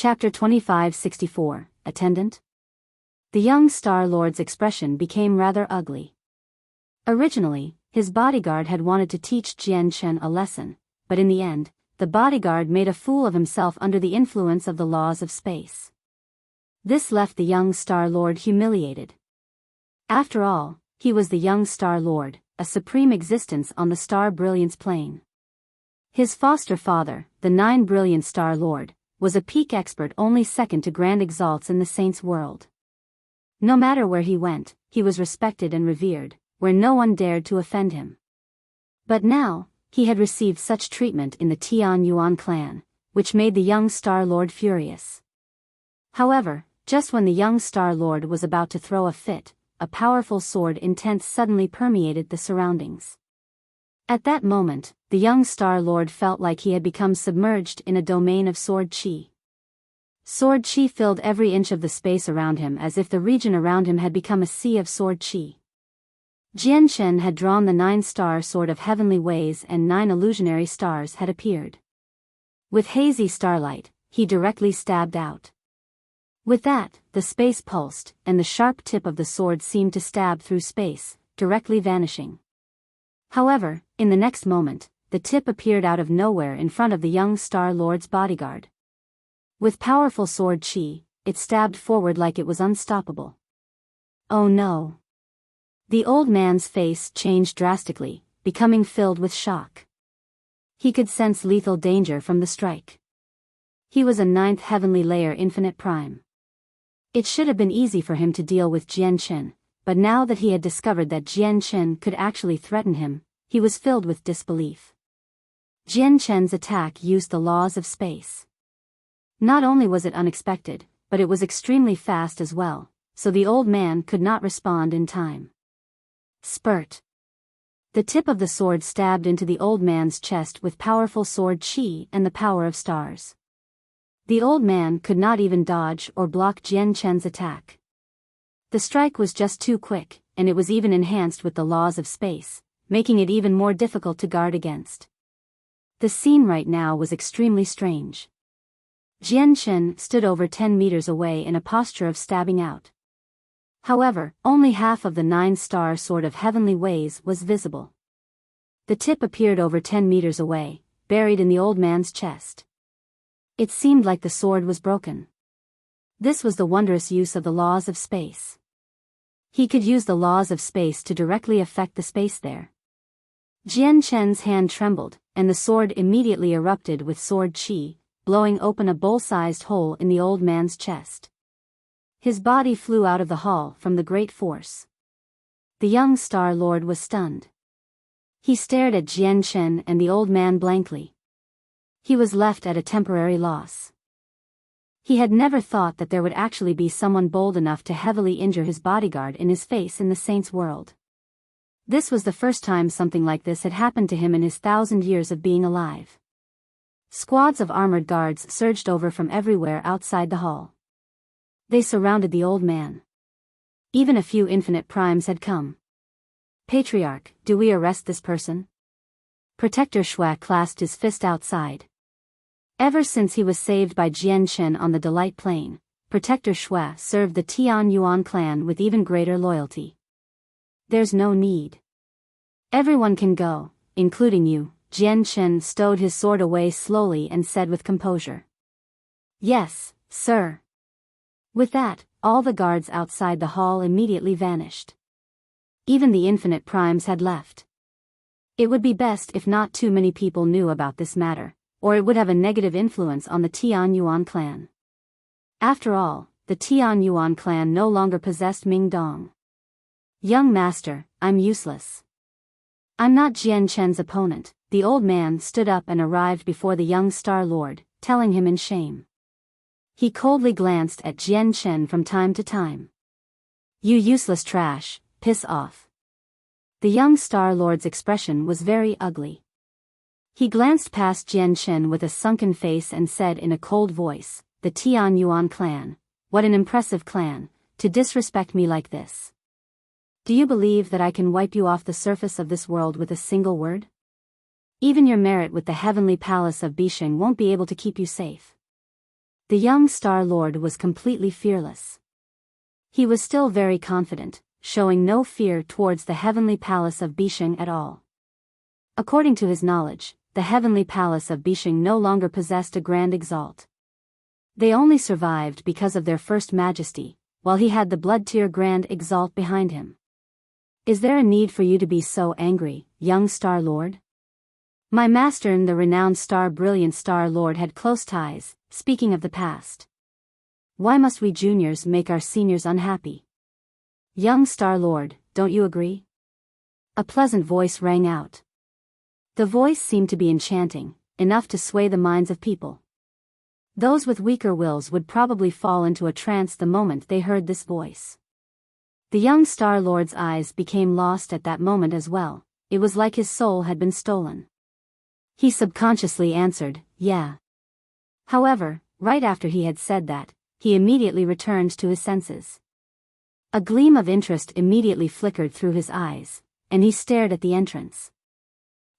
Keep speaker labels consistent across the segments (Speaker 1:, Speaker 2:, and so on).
Speaker 1: Chapter 2564, Attendant? The young Star Lord's expression became rather ugly. Originally, his bodyguard had wanted to teach Jian Chen a lesson, but in the end, the bodyguard made a fool of himself under the influence of the laws of space. This left the young Star Lord humiliated. After all, he was the young Star Lord, a supreme existence on the star brilliance plane. His foster father, the Nine Brilliant Star Lord, was a peak expert only second to Grand Exalts in the Saints' world. No matter where he went, he was respected and revered, where no one dared to offend him. But now, he had received such treatment in the Tian Yuan clan, which made the young Star Lord furious. However, just when the young Star Lord was about to throw a fit, a powerful sword intent suddenly permeated the surroundings. At that moment, the young Star Lord felt like he had become submerged in a domain of sword chi. Sword chi filled every inch of the space around him as if the region around him had become a sea of sword chi. Jian Chen had drawn the 9-star sword of heavenly ways and 9 illusionary stars had appeared. With hazy starlight, he directly stabbed out. With that, the space pulsed, and the sharp tip of the sword seemed to stab through space, directly vanishing. However, in the next moment, the tip appeared out of nowhere in front of the young Star Lord's bodyguard. With powerful sword chi, it stabbed forward like it was unstoppable. Oh no! The old man's face changed drastically, becoming filled with shock. He could sense lethal danger from the strike. He was a 9th heavenly layer infinite prime. It should have been easy for him to deal with Jian Chen, but now that he had discovered that Jian Chen could actually threaten him, he was filled with disbelief. Jian Chen's attack used the laws of space. Not only was it unexpected, but it was extremely fast as well, so the old man could not respond in time. Spurt. The tip of the sword stabbed into the old man's chest with powerful sword chi and the power of stars. The old man could not even dodge or block Jian Chen's attack. The strike was just too quick, and it was even enhanced with the laws of space, making it even more difficult to guard against. The scene right now was extremely strange. Jian Chen stood over 10 meters away in a posture of stabbing out. However, only half of the 9-star sword of heavenly ways was visible. The tip appeared over 10 meters away, buried in the old man's chest. It seemed like the sword was broken. This was the wondrous use of the laws of space. He could use the laws of space to directly affect the space there. Jian Chen's hand trembled, and the sword immediately erupted with sword chi, blowing open a bowl-sized hole in the old man's chest. His body flew out of the hall from the great force. The young Star Lord was stunned. He stared at Jian Chen and the old man blankly. He was left at a temporary loss. He had never thought that there would actually be someone bold enough to heavily injure his bodyguard in his face in the Saints' world. This was the first time something like this had happened to him in his 1,000 years of being alive. Squads of armored guards surged over from everywhere outside the hall. They surrounded the old man. Even a few infinite primes had come. Patriarch, do we arrest this person? Protector Shui clasped his fist outside. Ever since he was saved by Jian Chen on the Delight Plane, Protector Shui served the Tian Yuan clan with even greater loyalty. There's no need. Everyone can go, including you. Jian Chen stowed his sword away slowly and said with composure. Yes, sir. With that, all the guards outside the hall immediately vanished. Even the infinite primes had left. It would be best if not too many people knew about this matter, or it would have a negative influence on the Tian Yuan clan. After all, the Tian Yuan clan no longer possessed Ming Dong. Young master, I'm useless. I'm not Jian Chen's opponent. The old man stood up and arrived before the young Star Lord, telling him in shame. He coldly glanced at Jian Chen from time to time. You useless trash, piss off. The young Star Lord's expression was very ugly. He glanced past Jian Chen with a sunken face and said in a cold voice, the Tian Yuan clan, what an impressive clan, to disrespect me like this. Do you believe that I can wipe you off the surface of this world with a single word? Even your merit with the heavenly palace of Bisheng won't be able to keep you safe. The young Star Lord was completely fearless. He was still very confident, showing no fear towards the heavenly palace of Bisheng at all. According to his knowledge, the heavenly palace of Bisheng no longer possessed a grand exalt. They only survived because of their first majesty, while he had the blood-tier grand exalt behind him. Is there a need for you to be so angry, young Star Lord? My master and the renowned brilliant Star Lord had close ties, speaking of the past. Why must we juniors make our seniors unhappy? Young Star Lord, don't you agree? A pleasant voice rang out. The voice seemed to be enchanting, enough to sway the minds of people. Those with weaker wills would probably fall into a trance the moment they heard this voice. The young Star Lord's eyes became lost at that moment as well. It was like his soul had been stolen. He subconsciously answered, yeah. However, right after he had said that, he immediately returned to his senses. A gleam of interest immediately flickered through his eyes, and he stared at the entrance.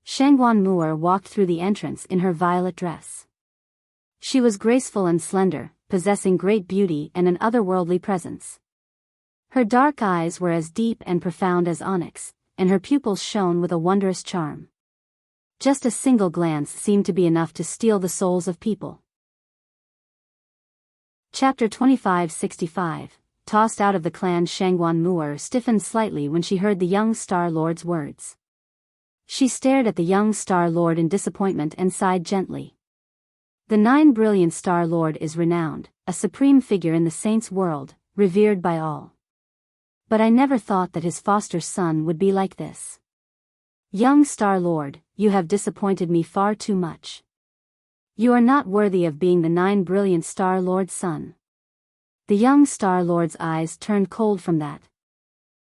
Speaker 1: Shangguan Mu'er walked through the entrance in her violet dress. She was graceful and slender, possessing great beauty and an otherworldly presence. Her dark eyes were as deep and profound as onyx, and her pupils shone with a wondrous charm. Just a single glance seemed to be enough to steal the souls of people. Chapter 2565. Tossed out of the clan. Shangguan Mu'er stiffened slightly when she heard the young Star Lord's words. She stared at the young Star Lord in disappointment and sighed gently. The brilliant Star Lord is renowned, a supreme figure in the saints' world, revered by all. But I never thought that his foster son would be like this. Young Star Lord, you have disappointed me far too much. You are not worthy of being the brilliant Star Lord's son. The young Star Lord's eyes turned cold from that.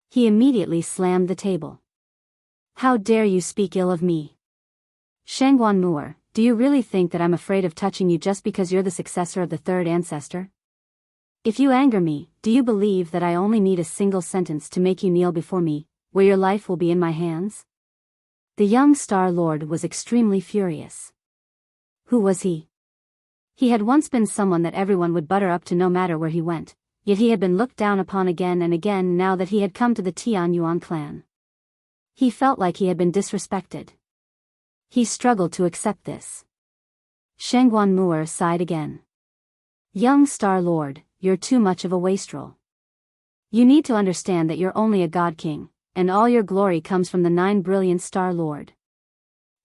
Speaker 1: He immediately slammed the table. How dare you speak ill of me? Shangguan Mu'er, do you really think that I'm afraid of touching you just because you're the successor of the third ancestor? If you anger me, do you believe that I only need a single sentence to make you kneel before me, where your life will be in my hands? The young Star Lord was extremely furious. Who was he? He had once been someone that everyone would butter up to no matter where he went, yet he had been looked down upon again and again now that he had come to the Tianyuan clan. He felt like he had been disrespected. He struggled to accept this. Shangguan Mu'er sighed again. Young Star Lord, you're too much of a wastrel. You need to understand that you're only a god king, and all your glory comes from the brilliant Star Lord.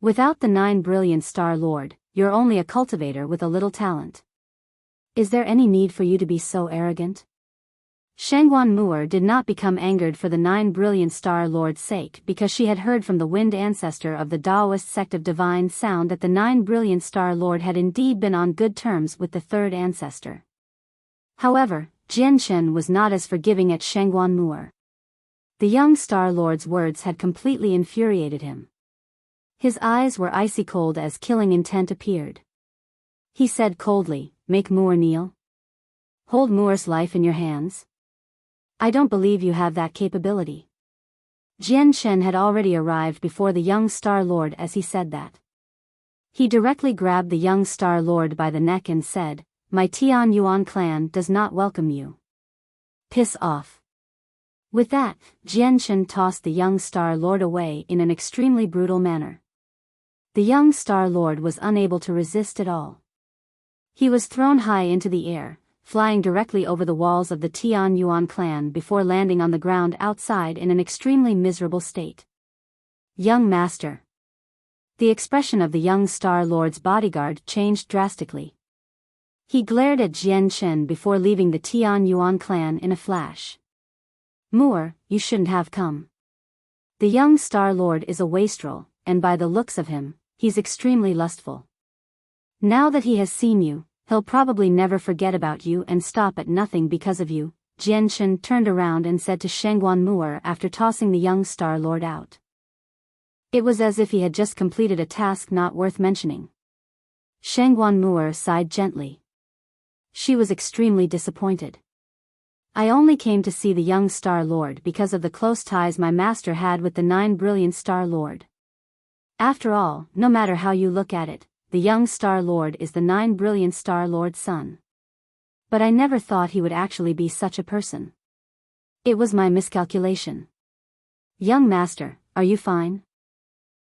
Speaker 1: Without the brilliant Star Lord, you're only a cultivator with a little talent. Is there any need for you to be so arrogant? Shangguan Mu'er did not become angered for the brilliant Star Lord's sake because she had heard from the wind ancestor of the Taoist sect of divine sound that the brilliant Star Lord had indeed been on good terms with the third ancestor. However, Jian Shen was not as forgiving at Shangguan Mu'er. The young Star Lord's words had completely infuriated him. His eyes were icy cold as killing intent appeared. He said coldly, make Mu'er kneel? Hold Mu'er's life in your hands? I don't believe you have that capability. Jian Shen had already arrived before the young Star Lord as he said that. He directly grabbed the young Star Lord by the neck and said, my Tianyuan clan does not welcome you. Piss off. With that, Jian Shen tossed the young Star Lord away in an extremely brutal manner. The young Star Lord was unable to resist at all. He was thrown high into the air, flying directly over the walls of the Tianyuan clan before landing on the ground outside in an extremely miserable state. Young master. The expression of the young Star Lord's bodyguard changed drastically. He glared at Jian Shen before leaving the Tianyuan clan in a flash. Mu'er, you shouldn't have come. The young Star Lord is a wastrel, and by the looks of him, he's extremely lustful. Now that he has seen you, he'll probably never forget about you and stop at nothing because of you. Jian Shen turned around and said to Shangguan Mu'er after tossing the young Star Lord out. It was as if he had just completed a task not worth mentioning. Shangguan Mu'er sighed gently. She was extremely disappointed. I only came to see the young Star Lord because of the close ties my master had with the brilliant Star Lord. After all, no matter how you look at it, the young Star Lord is the brilliant Star Lord's son. But I never thought he would actually be such a person. It was my miscalculation. Young master, are you fine?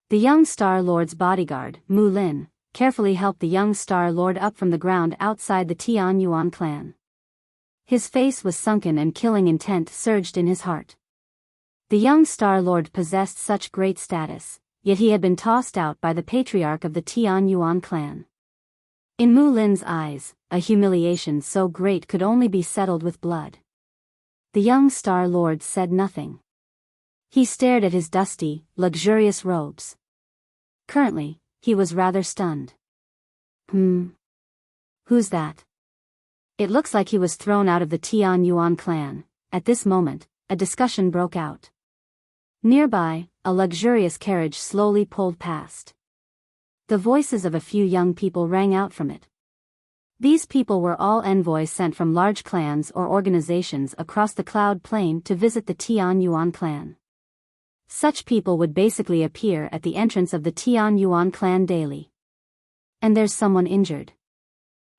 Speaker 1: The young Star Lord's bodyguard, Mu Lin, carefully helped the young Star Lord up from the ground outside the Tian Yuan clan. His face was sunken and killing intent surged in his heart. The young Star Lord possessed such great status, yet he had been tossed out by the patriarch of the Tian Yuan clan. In Mu Lin's eyes, a humiliation so great could only be settled with blood. The young Star Lord said nothing. He stared at his dusty, luxurious robes. Currently, he was rather stunned. Who's that? It looks like he was thrown out of the Tian Yuan clan. At this moment, a discussion broke out. Nearby, a luxurious carriage slowly pulled past. The voices of a few young people rang out from it. These people were all envoys sent from large clans or organizations across the Cloud Plain to visit the Tian Yuan clan. Such people would basically appear at the entrance of the Tian Yuan clan daily. And there's someone injured.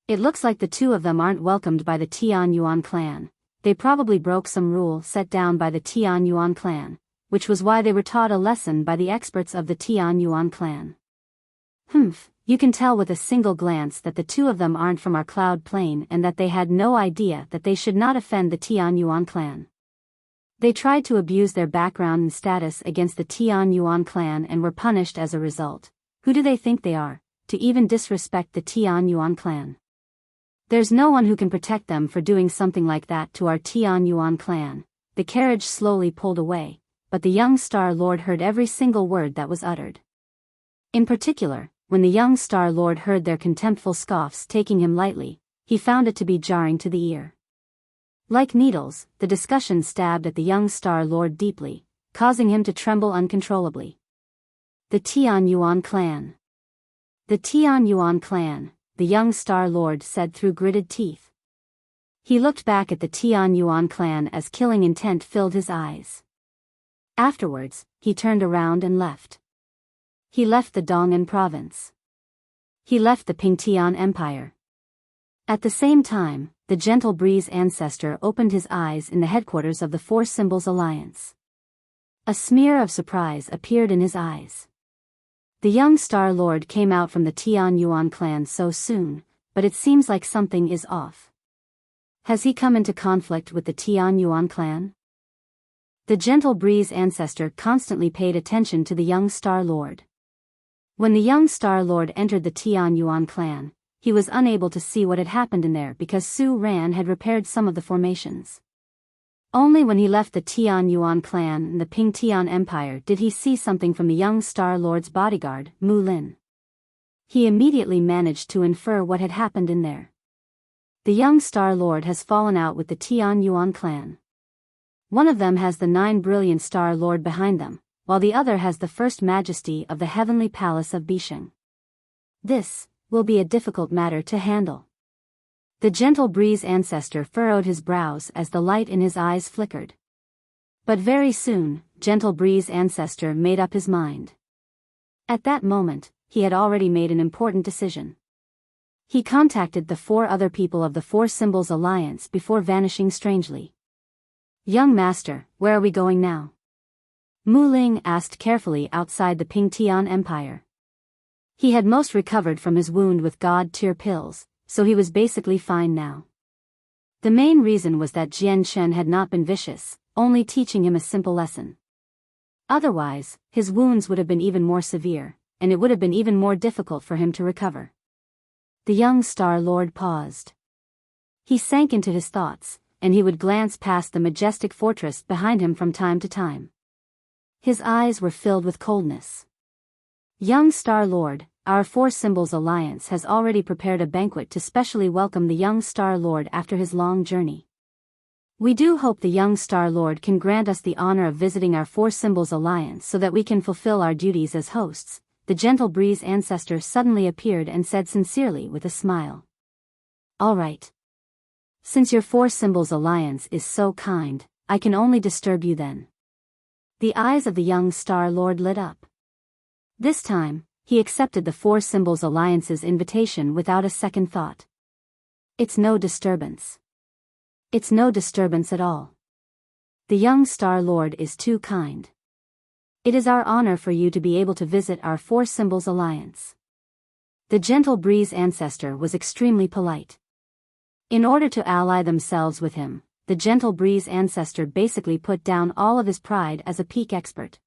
Speaker 1: It looks like the two of them aren't welcomed by the Tian Yuan clan. They probably broke some rule set down by the Tian Yuan clan, which was why they were taught a lesson by the experts of the Tian Yuan clan. You can tell with a single glance that the two of them aren't from our Cloud Plain and that they had no idea that they should not offend the Tian Yuan clan. They tried to abuse their background and status against the Tian Yuan clan and were punished as a result. Who do they think they are, to even disrespect the Tian Yuan clan? There's no one who can protect them for doing something like that to our Tian Yuan clan. The carriage slowly pulled away, but the young Star Lord heard every single word that was uttered. In particular, when the young Star Lord heard their contemptful scoffs taking him lightly, he found it to be jarring to the ear. Like needles, the discussion stabbed at the young Star Lord deeply, causing him to tremble uncontrollably. The Tian Yuan clan. The Tian Yuan clan, the young Star Lord said through gritted teeth. He looked back at the Tian Yuan clan as killing intent filled his eyes. Afterwards, he turned around and left. He left the Dong'an province. He left the Pingtian Empire. At the same time, the Gentle Breeze ancestor opened his eyes in the headquarters of the Four Symbols Alliance. A smear of surprise appeared in his eyes. The young Star Lord came out from the Tian Yuan clan so soon, but it seems like something is off. Has he come into conflict with the Tian Yuan clan? The Gentle Breeze ancestor constantly paid attention to the young Star Lord. When the young Star Lord entered the Tian Yuan clan, he was unable to see what had happened in there because Su Ran had repaired some of the formations. Only when he left the Tian Yuan clan and the Pingtian Empire did he see something from the young Star Lord's bodyguard, Mu Lin. He immediately managed to infer what had happened in there. The young Star Lord has fallen out with the Tian Yuan clan. One of them has the 9 brilliant Star Lord behind them, while the other has the First Majesty of the Heavenly Palace of Bisheng. This will be a difficult matter to handle. The Gentle Breeze ancestor furrowed his brows as the light in his eyes flickered. But very soon, Gentle Breeze ancestor made up his mind. At that moment, he had already made an important decision. He contacted the 4 other people of the Four Symbols Alliance before vanishing strangely. Young master, where are we going now? Mu Ling asked carefully outside the Pingtian Empire. He had most recovered from his wound with God-tier pills, so he was basically fine now. The main reason was that Jian Chen had not been vicious, only teaching him a simple lesson. Otherwise, his wounds would have been even more severe, and it would have been even more difficult for him to recover. The young Star Lord paused. He sank into his thoughts, and he would glance past the majestic fortress behind him from time to time. His eyes were filled with coldness. Young Star Lord, our Four Symbols Alliance has already prepared a banquet to specially welcome the young Star Lord after his long journey. We do hope the young Star Lord can grant us the honor of visiting our Four Symbols Alliance so that we can fulfill our duties as hosts. The Gentle Breeze ancestor suddenly appeared and said sincerely with a smile. All right. Since your Four Symbols Alliance is so kind, I can only disturb you then. The eyes of the young Star Lord lit up. This time, he accepted the Four Symbols Alliance's invitation without a second thought. It's no disturbance. It's no disturbance at all. The young Star Lord is too kind. It is our honor for you to be able to visit our Four Symbols Alliance. The Gentle Breeze ancestor was extremely polite. In order to ally themselves with him, the Gentle Breeze ancestor basically put down all of his pride as a peak expert.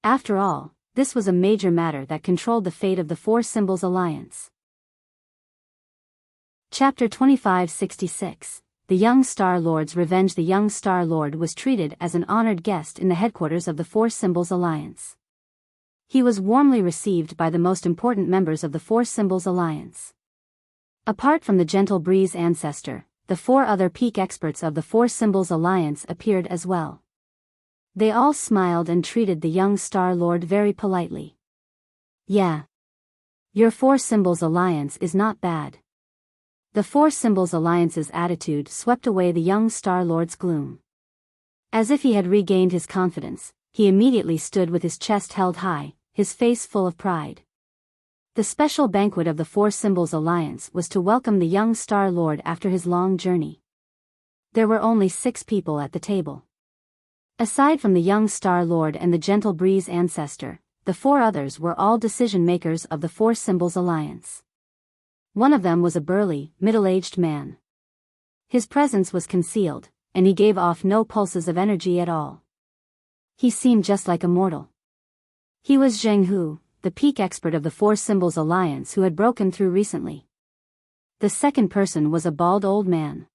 Speaker 1: After all, this was a major matter that controlled the fate of the Four Symbols Alliance. Chapter 2566. The Young Star Lord's Revenge. The young Star Lord was treated as an honored guest in the headquarters of the Four Symbols Alliance. He was warmly received by the most important members of the Four Symbols Alliance. Apart from the Gentle Breeze ancestor, the four other peak experts of the Four Symbols Alliance appeared as well. They all smiled and treated the young Star Lord very politely. Yeah. Your Four Symbols Alliance is not bad. The Four Symbols Alliance's attitude swept away the young Star Lord's gloom. As if he had regained his confidence, he immediately stood with his chest held high, his face full of pride. The special banquet of the Four Symbols Alliance was to welcome the young Star Lord after his long journey. There were only 6 people at the table. Aside from the young Star Lord and the Gentle Breeze ancestor, the 4 others were all decision-makers of the Four Symbols Alliance. One of them was a burly, middle-aged man. His presence was concealed, and he gave off no pulses of energy at all. He seemed just like a mortal. He was Zheng Hu, the peak expert of the Four Symbols Alliance who had broken through recently. The second person was a bald old man.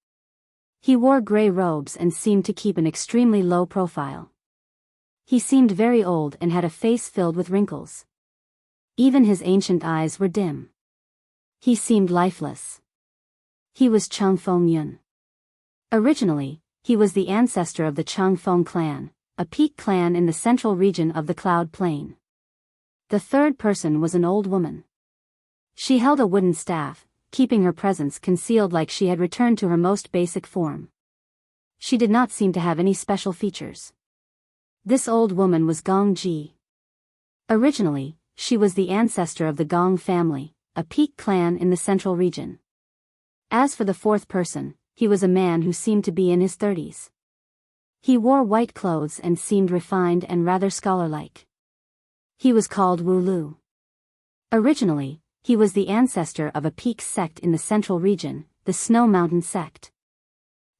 Speaker 1: He wore gray robes and seemed to keep an extremely low profile. He seemed very old and had a face filled with wrinkles. Even his ancient eyes were dim. He seemed lifeless. He was Cheng Feng Yun. Originally, he was the ancestor of the Cheng Feng clan, a peak clan in the central region of the Cloud Plain. The third person was an old woman. She held a wooden staff, keeping her presence concealed like she had returned to her most basic form. She did not seem to have any special features. This old woman was Gong Ji. Originally, she was the ancestor of the Gong family, a peak clan in the central region. As for the fourth person, he was a man who seemed to be in his 30s. He wore white clothes and seemed refined and rather scholar-like. He was called Wu Lu. Originally, he was the ancestor of a peak sect in the central region, the Snow Mountain sect.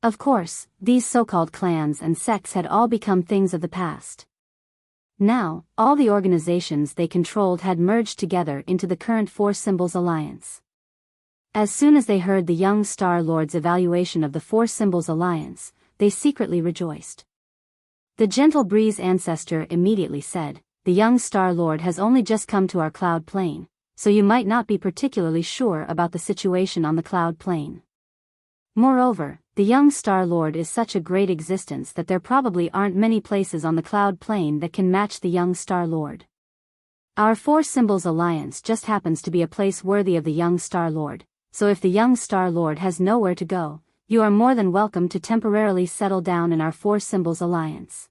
Speaker 1: Of course, these so-called clans and sects had all become things of the past. Now, all the organizations they controlled had merged together into the current Four Symbols Alliance. As soon as they heard the young Star Lord's evaluation of the Four Symbols Alliance, they secretly rejoiced. The Gentle Breeze ancestor immediately said, "The young Star Lord has only just come to our Cloud Plain, so you might not be particularly sure about the situation on the Cloud Plain. Moreover, the young Star Lord is such a great existence that there probably aren't many places on the Cloud Plain that can match the young Star Lord. Our Four Symbols Alliance just happens to be a place worthy of the young Star Lord, so if the young Star Lord has nowhere to go, you are more than welcome to temporarily settle down in our Four Symbols Alliance.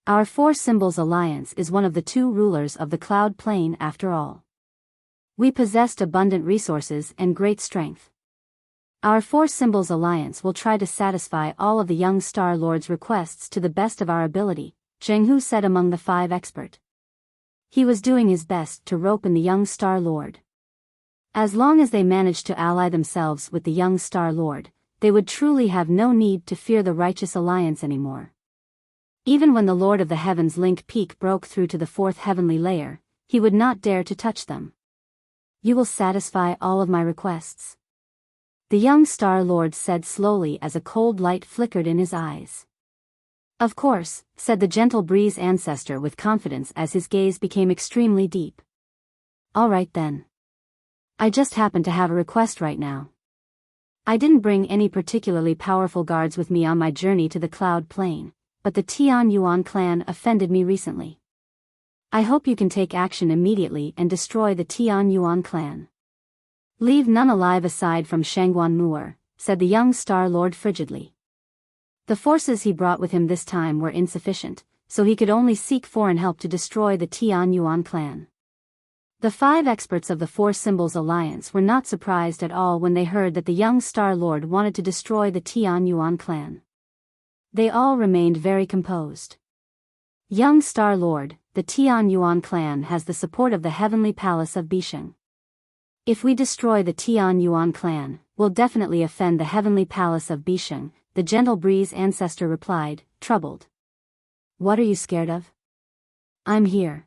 Speaker 1: Our Four Symbols Alliance is one of the 2 rulers of the Cloud Plain after all. We possessed abundant resources and great strength. Our Four Symbols Alliance will try to satisfy all of the young Star Lord's requests to the best of our ability," Zheng Hu said among the 5 expert. He was doing his best to rope in the young Star Lord. As long as they managed to ally themselves with the young Star Lord, they would truly have no need to fear the Righteous Alliance anymore. Even when the Lord of the Heavens Link Peak broke through to the 4th heavenly layer, he would not dare to touch them. "You will satisfy all of my requests?" The young Star Lord said slowly as a cold light flickered in his eyes. "Of course," said the Gentle Breeze ancestor with confidence as his gaze became extremely deep. "All right then. I just happen to have a request right now. I didn't bring any particularly powerful guards with me on my journey to the Cloud Plain, but the Tian Yuan clan offended me recently. I hope you can take action immediately and destroy the Tian Yuan clan. Leave none alive aside from Shangguan Mu'er," said the young Star Lord frigidly. The forces he brought with him this time were insufficient, so he could only seek foreign help to destroy the Tian Yuan clan. The 5 experts of the Four Symbols Alliance were not surprised at all when they heard that the young Star Lord wanted to destroy the Tian Yuan clan. They all remained very composed. Young Star Lord, the Tian Yuan clan has the support of the Heavenly Palace of Bisheng. If we destroy the Tian Yuan clan, we'll definitely offend the Heavenly Palace of Bisheng, the Gentle Breeze ancestor replied, troubled. What are you scared of? I'm here.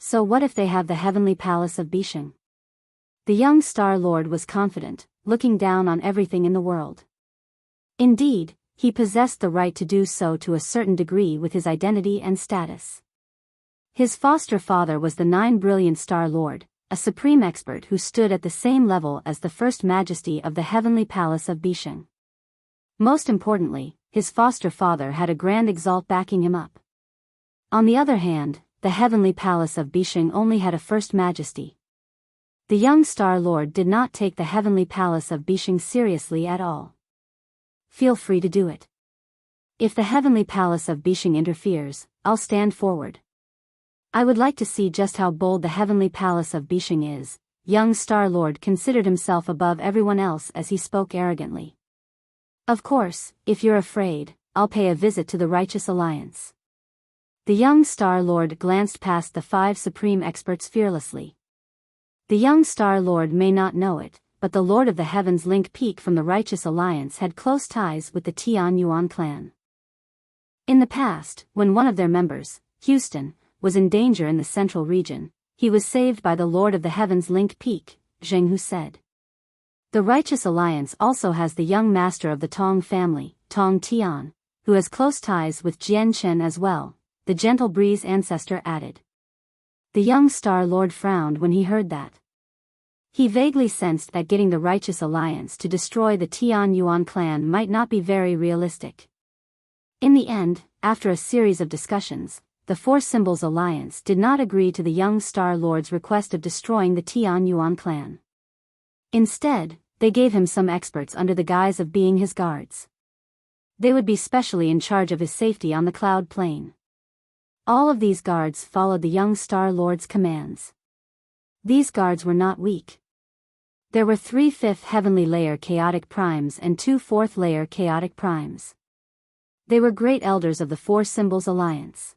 Speaker 1: So what if they have the Heavenly Palace of Bisheng? The young Star Lord was confident, looking down on everything in the world. Indeed, he possessed the right to do so to a certain degree with his identity and status. His foster father was the 9 Brilliant Star Lord, a supreme expert who stood at the same level as the First Majesty of the Heavenly Palace of Bisheng. Most importantly, his foster father had a Grand Exalt backing him up. On the other hand, the Heavenly Palace of Bisheng only had a First Majesty. The young Star Lord did not take the Heavenly Palace of Bisheng seriously at all. Feel free to do it. If the Heavenly Palace of Bisheng interferes, I'll stand forward. I would like to see just how bold the Heavenly Palace of Bisheng is. Young Star Lord considered himself above everyone else as he spoke arrogantly. Of course, if you're afraid, I'll pay a visit to the Righteous Alliance. The young Star Lord glanced past the 5 supreme experts fearlessly. The young Star Lord may not know it, but the Lord of the Heavens Link Peak from the Righteous Alliance had close ties with the Tian Yuan clan. In the past, when one of their members, Houston, was in danger in the central region, he was saved by the Lord of the Heavens Link Peak, Zheng Hu said. The Righteous Alliance also has the young master of the Tong family, Tong Tian, who has close ties with Jian Chen as well, the Gentle Breeze ancestor added. The young Star Lord frowned when he heard that. He vaguely sensed that getting the Righteous Alliance to destroy the Tian Yuan clan might not be very realistic. In the end, after a series of discussions, the Four Symbols Alliance did not agree to the young Star Lord's request of destroying the Tian Yuan clan. Instead, they gave him some experts under the guise of being his guards. They would be specially in charge of his safety on the Cloud Plain. All of these guards followed the young Star Lord's commands. These guards were not weak. There were 3 5th Heavenly Layer Chaotic Primes and 2 4th Layer Chaotic Primes. They were great elders of the Four Symbols Alliance.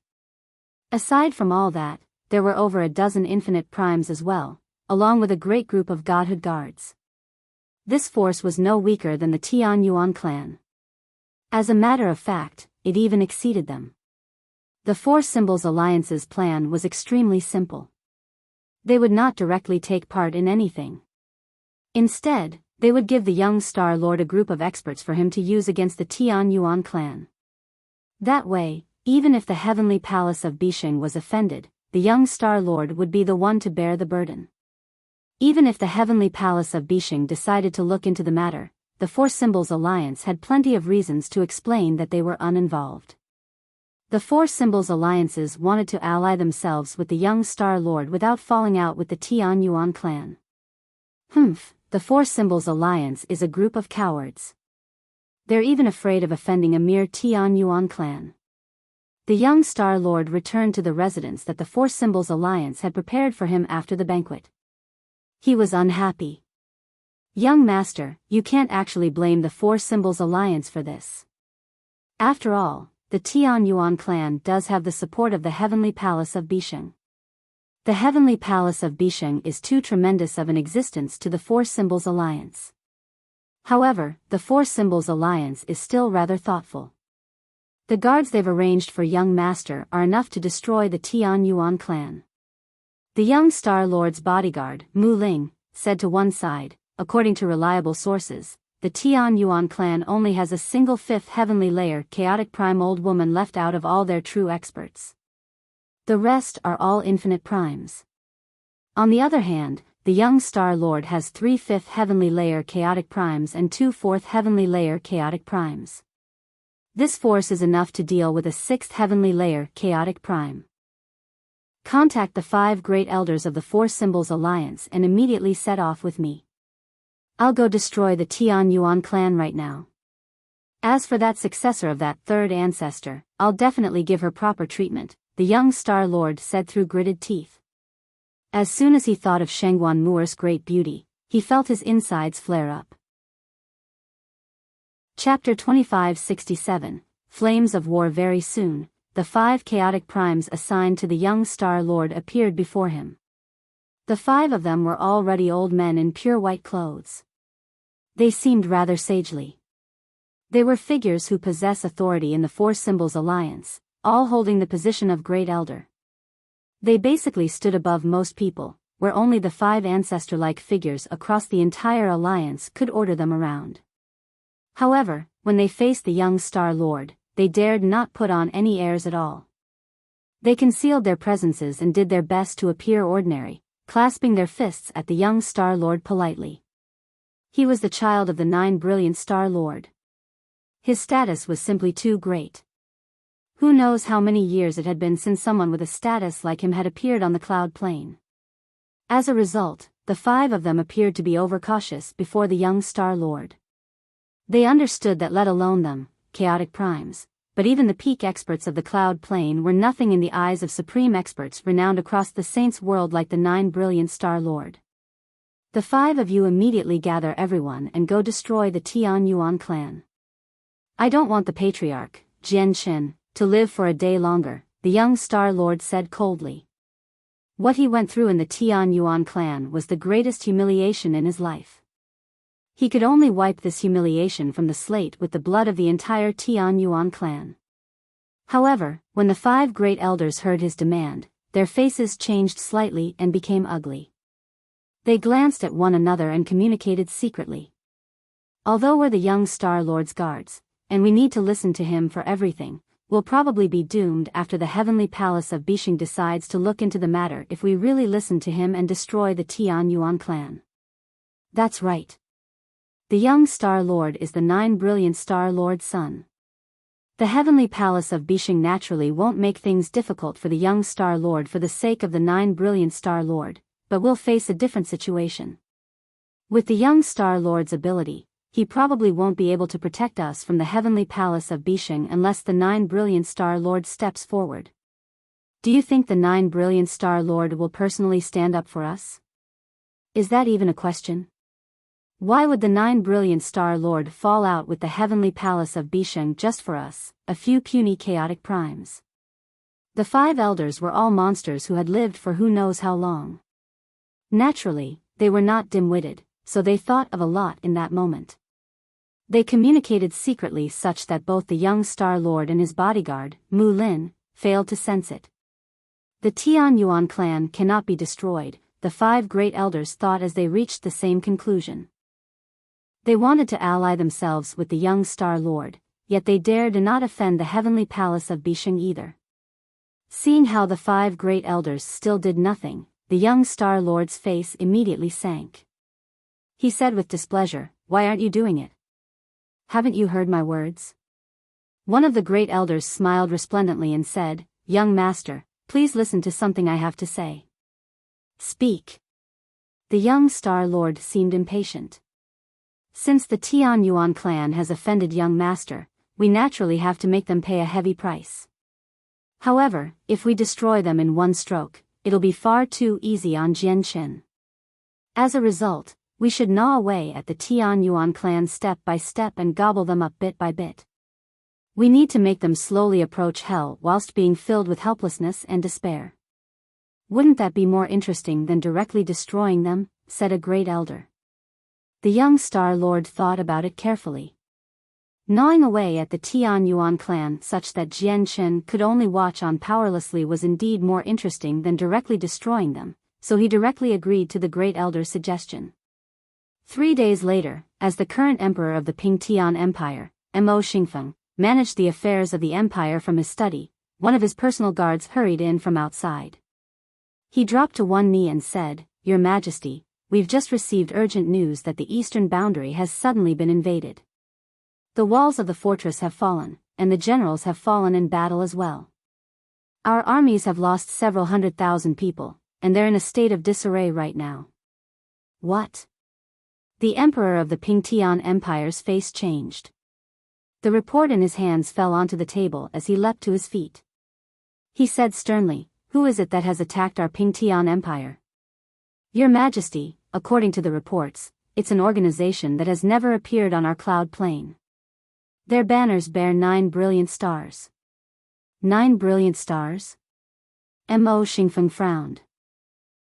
Speaker 1: Aside from all that, there were over a dozen Infinite Primes as well, along with a great group of Godhood Guards. This force was no weaker than the Tian Yuan clan. As a matter of fact, it even exceeded them. The Four Symbols Alliance's plan was extremely simple. They would not directly take part in anything. Instead, they would give the young Star Lord a group of experts for him to use against the Tian Yuan clan. That way, even if the Heavenly Palace of Bisheng was offended, the young Star Lord would be the one to bear the burden. Even if the Heavenly Palace of Bisheng decided to look into the matter, the Four Symbols Alliance had plenty of reasons to explain that they were uninvolved. The Four Symbols Alliances wanted to ally themselves with the young Star Lord without falling out with the Tian Yuan clan. The Four Symbols Alliance is a group of cowards. They're even afraid of offending a mere Tian Yuan clan. The young Star Lord returned to the residence that the Four Symbols Alliance had prepared for him after the banquet. He was unhappy. Young Master, you can't actually blame the Four Symbols Alliance for this. After all, the Tian Yuan clan does have the support of the Heavenly Palace of Bisheng. The Heavenly Palace of Bisheng is too tremendous of an existence to the Four Symbols Alliance. However, the Four Symbols Alliance is still rather thoughtful. The guards they've arranged for young Master are enough to destroy the Tian Yuan clan. The young Star Lord's bodyguard, Mu Ling, said to one side, according to reliable sources, the Tian Yuan clan only has a single 5th Heavenly Layer Chaotic Prime Old Woman left out of all their true experts. The rest are all Infinite Primes. On the other hand, the young Star Lord has 3 5th Heavenly Layer Chaotic Primes and 2 4th Heavenly Layer Chaotic Primes. This force is enough to deal with a 6th Heavenly Layer Chaotic Prime. Contact the 5 Great Elders of the Four Symbols Alliance and immediately set off with me. I'll go destroy the Tian Yuan clan right now. As for that successor of that 3rd ancestor, I'll definitely give her proper treatment, the young Star Lord said through gritted teeth. As soon as he thought of Shangguan Mu'er's great beauty, he felt his insides flare up. Chapter 2567, Flames of War. Very soon, the 5 chaotic primes assigned to the young Star Lord appeared before him. The 5 of them were already old men in pure white clothes. They seemed rather sagely. They were figures who possess authority in the 4 Symbols Alliance, all holding the position of Great Elder. They basically stood above most people, where only the 5 ancestor-like figures across the entire alliance could order them around. However, when they faced the young Star Lord, they dared not put on any airs at all. They concealed their presences and did their best to appear ordinary, clasping their fists at the young Star Lord politely. He was the child of the 9 brilliant Star Lord. His status was simply too great. Who knows how many years it had been since someone with a status like him had appeared on the cloud plane. As a result, the 5 of them appeared to be overcautious before the young Star Lord. They understood that, let alone them, chaotic primes, but even the peak experts of the cloud plane were nothing in the eyes of supreme experts renowned across the Saints' world like the 9 brilliant Star Lord. The 5 of you immediately gather everyone and go destroy the Tian Yuan clan. I don't want the patriarch, Jian Qin, to live for a day longer, the young Star Lord said coldly. What he went through in the Tian Yuan clan was the greatest humiliation in his life. He could only wipe this humiliation from the slate with the blood of the entire Tian Yuan clan. However, when the 5 great elders heard his demand, their faces changed slightly and became ugly. They glanced at one another and communicated secretly. Although we're the young Star Lord's guards, and we need to listen to him for everything, we'll probably be doomed after the heavenly palace of Bishing decides to look into the matter if we really listen to him and destroy the Tian Yuan clan. That's right. The young Star Lord is the 9 brilliant Star Lord's son. The heavenly palace of Bishing naturally won't make things difficult for the young Star Lord for the sake of the 9 brilliant Star Lord, but we'll face a different situation. With the young Star Lord's ability, he probably won't be able to protect us from the heavenly palace of Bishing unless the 9 brilliant Star Lord steps forward. Do you think the 9 brilliant Star Lord will personally stand up for us? Is that even a question? Why would the 9 brilliant Star Lord fall out with the heavenly palace of Bishing just for us, a few puny chaotic primes? The 5 elders were all monsters who had lived for who knows how long. Naturally, they were not dim-witted, so they thought of a lot in that moment. They communicated secretly such that both the young Star Lord and his bodyguard, Mu Lin, failed to sense it. The Tian Yuan clan cannot be destroyed, the 5 great elders thought as they reached the same conclusion. They wanted to ally themselves with the young Star Lord, yet they dared not offend the heavenly palace of Bishing either. Seeing how the 5 great elders still did nothing, the young Star Lord's face immediately sank. He said with displeasure, "Why aren't you doing it? Haven't you heard my words?" One of the great elders smiled resplendently and said, "Young master, please listen to something I have to say." "Speak." The young Star Lord seemed impatient. "Since the Tian Yuan clan has offended young master, we naturally have to make them pay a heavy price. However, if we destroy them in one stroke, it'll be far too easy on Jian Qin. As a result, we should gnaw away at the Tian Yuan clan step by step and gobble them up bit by bit. We need to make them slowly approach hell whilst being filled with helplessness and despair. Wouldn't that be more interesting than directly destroying them?" said a great elder. The young Star Lord thought about it carefully. Gnawing away at the Tian Yuan clan such that Jian Qin could only watch on powerlessly was indeed more interesting than directly destroying them, so he directly agreed to the great elder's suggestion. 3 days later, as the current emperor of the Ping Tian Empire, Mo Xingfeng, managed the affairs of the empire from his study, one of his personal guards hurried in from outside. He dropped to one knee and said, "Your Majesty, we've just received urgent news that the eastern boundary has suddenly been invaded. The walls of the fortress have fallen, and the generals have fallen in battle as well. Our armies have lost several 100,000 people, and they're in a state of disarray right now." "What?" The emperor of the Ping Tian Empire's face changed. The report in his hands fell onto the table as he leapt to his feet. He said sternly, "Who is it that has attacked our Ping Tian Empire? Your Majesty, according to the reports, it's an organization that has never appeared on our cloud plane. Their banners bear 9 brilliant stars. 9 brilliant stars? Mo Xingfeng frowned.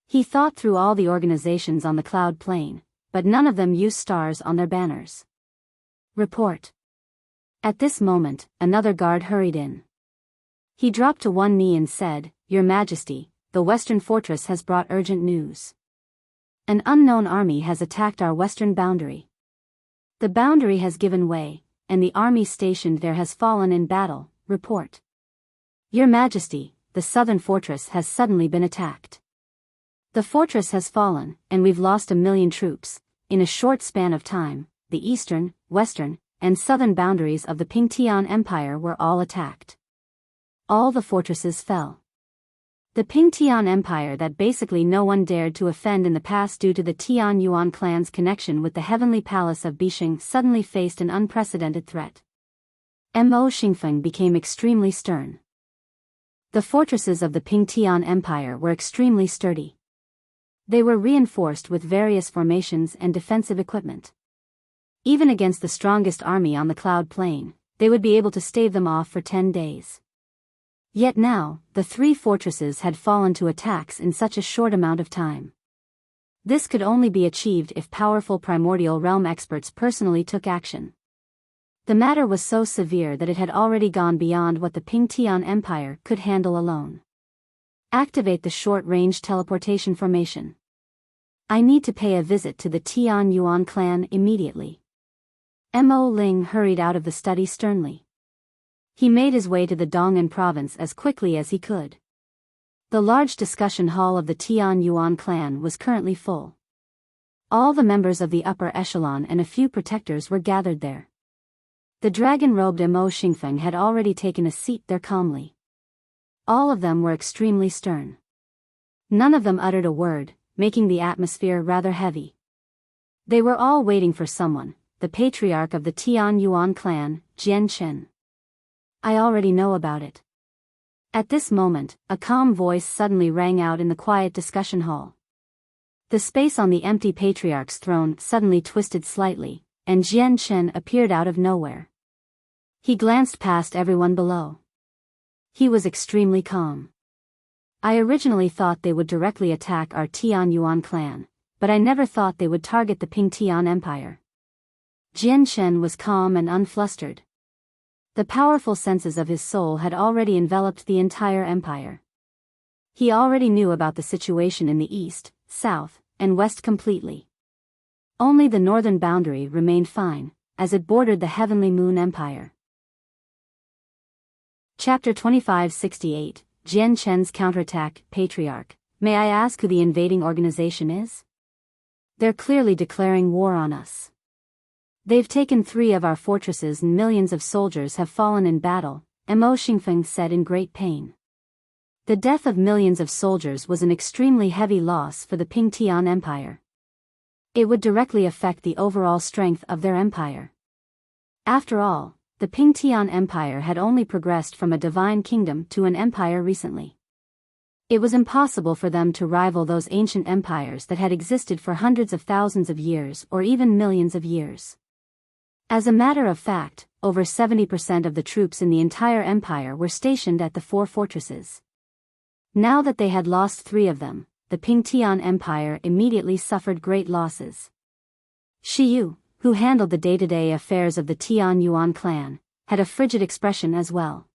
Speaker 1: He thought through all the organizations on the cloud plane, but none of them use stars on their banners. Report. At this moment, another guard hurried in. He dropped to one knee and said, Your Majesty, the Western Fortress has brought urgent news. An unknown army has attacked our western boundary. The boundary has given way, and the army stationed there has fallen in battle. Report. Your Majesty, the southern fortress has suddenly been attacked. The fortress has fallen, and we've lost 1 million troops. In a short span of time, the eastern, western, and southern boundaries of the Pingtian Empire were all attacked. All the fortresses fell. The Pingtian Empire that basically no one dared to offend in the past due to the Tian Yuan clan's connection with the heavenly palace of Bisheng suddenly faced an unprecedented threat. Mo Xingfeng became extremely stern. The fortresses of the Pingtian Empire were extremely sturdy. They were reinforced with various formations and defensive equipment. Even against the strongest army on the cloud plain, they would be able to stave them off for 10 days. Yet now, the 3 fortresses had fallen to attacks in such a short amount of time. This could only be achieved if powerful primordial realm experts personally took action. The matter was so severe that it had already gone beyond what the Pingtian Empire could handle alone. Activate the short-range teleportation formation. I need to pay a visit to the Tian Yuan clan immediately. Mo Ling hurried out of the study sternly. He made his way to the Dong'an province as quickly as he could. The large discussion hall of the Tian Yuan clan was currently full. All the members of the upper echelon and a few protectors were gathered there. The dragon-robed Mo Xingfeng had already taken a seat there calmly. All of them were extremely stern. None of them uttered a word, making the atmosphere rather heavy. They were all waiting for someone, the patriarch of the Tian Yuan clan, Jian Chen. I already know about it. At this moment, a calm voice suddenly rang out in the quiet discussion hall. The space on the empty patriarch's throne suddenly twisted slightly, and Jian Chen appeared out of nowhere. He glanced past everyone below. He was extremely calm. I originally thought they would directly attack our Tian Yuan clan, but I never thought they would target the Pingtian Empire. Jian Chen was calm and unflustered. The powerful senses of his soul had already enveloped the entire empire. He already knew about the situation in the east, south, and west completely. Only the northern boundary remained fine, as it bordered the Heavenly Moon Empire. Chapter 2568, Jian Chen's Counterattack. Patriarch, may I ask who the invading organization is? They're clearly declaring war on us. They've taken 3 of our fortresses and millions of soldiers have fallen in battle, Mo Xingfeng said in great pain. The death of millions of soldiers was an extremely heavy loss for the Pingtian Empire. It would directly affect the overall strength of their empire. After all, the Pingtian Empire had only progressed from a divine kingdom to an empire recently. It was impossible for them to rival those ancient empires that had existed for hundreds of thousands of years or even millions of years. As a matter of fact, over 70% of the troops in the entire empire were stationed at the 4 fortresses. Now that they had lost 3 of them, the Pingtian Empire immediately suffered great losses. Shiyu, who handled the day-to-day affairs of the Tian Yuan clan, had a frigid expression as well.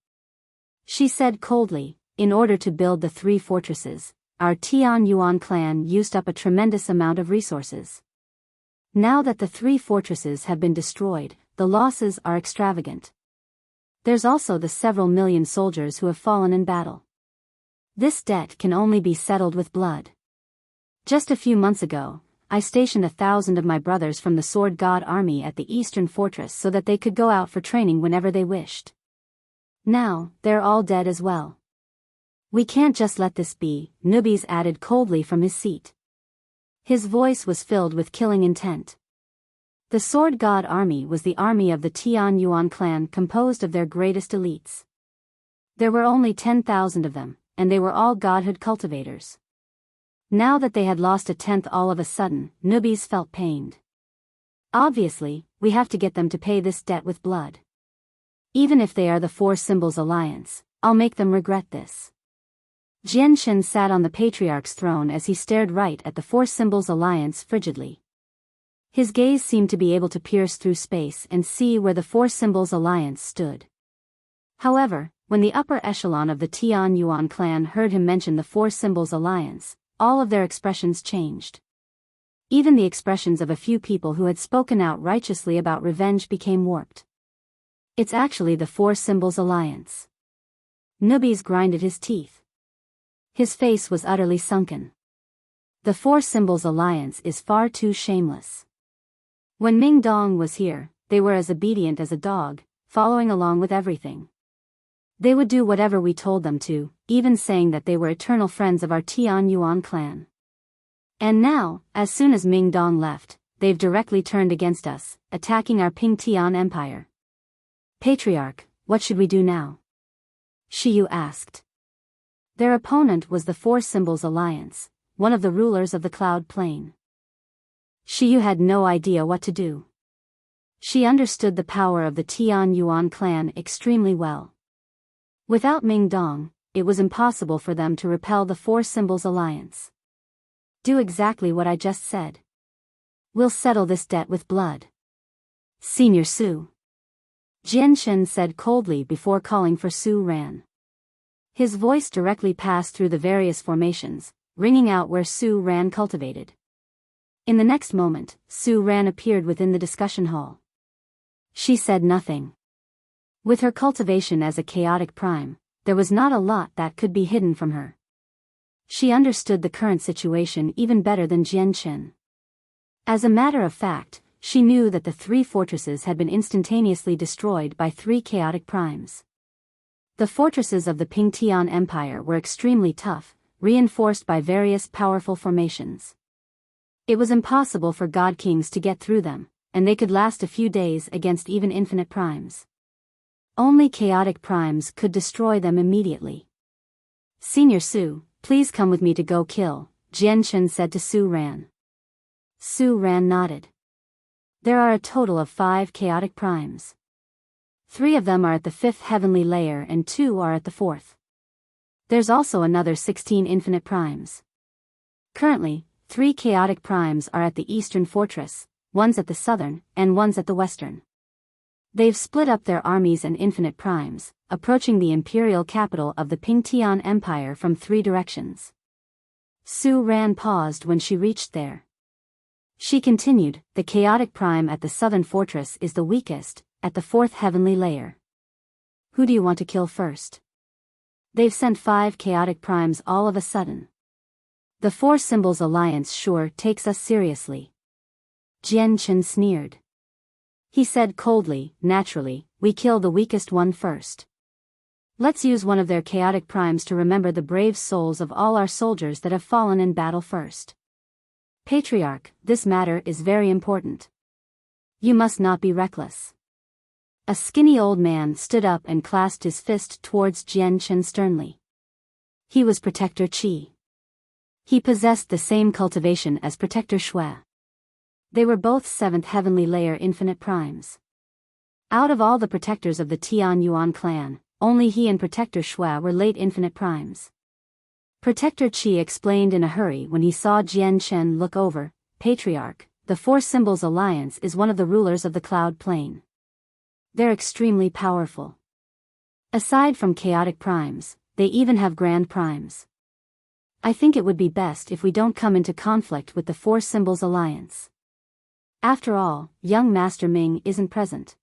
Speaker 1: She said coldly, in order to build the 3 fortresses, our Tian Yuan clan used up a tremendous amount of resources. Now that the 3 fortresses have been destroyed, the losses are extravagant. There's also the several million soldiers who have fallen in battle. This debt can only be settled with blood. Just a few months ago, I stationed 1,000 of my brothers from the Sword God army at the Eastern Fortress so that they could go out for training whenever they wished. Now, they're all dead as well. We can't just let this be, Nubis added coldly from his seat. His voice was filled with killing intent. The Sword God army was the army of the Tian Yuan clan composed of their greatest elites. There were only 10,000 of them, and they were all godhood cultivators. Now that they had lost a tenth all of a sudden, newbies felt pained. Obviously, we have to get them to pay this debt with blood. Even if they are the Four Symbols Alliance, I'll make them regret this. Jianshen sat on the Patriarch's throne as he stared right at the Four Symbols Alliance frigidly. His gaze seemed to be able to pierce through space and see where the Four Symbols Alliance stood. However, when the upper echelon of the Tian Yuan clan heard him mention the Four Symbols Alliance, all of their expressions changed. Even the expressions of a few people who had spoken out righteously about revenge became warped. It's actually the Four Symbols Alliance. Nubis grinded his teeth. His face was utterly sunken. The Four Symbols Alliance is far too shameless. When Ming Dong was here, they were as obedient as a dog, following along with everything. They would do whatever we told them to, even saying that they were eternal friends of our Tian Yuan clan. And now, as soon as Ming Dong left, they've directly turned against us, attacking our Ping Tian Empire. Patriarch, what should we do now? Shiyu asked. Their opponent was the Four Symbols Alliance, one of the rulers of the Cloud Plain. Shiyu had no idea what to do. She understood the power of the Tian Yuan clan extremely well. Without Ming Dong, it was impossible for them to repel the Four Symbols Alliance. Do exactly what I just said. We'll settle this debt with blood. Senior Su. Jianshen said coldly before calling for Su Ran. His voice directly passed through the various formations, ringing out where Su Ran cultivated. In the next moment, Su Ran appeared within the discussion hall. She said nothing. With her cultivation as a chaotic prime, there was not a lot that could be hidden from her. She understood the current situation even better than Jianshen. As a matter of fact, she knew that the three fortresses had been instantaneously destroyed by three chaotic primes. The fortresses of the Ping Tian Empire were extremely tough, reinforced by various powerful formations. It was impossible for God Kings to get through them, and they could last a few days against even infinite primes. Only chaotic primes could destroy them immediately. Senior Su, please come with me to go kill, Jianshen said to Su Ran. Su Ran nodded. There are a total of 5 chaotic primes. 3 of them are at the 5th heavenly layer and 2 are at the 4th. There's also another 16 infinite primes. Currently, 3 chaotic primes are at the eastern fortress, one's at the southern, and one's at the western. They've split up their armies and infinite primes, approaching the imperial capital of the Ping Tian Empire from 3 directions. Su Ran paused when she reached there. She continued, the chaotic prime at the southern fortress is the weakest, at the 4th heavenly layer. Who do you want to kill first? They've sent 5 chaotic primes all of a sudden. The Four Symbols Alliance sure takes us seriously. Jianshen sneered. He said coldly, naturally, we kill the weakest one first. Let's use one of their chaotic primes to remember the brave souls of all our soldiers that have fallen in battle first. Patriarch, this matter is very important. You must not be reckless. A skinny old man stood up and clasped his fist towards Jianshen sternly. He was Protector Qi. He possessed the same cultivation as Protector Shui. They were both 7th heavenly layer infinite primes. Out of all the protectors of the Tian Yuan clan, only he and Protector Shui were late infinite primes. Protector Qi explained in a hurry when he saw Jianshen look over, Patriarch, the Four Symbols Alliance is one of the rulers of the Cloud Plain. They're extremely powerful. Aside from chaotic primes, they even have grand primes. I think it would be best if we don't come into conflict with the Four Symbols Alliance. After all, young Master Ming isn't present.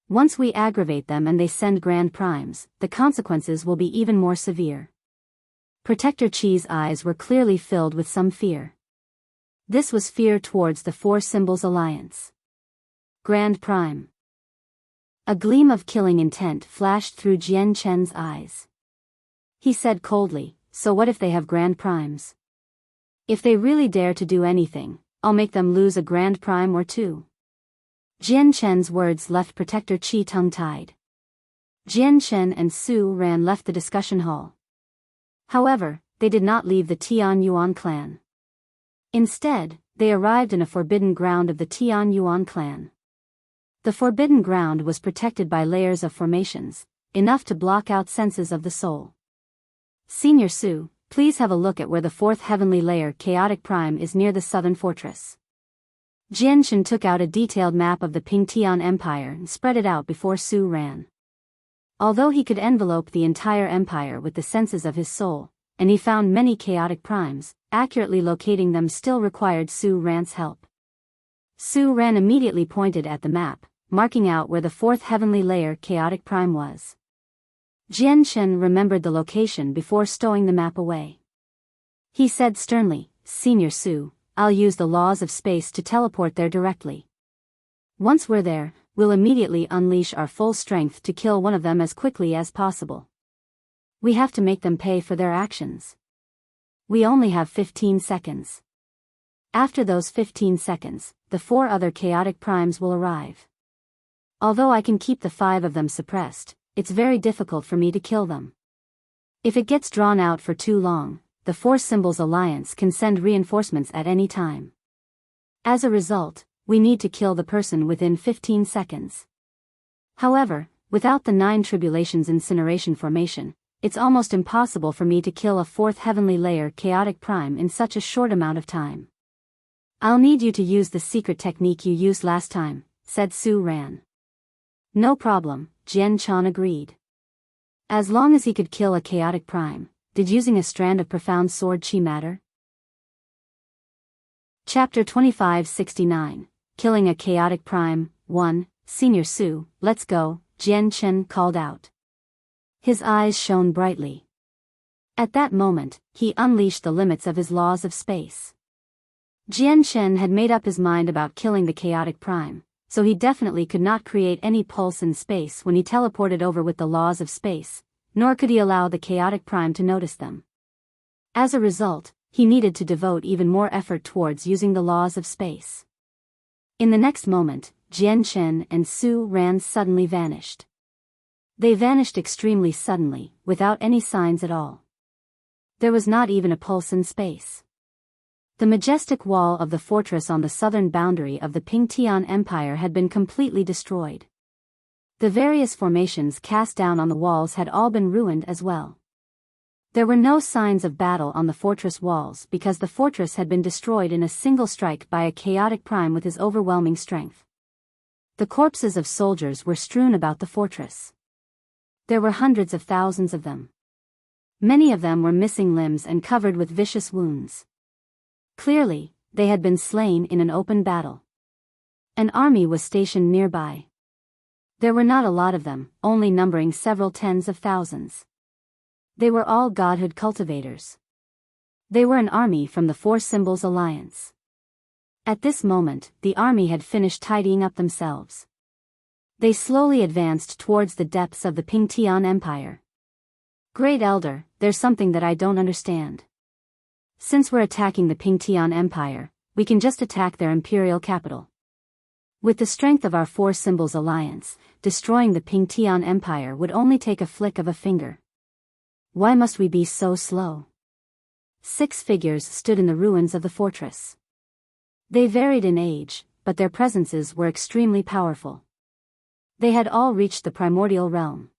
Speaker 1: Once we aggravate them and they send grand primes, the consequences will be even more severe. Protector Qi's eyes were clearly filled with some fear. This was fear towards the Four Symbols Alliance. Grand Prime. A gleam of killing intent flashed through Jianshen's eyes. He said coldly, so what if they have grand primes? If they really dare to do anything, I'll make them lose a grand prime or 2. Jianshen's words left Protector Qi tongue-tied. Jianshen and Su Ran left the discussion hall. However, they did not leave the Tian Yuan clan. Instead, they arrived in a forbidden ground of the Tian Yuan clan. The forbidden ground was protected by layers of formations, enough to block out senses of the soul. Senior Su, please have a look at where the fourth heavenly layer chaotic prime is near the southern fortress. Jianshan took out a detailed map of the Pingtian Empire and spread it out before Su Ran. Although he could envelope the entire empire with the senses of his soul, and he found many chaotic primes, accurately locating them still required Su Ran's help. Su Ran immediately pointed at the map, marking out where the fourth heavenly layer chaotic prime was. Jianshan remembered the location before stowing the map away. He said sternly, "Senior Su, I'll use the laws of space to teleport there directly. Once we're there, we'll immediately unleash our full strength to kill one of them as quickly as possible. We have to make them pay for their actions. We only have 15 seconds. After those 15 seconds, the 4 other chaotic primes will arrive. Although I can keep the 5 of them suppressed, it's very difficult for me to kill them. If it gets drawn out for too long, the 4 Symbols Alliance can send reinforcements at any time. As a result, we need to kill the person within 15 seconds. However, without the 9 Tribulations Incineration Formation, it's almost impossible for me to kill a 4th heavenly layer chaotic prime in such a short amount of time. I'll need you to use the secret technique you used last time," said Su Ran. "No problem," Jian Chan agreed. As long as he could kill a chaotic prime, did using a strand of profound sword chi matter? Chapter 2569, Killing a Chaotic Prime, 1, Senior Su, let's go, Jian Chen called out. His eyes shone brightly. At that moment, he unleashed the limits of his laws of space. Jian Chen had made up his mind about killing the chaotic prime, so he definitely could not create any pulse in space when he teleported over with the laws of space, nor could he allow the chaotic prime to notice them. As a result, he needed to devote even more effort towards using the laws of space. In the next moment, Jian Chen and Su Ran suddenly vanished. They vanished extremely suddenly, without any signs at all. There was not even a pulse in space. The majestic wall of the fortress on the southern boundary of the Pingtian Empire had been completely destroyed. The various formations cast down on the walls had all been ruined as well. There were no signs of battle on the fortress walls because the fortress had been destroyed in a single strike by a chaotic prime with his overwhelming strength. The corpses of soldiers were strewn about the fortress. There were hundreds of thousands of them. Many of them were missing limbs and covered with vicious wounds. Clearly, they had been slain in an open battle. An army was stationed nearby. There were not a lot of them, only numbering several tens of thousands. They were all godhood cultivators. They were an army from the 4 Symbols Alliance. At this moment, the army had finished tidying up themselves. They slowly advanced towards the depths of the Pingtian Empire. "Great Elder, there's something that I don't understand. Since we're attacking the Pingtian Empire, we can just attack their imperial capital. With the strength of our 4 Symbols Alliance, destroying the Pingtian Empire would only take a flick of a finger. Why must we be so slow?" 6 figures stood in the ruins of the fortress. They varied in age, but their presences were extremely powerful. They had all reached the primordial realm.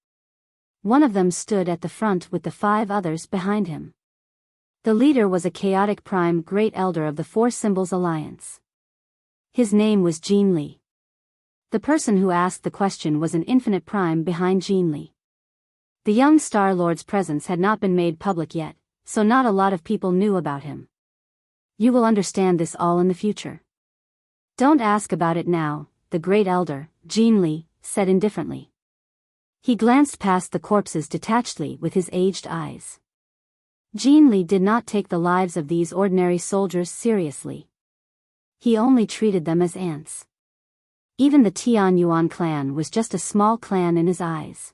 Speaker 1: One of them stood at the front with the 5 others behind him. The leader was a chaotic prime great elder of the 4 Symbols Alliance. His name was Jean Li. The person who asked the question was an infinite prime behind Jean Li. The young Star Lord's presence had not been made public yet, so not a lot of people knew about him. You will understand this all in the future. Don't ask about it now, the great elder, Jean Li, said indifferently. He glanced past the corpses detachedly with his aged eyes. Jean Li did not take the lives of these ordinary soldiers seriously. He only treated them as ants. Even the Tian Yuan clan was just a small clan in his eyes.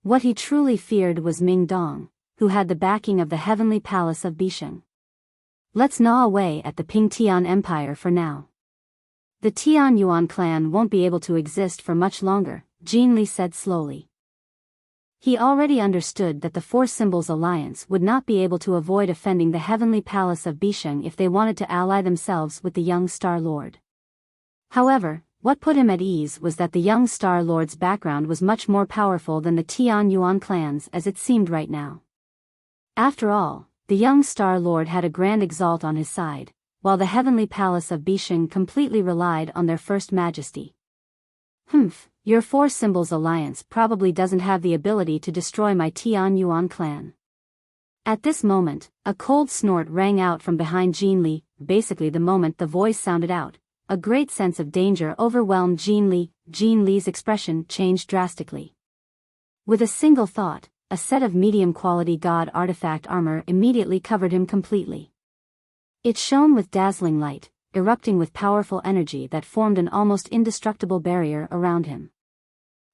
Speaker 1: What he truly feared was Ming Dong, who had the backing of the heavenly palace of Bisheng. Let's gnaw away at the Pingtian Empire for now. The Tian Yuan clan won't be able to exist for much longer, Jean Li said slowly. He already understood that the Four Symbols Alliance would not be able to avoid offending the heavenly palace of Bisheng if they wanted to ally themselves with the young Star Lord. However, what put him at ease was that the young Star Lord's background was much more powerful than the Tian Yuan clans as it seemed right now. After all, the young Star Lord had a Grand Exalt on his side, while the heavenly palace of Bisheng completely relied on their First Majesty. Your Four Symbols Alliance probably doesn't have the ability to destroy my Tian Yuan clan. At this moment, a cold snort rang out from behind Jin Li. Basically the moment the voice sounded out, a great sense of danger overwhelmed Jin Li. Jin Li's expression changed drastically. With a single thought, a set of medium-quality god artifact armor immediately covered him completely. It shone with dazzling light, erupting with powerful energy that formed an almost indestructible barrier around him.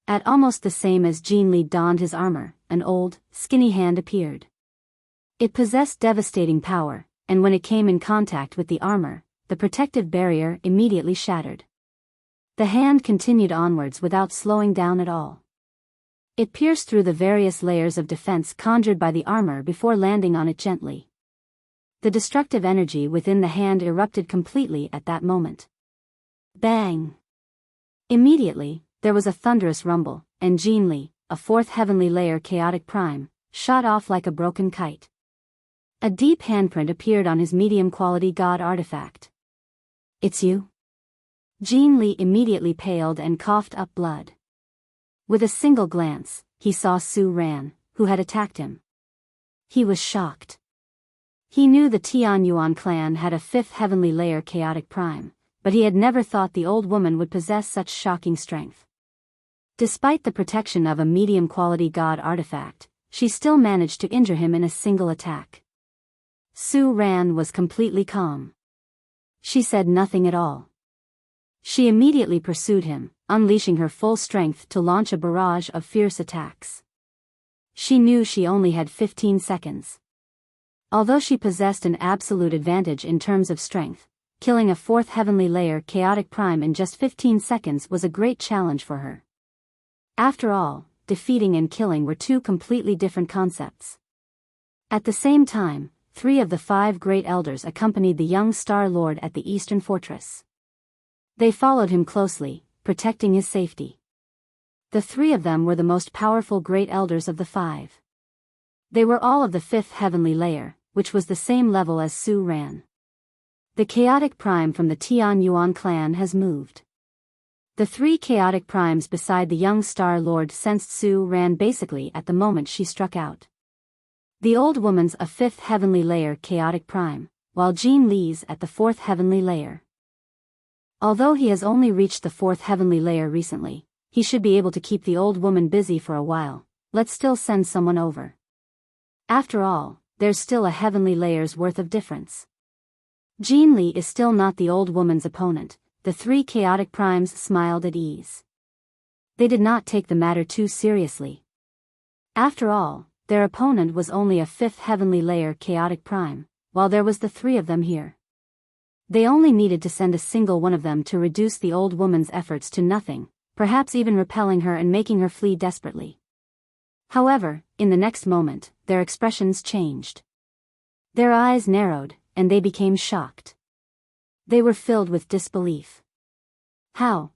Speaker 1: At almost the same as Jin Li donned his armor, an old, skinny hand appeared. It possessed devastating power, and when it came in contact with the armor, the protective barrier immediately shattered. The hand continued onwards without slowing down at all. It pierced through the various layers of defense conjured by the armor before landing on it gently. The destructive energy within the hand erupted completely at that moment. Bang! Immediately, there was a thunderous rumble, and Jin Li, a fourth heavenly layer chaotic prime, shot off like a broken kite. A deep handprint appeared on his medium-quality god artifact. "It's you?" Jin Li immediately paled and coughed up blood. With a single glance, he saw Su Ran, who had attacked him. He was shocked. He knew the Tian Yuan clan had a fifth heavenly layer chaotic prime, but he had never thought the old woman would possess such shocking strength. Despite the protection of a medium-quality god artifact, she still managed to injure him in a single attack. Su Ran was completely calm. She said nothing at all. She immediately pursued him, unleashing her full strength to launch a barrage of fierce attacks. She knew she only had 15 seconds. Although she possessed an absolute advantage in terms of strength, killing a fourth heavenly layer chaotic prime in just 15 seconds was a great challenge for her. After all, defeating and killing were two completely different concepts. At the same time, 3 of the 5 great elders accompanied the young Star Lord at the Eastern Fortress. They followed him closely, protecting his safety. The 3 of them were the most powerful great elders of the 5. They were all of the 5th heavenly layer, which was the same level as Su Ran. The chaotic prime from the Tian Yuan clan has moved. The 3 chaotic primes beside the young Star Lord sensed Su Ran basically at the moment she struck out. The old woman's a 5th heavenly layer chaotic prime, while Jin Li's at the 4th heavenly layer. Although he has only reached the 4th heavenly layer recently, he should be able to keep the old woman busy for a while. Let's still send someone over. After all, there's still a heavenly layer's worth of difference. Jin Li is still not the old woman's opponent. The 3 chaotic primes smiled at ease. They did not take the matter too seriously. After all, their opponent was only a 5th heavenly layer chaotic prime, while there was the 3 of them here. They only needed to send a single one of them to reduce the old woman's efforts to nothing, perhaps even repelling her and making her flee desperately. However, in the next moment, their expressions changed. Their eyes narrowed, and they became shocked. They were filled with disbelief. How?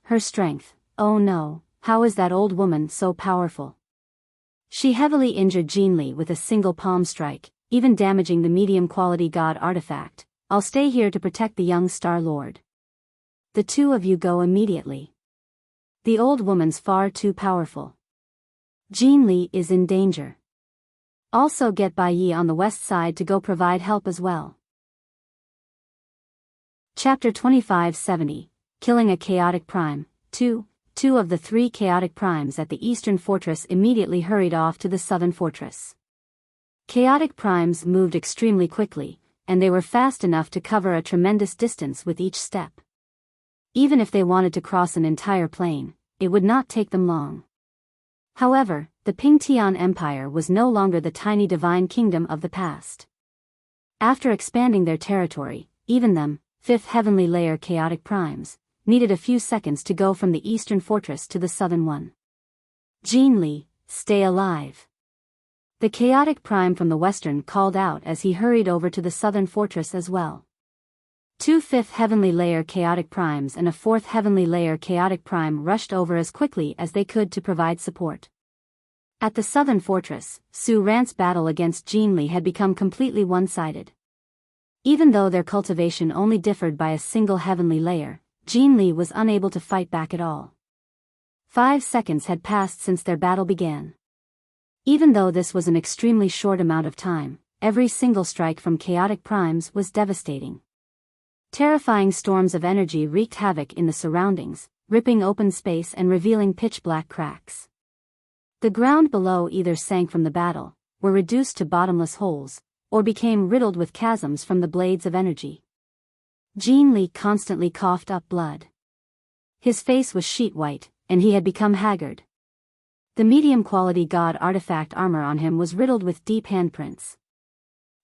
Speaker 1: Her strength, oh no, how is that old woman so powerful? She heavily injured Jin Li with a single palm strike, even damaging the medium-quality god artifact. I'll stay here to protect the young Star Lord. The 2 of you go immediately. The old woman's far too powerful. Jin Li is in danger. Also get Bai Yi on the west side to go provide help as well. Chapter 2570, Killing a Chaotic Prime. 2 of the 3 chaotic primes at the Eastern Fortress immediately hurried off to the Southern Fortress. Chaotic primes moved extremely quickly, and they were fast enough to cover a tremendous distance with each step. Even if they wanted to cross an entire plain, it would not take them long. However, the Pingtian Empire was no longer the tiny divine kingdom of the past. After expanding their territory, even them, 5th heavenly layer chaotic primes, needed a few seconds to go from the Eastern Fortress to the Southern one. Jean Li, stay alive. The chaotic prime from the western called out as he hurried over to the southern fortress as well. 2 5th heavenly layer chaotic primes and a 4th heavenly layer chaotic prime rushed over as quickly as they could to provide support. At the southern fortress, Su Ran's battle against Jean Li had become completely one-sided. Even though their cultivation only differed by a single heavenly layer, Jean Li was unable to fight back at all. 5 seconds had passed since their battle began. Even though this was an extremely short amount of time, every single strike from chaotic primes was devastating. Terrifying storms of energy wreaked havoc in the surroundings, ripping open space and revealing pitch-black cracks. The ground below either sank from the battle, were reduced to bottomless holes, or became riddled with chasms from the blades of energy. Jean Li constantly coughed up blood. His face was sheet white, and he had become haggard. The medium-quality god artifact armor on him was riddled with deep handprints.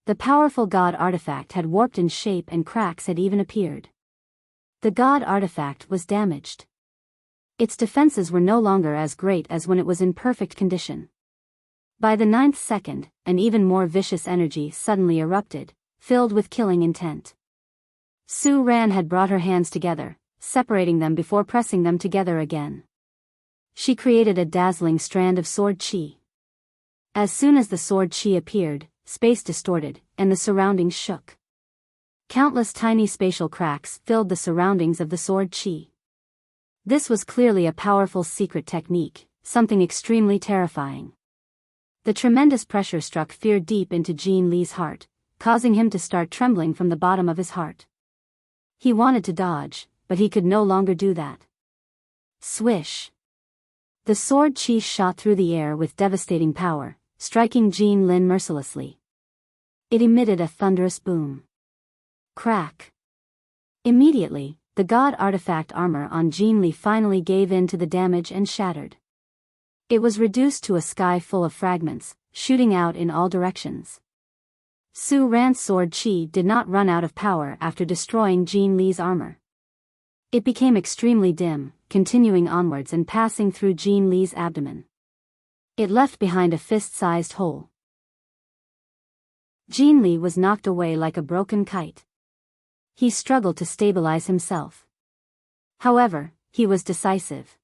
Speaker 1: The powerful god artifact had warped in shape and cracks had even appeared. The god artifact was damaged. Its defenses were no longer as great as when it was in perfect condition. By the 9th second, an even more vicious energy suddenly erupted, filled with killing intent. Su Ran had brought her hands together, separating them before pressing them together again. She created a dazzling strand of sword chi. As soon as the sword chi appeared, space distorted, and the surroundings shook. Countless tiny spatial cracks filled the surroundings of the sword chi. This was clearly a powerful secret technique, something extremely terrifying. The tremendous pressure struck fear deep into Jean Li's heart, causing him to start trembling from the bottom of his heart. He wanted to dodge, but he could no longer do that. Swish! The sword chi shot through the air with devastating power, striking Jean Lin mercilessly. It emitted a thunderous boom. Crack! Immediately, the god artifact armor on Jean Li finally gave in to the damage and shattered. It was reduced to a sky full of fragments, shooting out in all directions. Su Ran's sword chi did not run out of power after destroying Jean Li's armor. It became extremely dim, continuing onwards and passing through Jean Li's abdomen. It left behind a fist-sized hole. Jean Li was knocked away like a broken kite. He struggled to stabilize himself. However, he was decisive.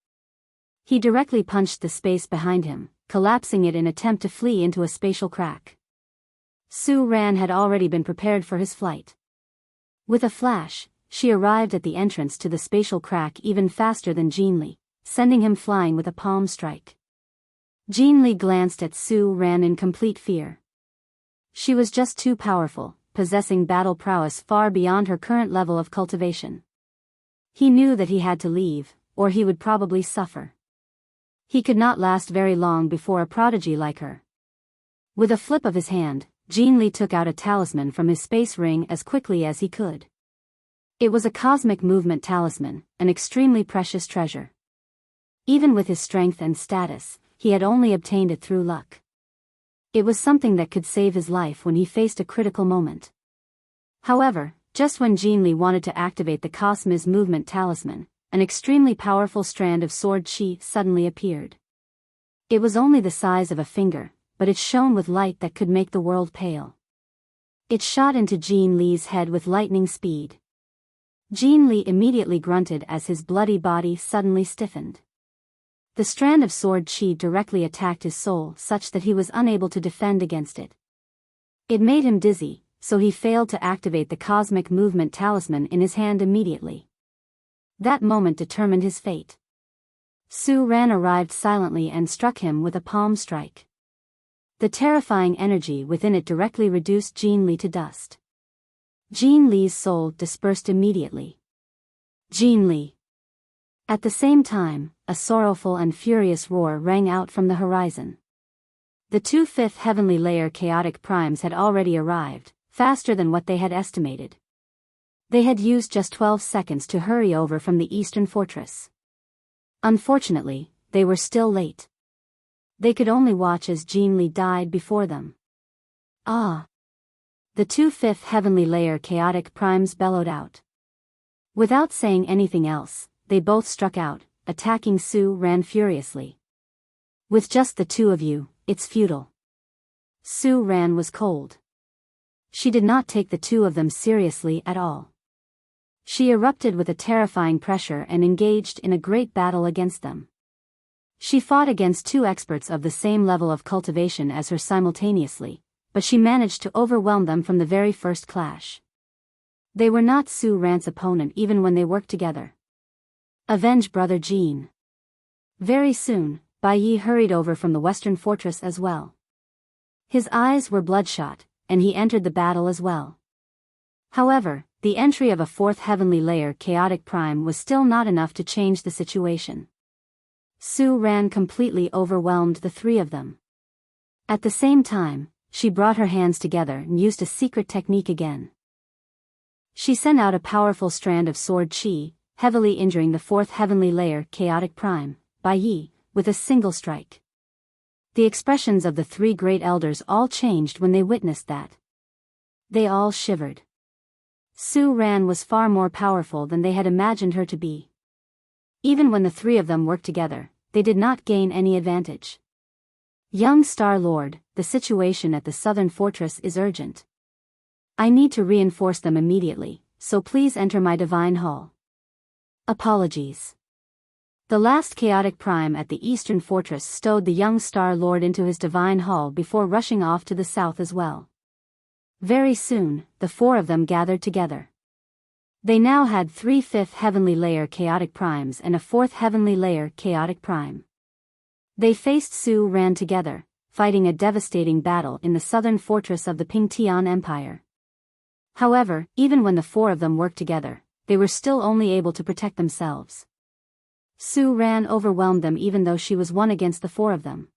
Speaker 1: He directly punched the space behind him, collapsing it in attempt to flee into a spatial crack. Su Ran had already been prepared for his flight. With a flash, she arrived at the entrance to the spatial crack even faster than Jean Li, sending him flying with a palm strike. Jean Li glanced at Su Ran in complete fear. She was just too powerful, possessing battle prowess far beyond her current level of cultivation. He knew that he had to leave, or he would probably suffer. He could not last very long before a prodigy like her. With a flip of his hand, Jean Li took out a talisman from his space ring as quickly as he could. It was a cosmic movement talisman, an extremely precious treasure. Even with his strength and status, he had only obtained it through luck. It was something that could save his life when he faced a critical moment. However, just when Jean Li wanted to activate the Cosmos movement talisman, an extremely powerful strand of sword chi suddenly appeared. It was only the size of a finger, but it shone with light that could make the world pale. It shot into Jean Li's head with lightning speed. Jean Li immediately grunted as his bloody body suddenly stiffened. The strand of sword chi directly attacked his soul such that he was unable to defend against it. It made him dizzy, so he failed to activate the cosmic movement talisman in his hand immediately. That moment determined his fate. Su Ran arrived silently and struck him with a palm strike. The terrifying energy within it directly reduced Jean Li to dust. Jean Li's soul dispersed immediately. Jean Li! At the same time, a sorrowful and furious roar rang out from the horizon. The 2 5th heavenly layer chaotic primes had already arrived, faster than what they had estimated. They had used just 12 seconds to hurry over from the eastern fortress. Unfortunately, they were still late. They could only watch as Jean Li died before them. Ah! The 2 5th heavenly layer chaotic primes bellowed out. Without saying anything else, they both struck out, attacking Su Ran furiously. With just the two of you, it's futile. Su Ran was cold. She did not take the two of them seriously at all. She erupted with a terrifying pressure and engaged in a great battle against them. She fought against two experts of the same level of cultivation as her simultaneously, but she managed to overwhelm them from the very first clash. They were not Su Ran's opponent even when they worked together. Avenge Brother Jean. Very soon, Bai Yi hurried over from the western fortress as well. His eyes were bloodshot, and he entered the battle as well. However, the entry of a fourth heavenly layer chaotic prime was still not enough to change the situation. Su Ran completely overwhelmed the three of them. At the same time, she brought her hands together and used a secret technique again. She sent out a powerful strand of sword chi, heavily injuring the fourth heavenly layer chaotic prime, Bai Yi, with a single strike. The expressions of the three great elders all changed when they witnessed that. They all shivered. Su Ran was far more powerful than they had imagined her to be. Even when the three of them worked together, they did not gain any advantage. Young Star Lord, the situation at the southern fortress is urgent. I need to reinforce them immediately, so please enter my divine hall. Apologies. The last chaotic prime at the eastern fortress stowed the young Star Lord into his divine hall before rushing off to the south as well. Very soon, the four of them gathered together. They now had 3 fifth heavenly layer chaotic primes and a 4th heavenly layer chaotic prime. They faced Su Ran together, fighting a devastating battle in the southern fortress of the Pingtian Empire. However, even when the four of them worked together, they were still only able to protect themselves. Su Ran overwhelmed them even though she was one against the four of them.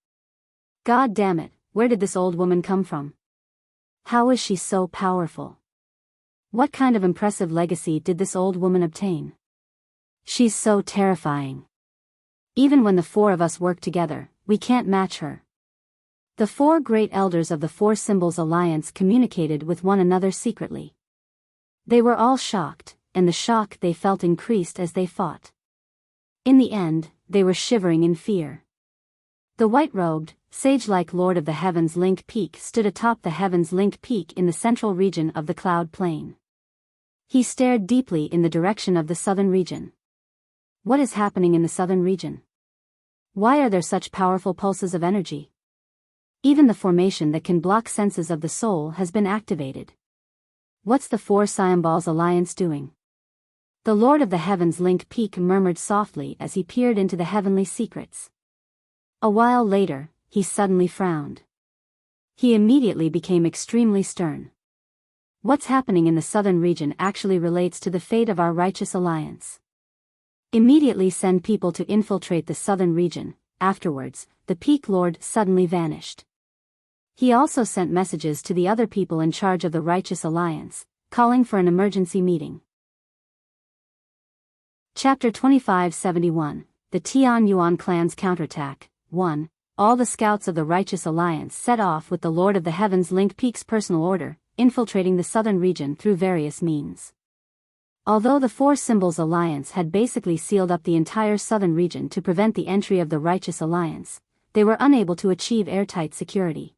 Speaker 1: God damn it, where did this old woman come from? How is she so powerful? What kind of impressive legacy did this old woman obtain? She's so terrifying. Even when the four of us work together, we can't match her. The four great elders of the Four Symbols Alliance communicated with one another secretly. They were all shocked, and the shock they felt increased as they fought. In the end, they were shivering in fear. The white-robed, sage-like Lord of the Heavens Link Peak stood atop the Heavens Link Peak in the central region of the Cloud Plain. He stared deeply in the direction of the southern region. What is happening in the southern region? Why are there such powerful pulses of energy? Even the formation that can block senses of the soul has been activated. What's the Four Symbols Alliance doing? The Lord of the Heavens Link Peak murmured softly as he peered into the heavenly secrets. A while later, he suddenly frowned. He immediately became extremely stern. What's happening in the southern region actually relates to the fate of our righteous alliance. Immediately send people to infiltrate the southern region. Afterwards, the Peak Lord suddenly vanished. He also sent messages to the other people in charge of the righteous alliance, calling for an emergency meeting. Chapter 2571, The Tian Yuan Clan's Counterattack. 1. All the scouts of the Righteous Alliance set off with the Lord of the Heavens Link Peak's personal order, infiltrating the southern region through various means. Although the Four Symbols Alliance had basically sealed up the entire southern region to prevent the entry of the Righteous Alliance, they were unable to achieve airtight security.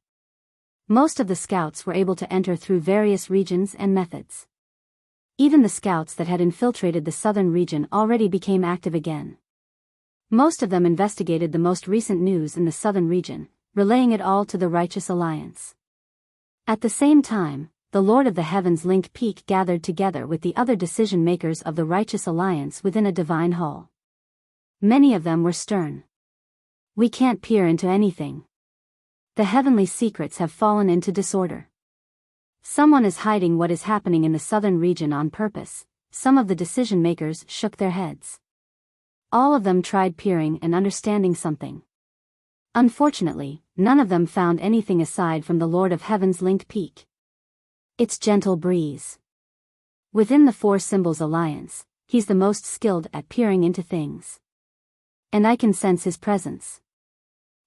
Speaker 1: Most of the scouts were able to enter through various regions and methods. Even the scouts that had infiltrated the southern region already became active again. Most of them investigated the most recent news in the southern region, relaying it all to the Righteous Alliance. At the same time, the Lord of the Heavens Link Peak gathered together with the other decision-makers of the Righteous Alliance within a divine hall. Many of them were stern. We can't peer into anything. The heavenly secrets have fallen into disorder. Someone is hiding what is happening in the southern region on purpose. Some of the decision-makers shook their heads. All of them tried peering and understanding something. Unfortunately, none of them found anything aside from the Lord of Heaven's Link Peak. It's Gentle Breeze. Within the Four Symbols Alliance, he's the most skilled at peering into things. And I can sense his presence.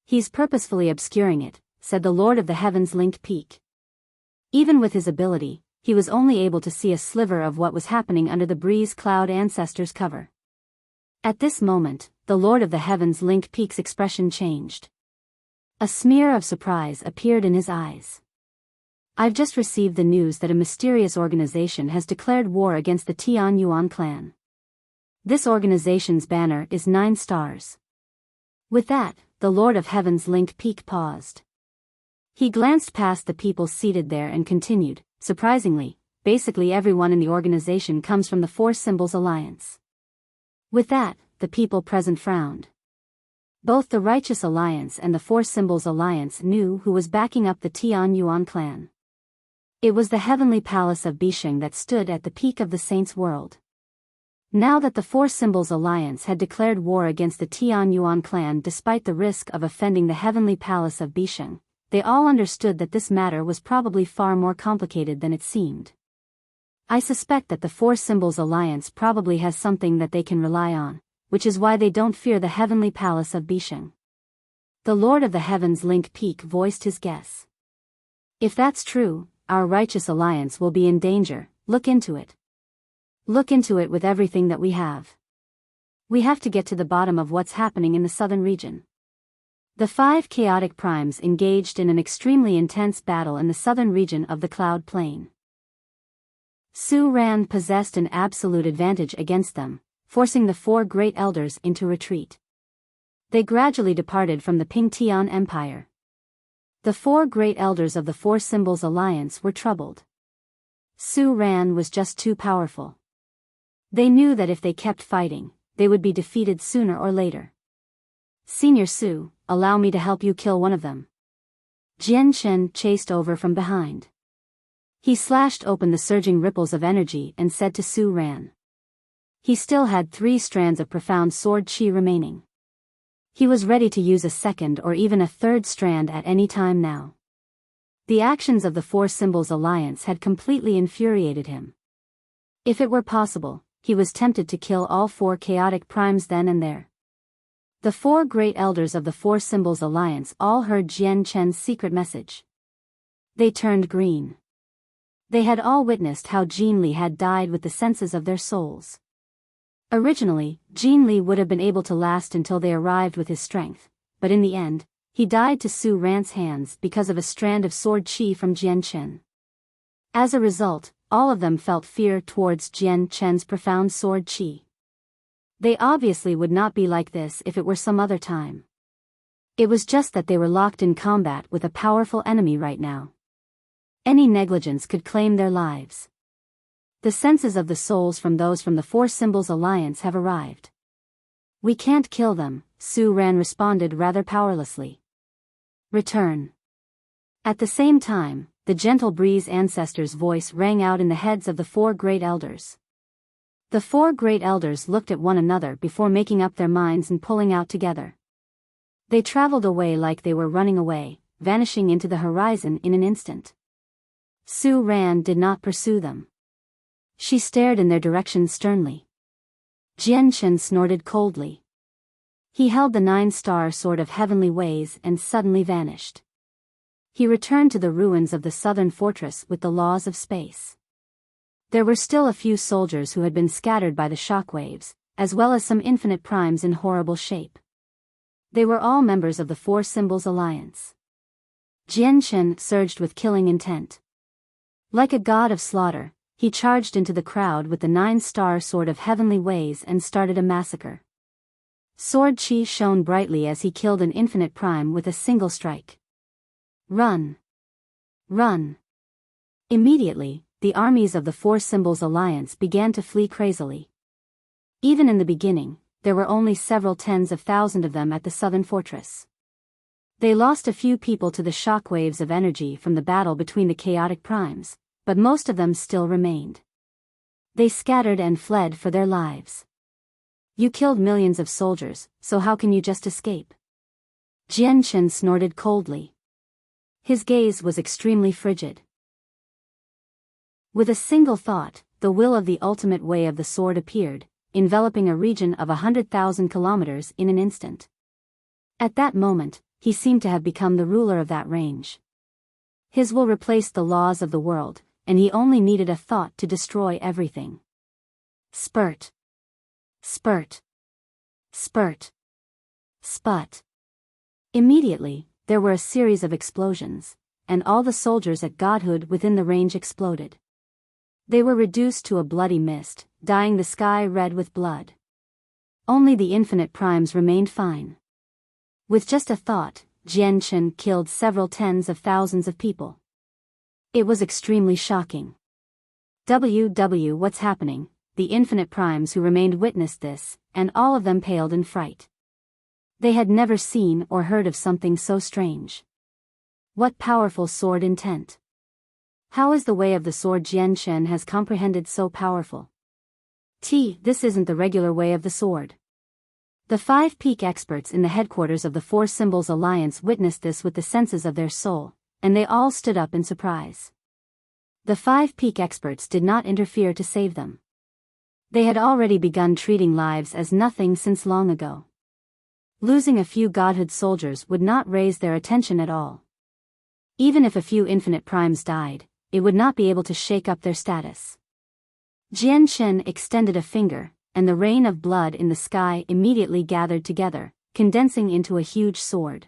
Speaker 1: He's purposefully obscuring it, said the Lord of the Heavens Link Peak. Even with his ability, he was only able to see a sliver of what was happening under the Breeze Cloud Ancestors' cover. At this moment, the Lord of the Heavens Link Peak's expression changed. A smear of surprise appeared in his eyes. I've just received the news that a mysterious organization has declared war against the Tian Yuan clan. This organization's banner is 9 stars. With that, the Lord of Heaven's Link Peak paused. He glanced past the people seated there and continued, surprisingly, basically everyone in the organization comes from the Four Symbols Alliance. With that, the people present frowned. Both the Righteous Alliance and the Four Symbols Alliance knew who was backing up the Tian Yuan clan. It was the heavenly palace of Bisheng that stood at the peak of the Saints' world. Now that the Four Symbols Alliance had declared war against the Tian Yuan clan despite the risk of offending the heavenly palace of Bisheng, they all understood that this matter was probably far more complicated than it seemed. I suspect that the Four Symbols Alliance probably has something that they can rely on, which is why they don't fear the heavenly palace of Bisheng. The Lord of the Heavens Link Peak voiced his guess. If that's true, our Righteous Alliance will be in danger. Look into it. Look into it with everything that we have. We have to get to the bottom of what's happening in the southern region. The 5 chaotic primes engaged in an extremely intense battle in the southern region of the Cloud Plain. Su Ran possessed an absolute advantage against them, forcing the 4 great elders into retreat. They gradually departed from the Pingtian Empire. The 4 great elders of the Four Symbols Alliance were troubled. Su Ran was just too powerful. They knew that if they kept fighting, they would be defeated sooner or later. Senior Su, allow me to help you kill one of them. Jian Chen chased over from behind. He slashed open the surging ripples of energy and said to Su Ran. He still had 3 strands of profound sword chi remaining. He was ready to use a second or even a third strand at any time now. The actions of the Four Symbols Alliance had completely infuriated him. If it were possible, he was tempted to kill all 4 chaotic primes then and there. The 4 great elders of the Four Symbols Alliance all heard Jian Chen's secret message. They turned green. They had all witnessed how Jin Li had died with the senses of their souls. Originally, Jin Li would have been able to last until they arrived with his strength, but in the end, he died to Su Ran's hands because of a strand of sword chi from Jian Chen. As a result, all of them felt fear towards Jian Chen's profound sword chi. They obviously would not be like this if it were some other time. It was just that they were locked in combat with a powerful enemy right now. Any negligence could claim their lives. The senses of the souls from those from the Four Symbols Alliance have arrived. We can't kill them, Su Ran responded rather powerlessly. Return. At the same time, the gentle breeze ancestor's voice rang out in the heads of the 4 great elders. The 4 great elders looked at one another before making up their minds and pulling out together. They traveled away like they were running away, vanishing into the horizon in an instant. Su Ran did not pursue them. She stared in their direction sternly. Jian Chen snorted coldly. He held the 9-star sword of heavenly ways and suddenly vanished. He returned to the ruins of the southern fortress with the laws of space. There were still a few soldiers who had been scattered by the shockwaves, as well as some infinite primes in horrible shape. They were all members of the Four Symbols Alliance. Jian Chen surged with killing intent. Like a god of slaughter, he charged into the crowd with the 9-star sword of heavenly ways and started a massacre. Sword chi shone brightly as he killed an infinite prime with a single strike. Run! Run! Immediately, the armies of the Four Symbols Alliance began to flee crazily. Even in the beginning, there were only several tens of thousands of them at the southern fortress. They lost a few people to the shockwaves of energy from the battle between the chaotic primes, but most of them still remained. They scattered and fled for their lives. You killed millions of soldiers, so how can you just escape? Jian Chen snorted coldly. His gaze was extremely frigid. With a single thought, the will of the ultimate way of the sword appeared, enveloping a region of 100,000 kilometers in an instant. At that moment, he seemed to have become the ruler of that range. His will replaced the laws of the world, and he only needed a thought to destroy everything. Spurt. Spurt. Spurt. Sput. Immediately, there were a series of explosions, and all the soldiers at godhood within the range exploded. They were reduced to a bloody mist, dyeing the sky red with blood. Only the infinite primes remained fine. With just a thought, Jian Chen killed several tens of thousands of people. It was extremely shocking. What's happening? The infinite primes who remained witnessed this, and all of them paled in fright. They had never seen or heard of something so strange. What powerful sword intent! How is the way of the sword Jian Chen has comprehended so powerful? This isn't the regular way of the sword. The 5 peak experts in the headquarters of the Four Symbols Alliance witnessed this with the senses of their soul, and they all stood up in surprise. The 5 peak experts did not interfere to save them. They had already begun treating lives as nothing since long ago. Losing a few godhood soldiers would not raise their attention at all. Even if a few infinite primes died, it would not be able to shake up their status. Jian Chen extended a finger, and the rain of blood in the sky immediately gathered together, condensing into a huge sword.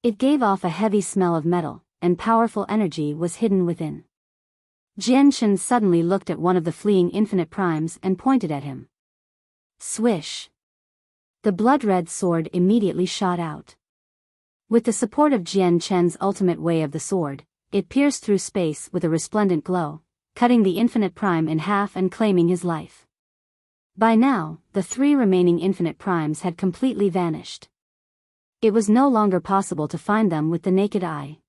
Speaker 1: It gave off a heavy smell of metal, and powerful energy was hidden within. Jian Chen suddenly looked at one of the fleeing infinite primes and pointed at him. Swish! The blood-red sword immediately shot out. With the support of Jian Chen's ultimate way of the sword, it pierced through space with a resplendent glow, cutting the infinite prime in half and claiming his life. By now, the 3 remaining infinite primes had completely vanished. It was no longer possible to find them with the naked eye.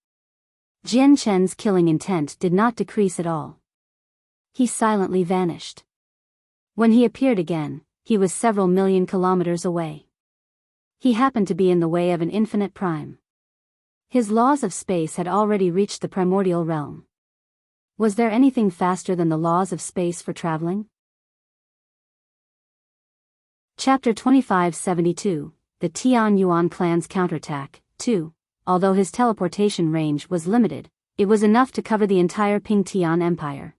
Speaker 1: Jian Chen's killing intent did not decrease at all. He silently vanished. When he appeared again, he was several million kilometers away. He happened to be in the way of an infinite prime. His laws of space had already reached the primordial realm. Was there anything faster than the laws of space for traveling? Chapter 2572, The Tian Yuan Clan's Counterattack, 2. Although his teleportation range was limited, it was enough to cover the entire Ping Tian Empire.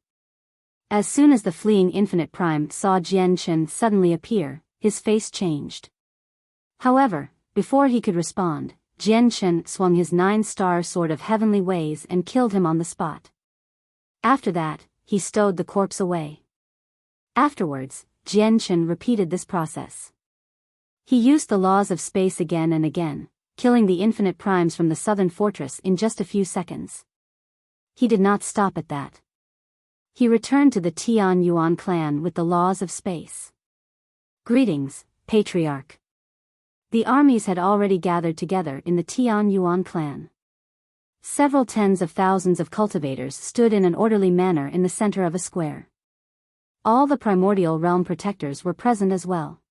Speaker 1: As soon as the fleeing infinite prime saw Jian Chen suddenly appear, his face changed. However, before he could respond, Jian Chen swung his 9-star sword of heavenly ways and killed him on the spot. After that, he stowed the corpse away. Afterwards, Jian Chen repeated this process. He used the laws of space again and again, killing the infinite primes from the southern fortress in just a few seconds. He did not stop at that. He returned to the Tian Yuan clan with the laws of space. Greetings, Patriarch. The armies had already gathered together in the Tian Yuan clan. Several tens of thousands of cultivators stood in an orderly manner in the center of a square. All the primordial realm protectors were present as well.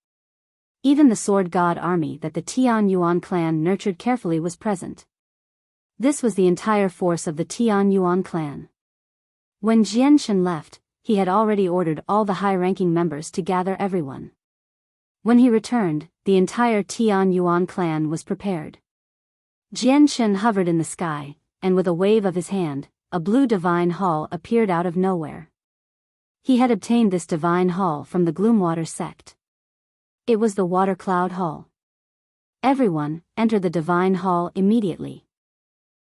Speaker 1: Even the sword god army that the Tian Yuan clan nurtured carefully was present. This was the entire force of the Tian Yuan clan. When Jian Chen left, he had already ordered all the high-ranking members to gather everyone. When he returned, the entire Tian Yuan clan was prepared. Jian Chen hovered in the sky, and with a wave of his hand, a blue divine hall appeared out of nowhere. He had obtained this divine hall from the Gloomwater sect. It was the Water Cloud Hall. Everyone entered the divine hall immediately.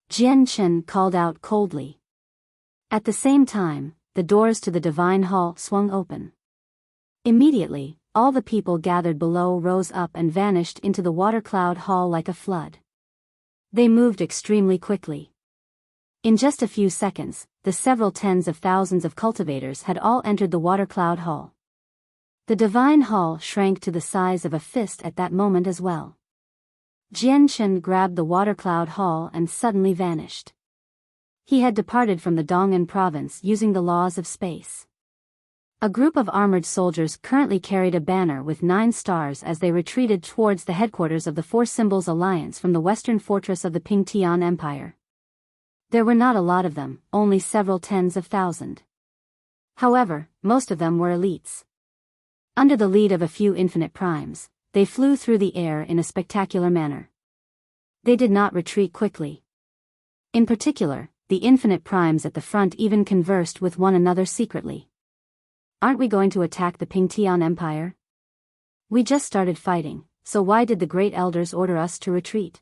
Speaker 1: Jian Chen called out coldly. At the same time, the doors to the divine hall swung open. Immediately, all the people gathered below rose up and vanished into the Water Cloud Hall like a flood. They moved extremely quickly. In just a few seconds, the several tens of thousands of cultivators had all entered the Water Cloud Hall. The divine hall shrank to the size of a fist at that moment as well. Jian Chen grabbed the Water Cloud Hall and suddenly vanished. He had departed from the Dong'an province using the laws of space. A group of armored soldiers currently carried a banner with 9 stars as they retreated towards the headquarters of the Four Symbols Alliance from the western fortress of the Ping Tian Empire. There were not a lot of them, only several tens of thousand. However, most of them were elites. Under the lead of a few infinite primes, they flew through the air in a spectacular manner. They did not retreat quickly. In particular, the infinite primes at the front even conversed with one another secretly. Aren't we going to attack the Ping Tian Empire? We just started fighting, so why did the Great Elders order us to retreat?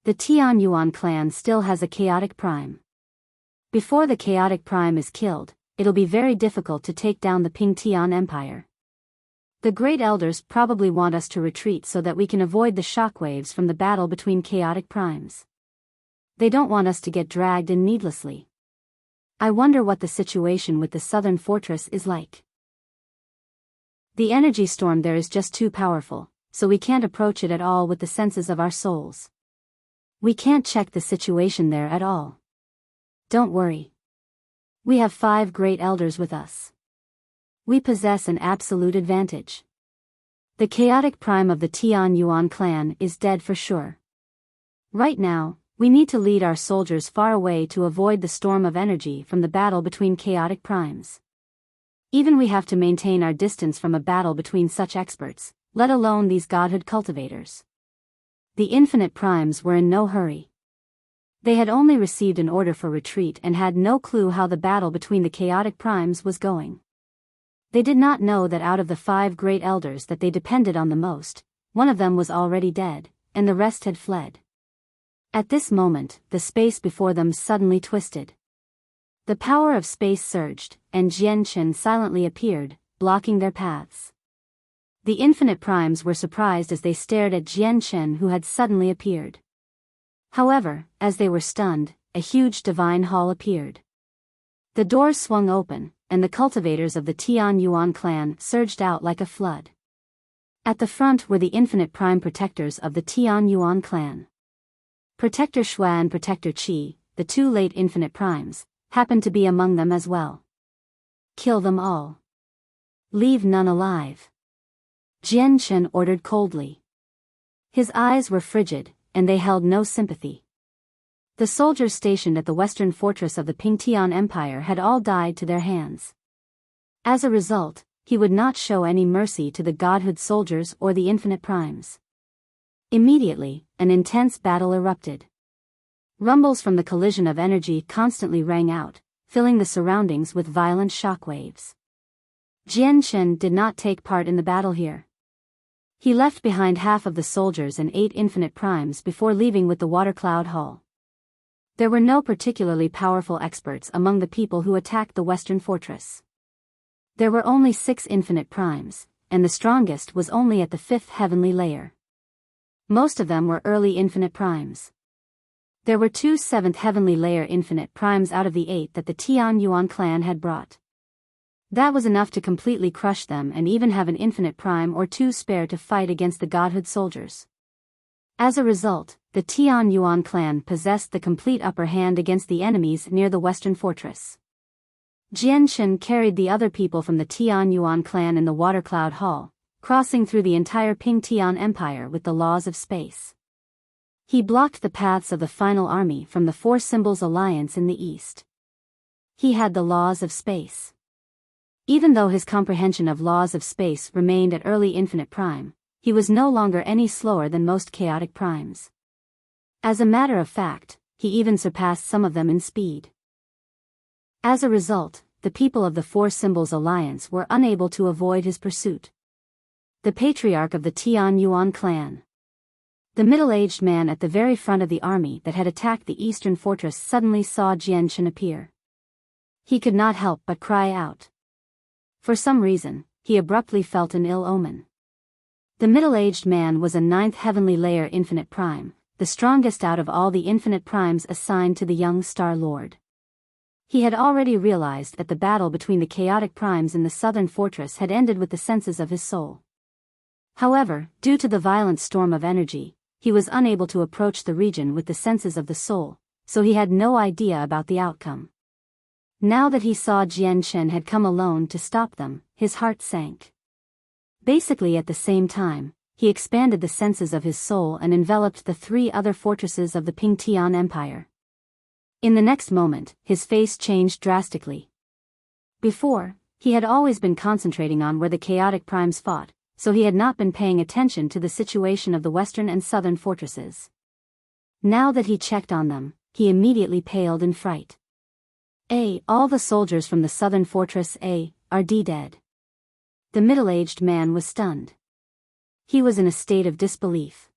Speaker 1: The Tian Yuan clan still has a chaotic prime. Before the chaotic prime is killed, it'll be very difficult to take down the Ping Tian Empire. The Great Elders probably want us to retreat so that we can avoid the shockwaves from the battle between chaotic primes. They don't want us to get dragged in needlessly. I wonder what the situation with the southern fortress is like. The energy storm there is just too powerful, so we can't approach it at all with the senses of our souls. We can't check the situation there at all. Don't worry. We have 5 Great Elders with us. We possess an absolute advantage. The chaotic prime of the Tian Yuan clan is dead for sure. Right now, we need to lead our soldiers far away to avoid the storm of energy from the battle between chaotic primes. Even we have to maintain our distance from a battle between such experts, let alone these godhood cultivators. The infinite primes were in no hurry. They had only received an order for retreat and had no clue how the battle between the chaotic primes was going. They did not know that out of the 5 Great Elders that they depended on the most, one of them was already dead, and the rest had fled. At this moment, the space before them suddenly twisted. The power of space surged, and Jianchen silently appeared, blocking their paths. The infinite primes were surprised as they stared at Jianchen, who had suddenly appeared. However, as they were stunned, a huge divine hall appeared. The doors swung open, and the cultivators of the Tian Yuan clan surged out like a flood. At the front were the infinite prime protectors of the Tian Yuan clan. Protector Shui and Protector Qi, the 2 late infinite primes, happened to be among them as well. Kill them all. Leave none alive. Jianchen ordered coldly. His eyes were frigid, and they held no sympathy. The soldiers stationed at the western fortress of the Ping Tian Empire had all died to their hands. As a result, he would not show any mercy to the godhood soldiers or the infinite primes. Immediately, an intense battle erupted. Rumbles from the collision of energy constantly rang out, filling the surroundings with violent shockwaves. Jianchen did not take part in the battle here. He left behind half of the soldiers and 8 infinite primes before leaving with the water cloud hall. There were no particularly powerful experts among the people who attacked the western fortress. There were only 6 infinite primes, and the strongest was only at the 5th heavenly layer. Most of them were early infinite primes. There were 2 7th heavenly layer infinite primes out of the 8 that the Tian Yuan clan had brought. That was enough to completely crush them and even have an infinite prime or 2 spare to fight against the godhood soldiers. As a result, the Tian Yuan clan possessed the complete upper hand against the enemies near the western fortress. Jianchen carried the other people from the Tian Yuan clan in the Water Cloud Hall, crossing through the entire Ping Tian Empire with the laws of space. He blocked the paths of the final army from the 4 Symbols Alliance in the east. He had the laws of space. Even though his comprehension of laws of space remained at early infinite prime, he was no longer any slower than most chaotic primes. As a matter of fact, he even surpassed some of them in speed. As a result, the people of the 4 Symbols Alliance were unable to avoid his pursuit. The patriarch of the Tian Yuan clan. The middle-aged man at the very front of the army that had attacked the eastern fortress suddenly saw Jianchen appear. He could not help but cry out. For some reason, he abruptly felt an ill omen. The middle-aged man was a 9th heavenly layer infinite prime, the strongest out of all the infinite primes assigned to the young Star Lord. He had already realized that the battle between the chaotic primes in the southern fortress had ended with the senses of his soul. However, due to the violent storm of energy, he was unable to approach the region with the senses of the soul, so he had no idea about the outcome. Now that he saw Jianchen had come alone to stop them, his heart sank. Basically at the same time, he expanded the senses of his soul and enveloped the 3 other fortresses of the Ping Tian Empire. In the next moment, his face changed drastically. Before, he had always been concentrating on where the chaotic primes fought, so he had not been paying attention to the situation of the western and southern fortresses. Now that he checked on them, he immediately paled in fright. All the soldiers from the southern fortress are dead. The middle-aged man was stunned. He was in a state of disbelief.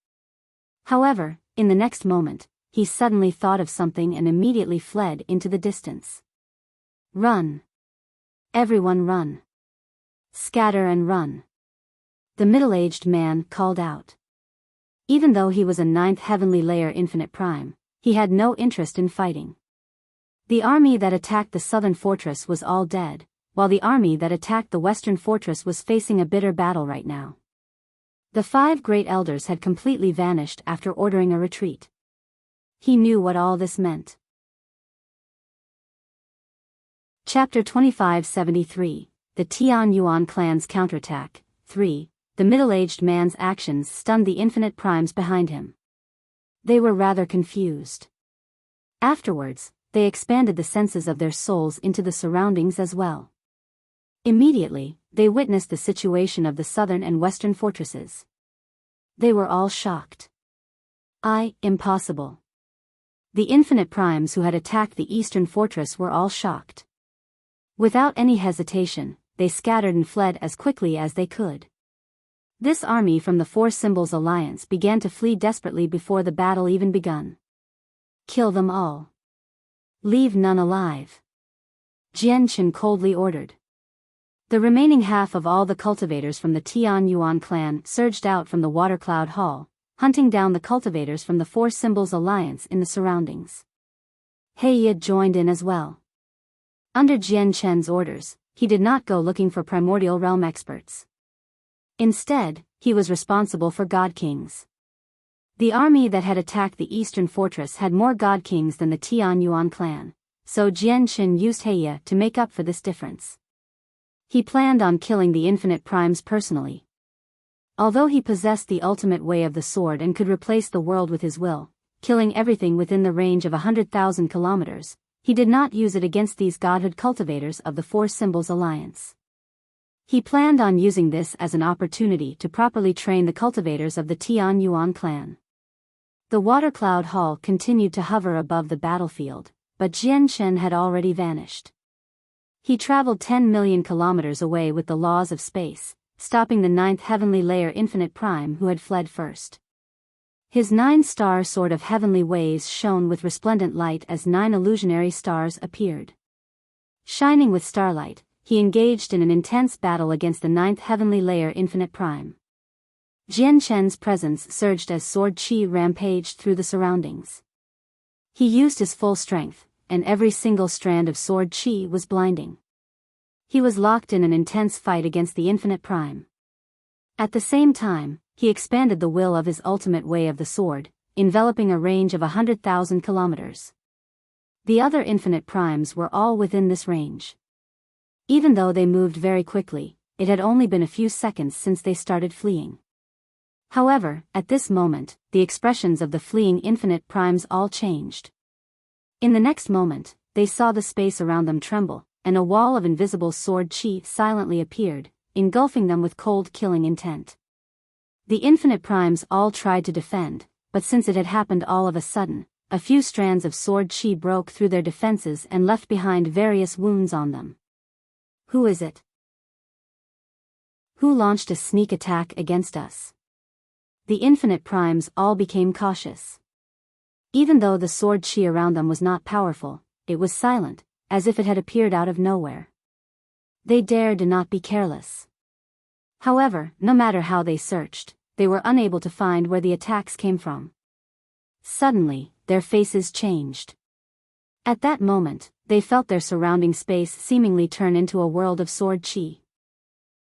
Speaker 1: However, in the next moment, he suddenly thought of something and immediately fled into the distance. Run! Everyone run! Scatter and run! The middle-aged man called out. Even though he was a 9th heavenly layer infinite prime, he had no interest in fighting. The army that attacked the southern fortress was all dead, while the army that attacked the western fortress was facing a bitter battle right now. The 5 great elders had completely vanished after ordering a retreat. He knew what all this meant. Chapter 2573, The Tian Yuan Clan's Counterattack, 3. The middle-aged man's actions stunned the infinite primes behind him. They were rather confused. Afterwards, they expanded the senses of their souls into the surroundings as well. Immediately, they witnessed the situation of the southern and western fortresses. They were all shocked. Impossible. The infinite primes who had attacked the eastern fortress were all shocked. Without any hesitation, they scattered and fled as quickly as they could. This army from the Four Symbols Alliance began to flee desperately before the battle even begun. Kill them all. Leave none alive. Jian Chen coldly ordered. The remaining half of all the cultivators from the Tian Yuan clan surged out from the Water Cloud Hall, hunting down the cultivators from the Four Symbols Alliance in the surroundings. Heya joined in as well. Under Jian Chen's orders, he did not go looking for primordial realm experts. Instead, he was responsible for God Kings. The army that had attacked the eastern fortress had more God Kings than the Tian Yuan clan, so Jian Chen used Heya to make up for this difference. He planned on killing the infinite primes personally. Although he possessed the ultimate way of the sword and could replace the world with his will, killing everything within the range of 100,000 kilometers, he did not use it against these godhood cultivators of the Four Symbols Alliance. He planned on using this as an opportunity to properly train the cultivators of the Tian Yuan clan. The Water Cloud Hall continued to hover above the battlefield, but Jian Chen had already vanished. He traveled 10 million kilometers away with the laws of space, stopping the 9th heavenly layer infinite prime who had fled first. His 9-star sword of heavenly ways shone with resplendent light as 9 illusionary stars appeared. Shining with starlight, he engaged in an intense battle against the 9th heavenly layer infinite prime. Jian Chen's presence surged as sword chi rampaged through the surroundings. He used his full strength, and every single strand of sword chi was blinding. He was locked in an intense fight against the infinite prime. At the same time, he expanded the will of his ultimate way of the sword, enveloping a range of 100,000 kilometers. The other infinite primes were all within this range. Even though they moved very quickly, it had only been a few seconds since they started fleeing. However, at this moment, the expressions of the fleeing infinite primes all changed. In the next moment, they saw the space around them tremble, and a wall of invisible sword chi silently appeared, engulfing them with cold killing intent. The infinite primes all tried to defend, but since it had happened all of a sudden, a few strands of sword chi broke through their defenses and left behind various wounds on them. Who is it? Who launched a sneak attack against us? The infinite primes all became cautious. Even though the sword chi around them was not powerful, it was silent, as if it had appeared out of nowhere. They dared not be careless. However, no matter how they searched, they were unable to find where the attacks came from. Suddenly, their faces changed. At that moment, they felt their surrounding space seemingly turn into a world of sword chi.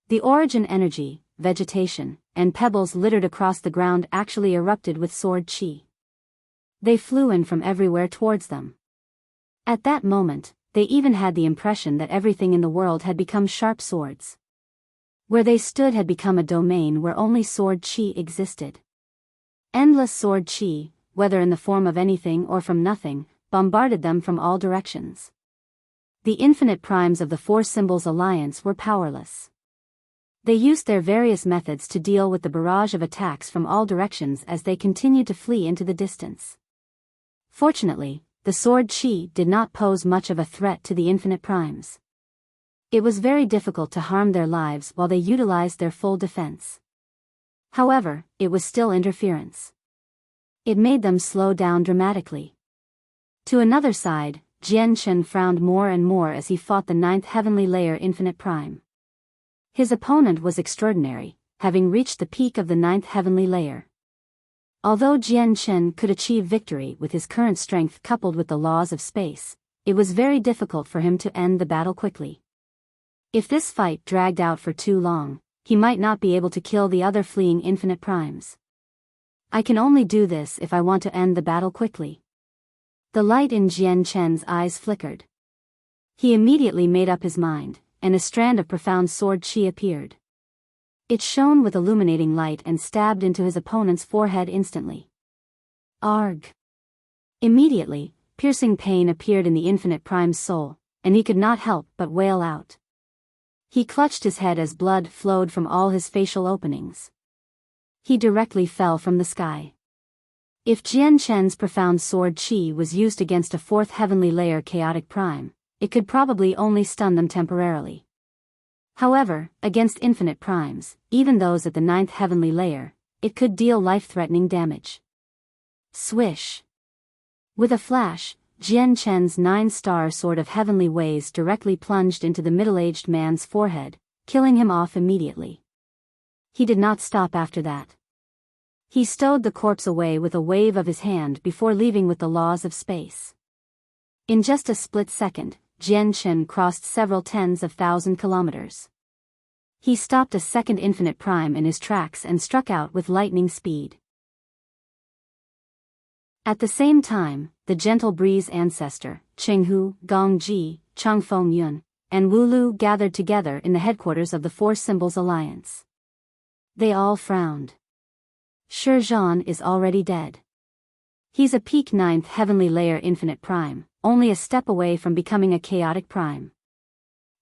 Speaker 1: The origin energy, vegetation, and pebbles littered across the ground actually erupted with sword chi. They flew in from everywhere towards them. At that moment, they even had the impression that everything in the world had become sharp swords. Where they stood had become a domain where only sword chi existed. Endless sword chi, whether in the form of anything or from nothing, bombarded them from all directions. The infinite primes of the Four Symbols Alliance were powerless. They used their various methods to deal with the barrage of attacks from all directions as they continued to flee into the distance. Fortunately, the sword chi did not pose much of a threat to the infinite primes. It was very difficult to harm their lives while they utilized their full defense. However, it was still interference. It made them slow down dramatically. To another side, Jian Chen frowned more and more as he fought the ninth heavenly layer infinite prime. His opponent was extraordinary, having reached the peak of the ninth heavenly layer. Although Jian Chen could achieve victory with his current strength coupled with the laws of space, it was very difficult for him to end the battle quickly. If this fight dragged out for too long, he might not be able to kill the other fleeing infinite primes. I can only do this if I want to end the battle quickly. The light in Jian Chen's eyes flickered. He immediately made up his mind, and a strand of profound sword qi appeared. It shone with illuminating light and stabbed into his opponent's forehead instantly. Arg! Immediately, piercing pain appeared in the infinite prime's soul, and he could not help but wail out. He clutched his head as blood flowed from all his facial openings. He directly fell from the sky. If Jian Chen's profound sword qi was used against a fourth heavenly layer chaotic prime, it could probably only stun them temporarily. However, against infinite primes, even those at the ninth heavenly layer, it could deal life-threatening damage. Swish! With a flash, Jian Chen's 9-star sword of heavenly ways directly plunged into the middle-aged man's forehead, killing him off immediately. He did not stop after that. He stowed the corpse away with a wave of his hand before leaving with the laws of space. In just a split second, Jian Chen crossed several tens of thousand kilometers. He stopped a second infinite prime in his tracks and struck out with lightning speed. At the same time, the Gentle Breeze ancestor, Qinghu, Gongji, Changfeng Yun, and Wu Lu gathered together in the headquarters of the Four Symbols Alliance. They all frowned. Shi Zhan is already dead. He's a peak ninth heavenly layer infinite prime, only a step away from becoming a chaotic prime.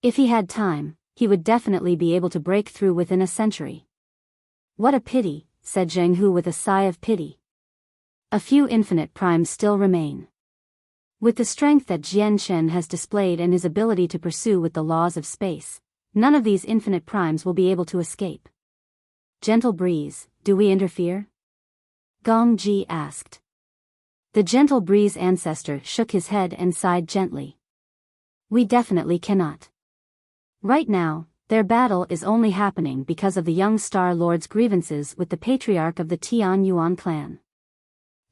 Speaker 1: If he had time, he would definitely be able to break through within a century. What a pity, said Zheng Hu with a sigh of pity. A few infinite primes still remain. With the strength that Jian Chen has displayed and his ability to pursue with the laws of space, none of these infinite primes will be able to escape. Gentle Breeze, do we interfere? Gong Ji asked. The Gentle Breeze ancestor shook his head and sighed gently. We definitely cannot. Right now, their battle is only happening because of the young Star Lord's grievances with the patriarch of the Tian Yuan clan.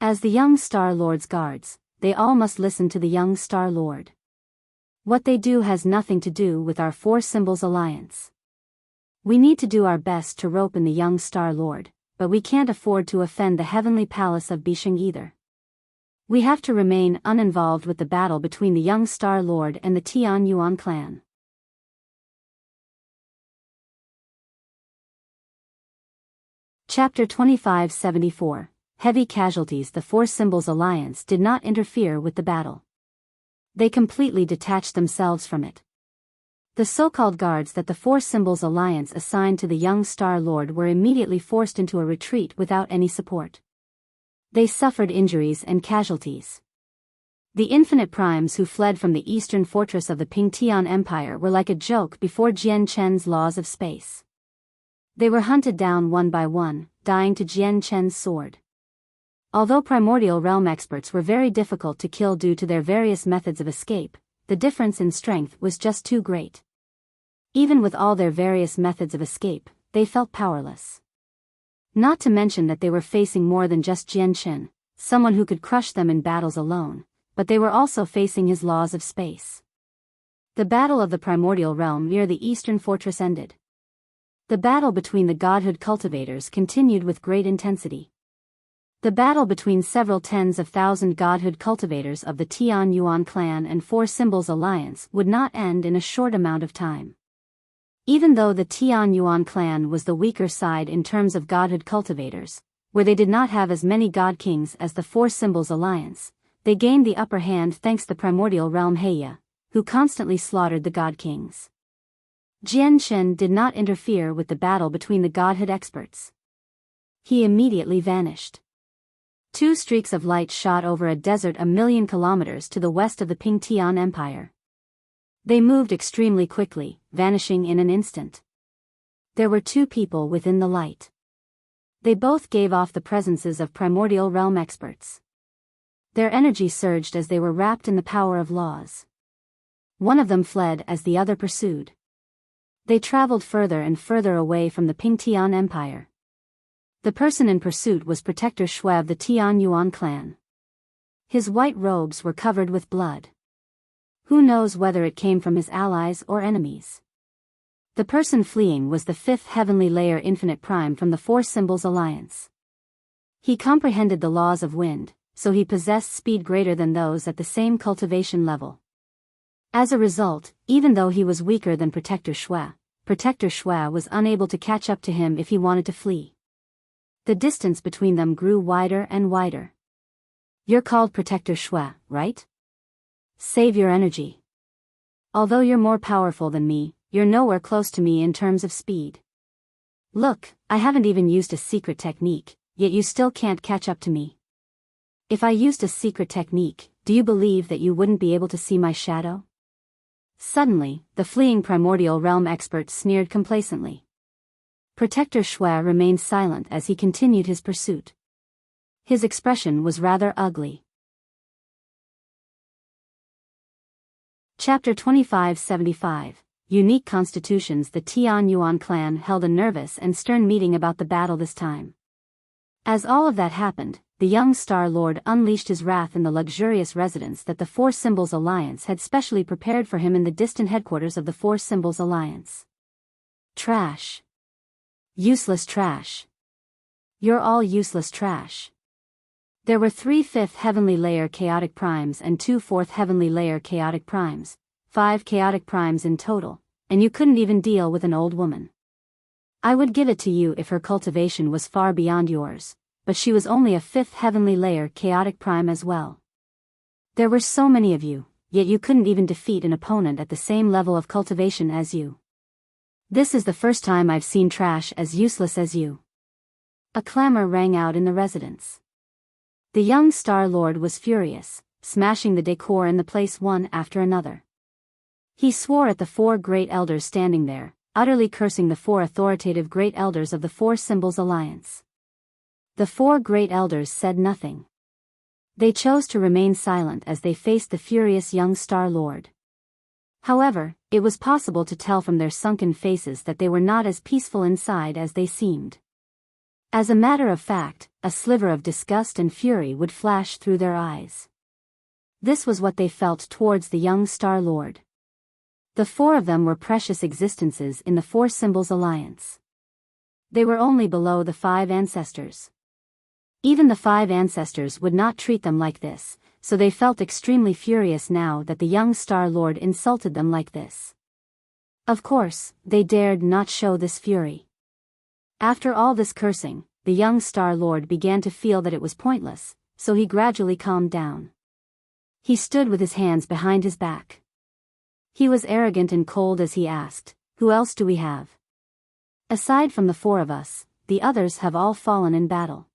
Speaker 1: As the young Star Lord's guards, they all must listen to the young Star Lord. What they do has nothing to do with our Four Symbols Alliance. We need to do our best to rope in the young Star Lord, but we can't afford to offend the heavenly palace of Bisheng either. We have to remain uninvolved with the battle between the young Star Lord and the Tian Yuan clan. Chapter 2574. Heavy casualties. The Four Symbols Alliance did not interfere with the battle. They completely detached themselves from it. The so-called guards that the Four Symbols Alliance assigned to the young Star Lord were immediately forced into a retreat without any support. They suffered injuries and casualties. The infinite primes who fled from the eastern fortress of the Pingtian Empire were like a joke before Jian Chen's laws of space. They were hunted down one by one, dying to Jian Chen's sword. Although primordial realm experts were very difficult to kill due to their various methods of escape, the difference in strength was just too great. Even with all their various methods of escape, they felt powerless. Not to mention that they were facing more than just Jian Chen, someone who could crush them in battles alone, but they were also facing his laws of space. The battle of the primordial realm near the eastern fortress ended. The battle between the godhood cultivators continued with great intensity. The battle between several tens of thousand godhood cultivators of the Tian Yuan clan and Four Symbols Alliance would not end in a short amount of time. Even though the Tian Yuan clan was the weaker side in terms of godhood cultivators, where they did not have as many god kings as the Four Symbols Alliance, they gained the upper hand thanks to the primordial realm Heya, who constantly slaughtered the god kings. Jian Chen did not interfere with the battle between the godhood experts. He immediately vanished. Two streaks of light shot over a desert 1,000,000 kilometers to the west of the Pingtian Empire. They moved extremely quickly, vanishing in an instant. There were two people within the light. They both gave off the presences of primordial realm experts. Their energy surged as they were wrapped in the power of laws. One of them fled as the other pursued. They traveled further and further away from the Pingtian Empire. The person in pursuit was Protector Shui of the Tian Yuan clan. His white robes were covered with blood. Who knows whether it came from his allies or enemies? The person fleeing was the fifth heavenly layer Infinite Prime from the Four Symbols Alliance. He comprehended the laws of wind, so he possessed speed greater than those at the same cultivation level. As a result, even though he was weaker than Protector Shui was unable to catch up to him if he wanted to flee. The distance between them grew wider and wider. You're called Protector Shui, right? Save your energy. Although you're more powerful than me, you're nowhere close to me in terms of speed. Look, I haven't even used a secret technique, yet you still can't catch up to me. If I used a secret technique, do you believe that you wouldn't be able to see my shadow? Suddenly, the fleeing primordial realm expert sneered complacently. Protector Shui remained silent as he continued his pursuit. His expression was rather ugly. Chapter 2575, Unique Constitutions. The Tian Yuan clan held a nervous and stern meeting about the battle this time. As all of that happened, the young Star Lord unleashed his wrath in the luxurious residence that the Four Symbols Alliance had specially prepared for him in the distant headquarters of the Four Symbols Alliance. Trash. Useless trash. You're all useless trash. There were 3 5th heavenly layer chaotic primes and 2 4th heavenly layer chaotic primes, 5 chaotic primes in total, and you couldn't even deal with an old woman. I would give it to you if her cultivation was far beyond yours, but she was only a 5th heavenly layer chaotic prime as well. There were so many of you, yet you couldn't even defeat an opponent at the same level of cultivation as you. This is the first time I've seen trash as useless as you. A clamor rang out in the residence. The young Star Lord was furious, smashing the decor in the place one after another. He swore at the 4 great elders standing there, utterly cursing the 4 authoritative great elders of the Four Symbols Alliance. The 4 great elders said nothing. They chose to remain silent as they faced the furious young Star Lord. However, it was possible to tell from their sunken faces that they were not as peaceful inside as they seemed. As a matter of fact, a sliver of disgust and fury would flash through their eyes. This was what they felt towards the young Star Lord. The 4 of them were precious existences in the Four Symbols Alliance. They were only below the 5 ancestors. Even the 5 ancestors would not treat them like this, so they felt extremely furious now that the young Star Lord insulted them like this. Of course, they dared not show this fury. After all this cursing, the young Star Lord began to feel that it was pointless, so he gradually calmed down. He stood with his hands behind his back. He was arrogant and cold as he asked, "Who else do we have? Aside from the 4 of us, the others have all fallen in battle."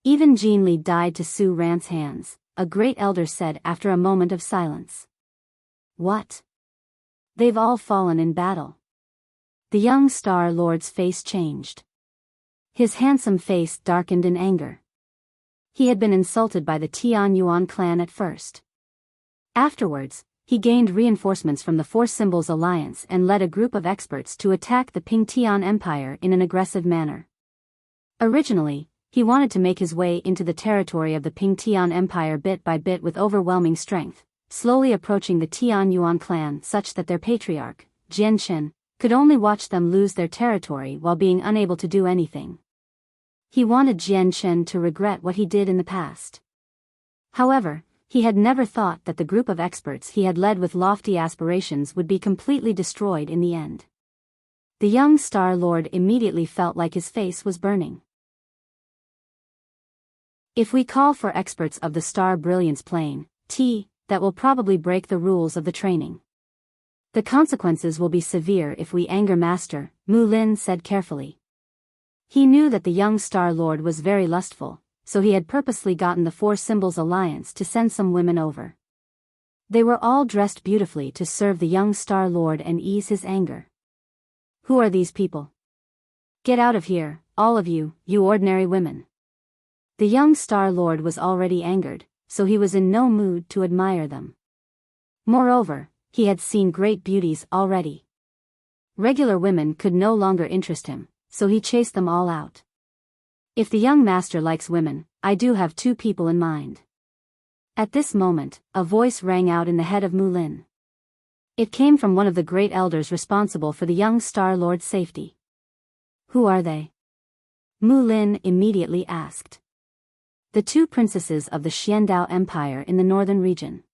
Speaker 1: Even Jean Li died to Su Ran's hands, a great elder said after a moment of silence. What? They've all fallen in battle. The young Star Lord's face changed. His handsome face darkened in anger. He had been insulted by the Tian Yuan clan at first. Afterwards, he gained reinforcements from the Four Symbols Alliance and led a group of experts to attack the Pingtian Empire in an aggressive manner. Originally, he wanted to make his way into the territory of the Pingtian Empire bit by bit with overwhelming strength, slowly approaching the Tian Yuan clan such that their patriarch, Jian Chen, could only watch them lose their territory while being unable to do anything. He wanted Jian Chen to regret what he did in the past. However, he had never thought that the group of experts he had led with lofty aspirations would be completely destroyed in the end. The young Star Lord immediately felt like his face was burning. If we call for experts of the Star Brilliance Plane, that will probably break the rules of the training. The consequences will be severe if we anger Master, Mu Lin said carefully. He knew that the young Star Lord was very lustful, so he had purposely gotten the Four Symbols Alliance to send some women over. They were all dressed beautifully to serve the young Star Lord and ease his anger. Who are these people? Get out of here, all of you, you ordinary women." The young Star Lord was already angered, so he was in no mood to admire them. Moreover, he had seen great beauties already. Regular women could no longer interest him, so he chased them all out. "If the young master likes women, I do have two people in mind." At this moment, a voice rang out in the head of Mulin. It came from one of the great elders responsible for the young Star Lord's safety. "Who are they?" Mulin immediately asked. "The two princesses of the Xiandao Empire in the northern region.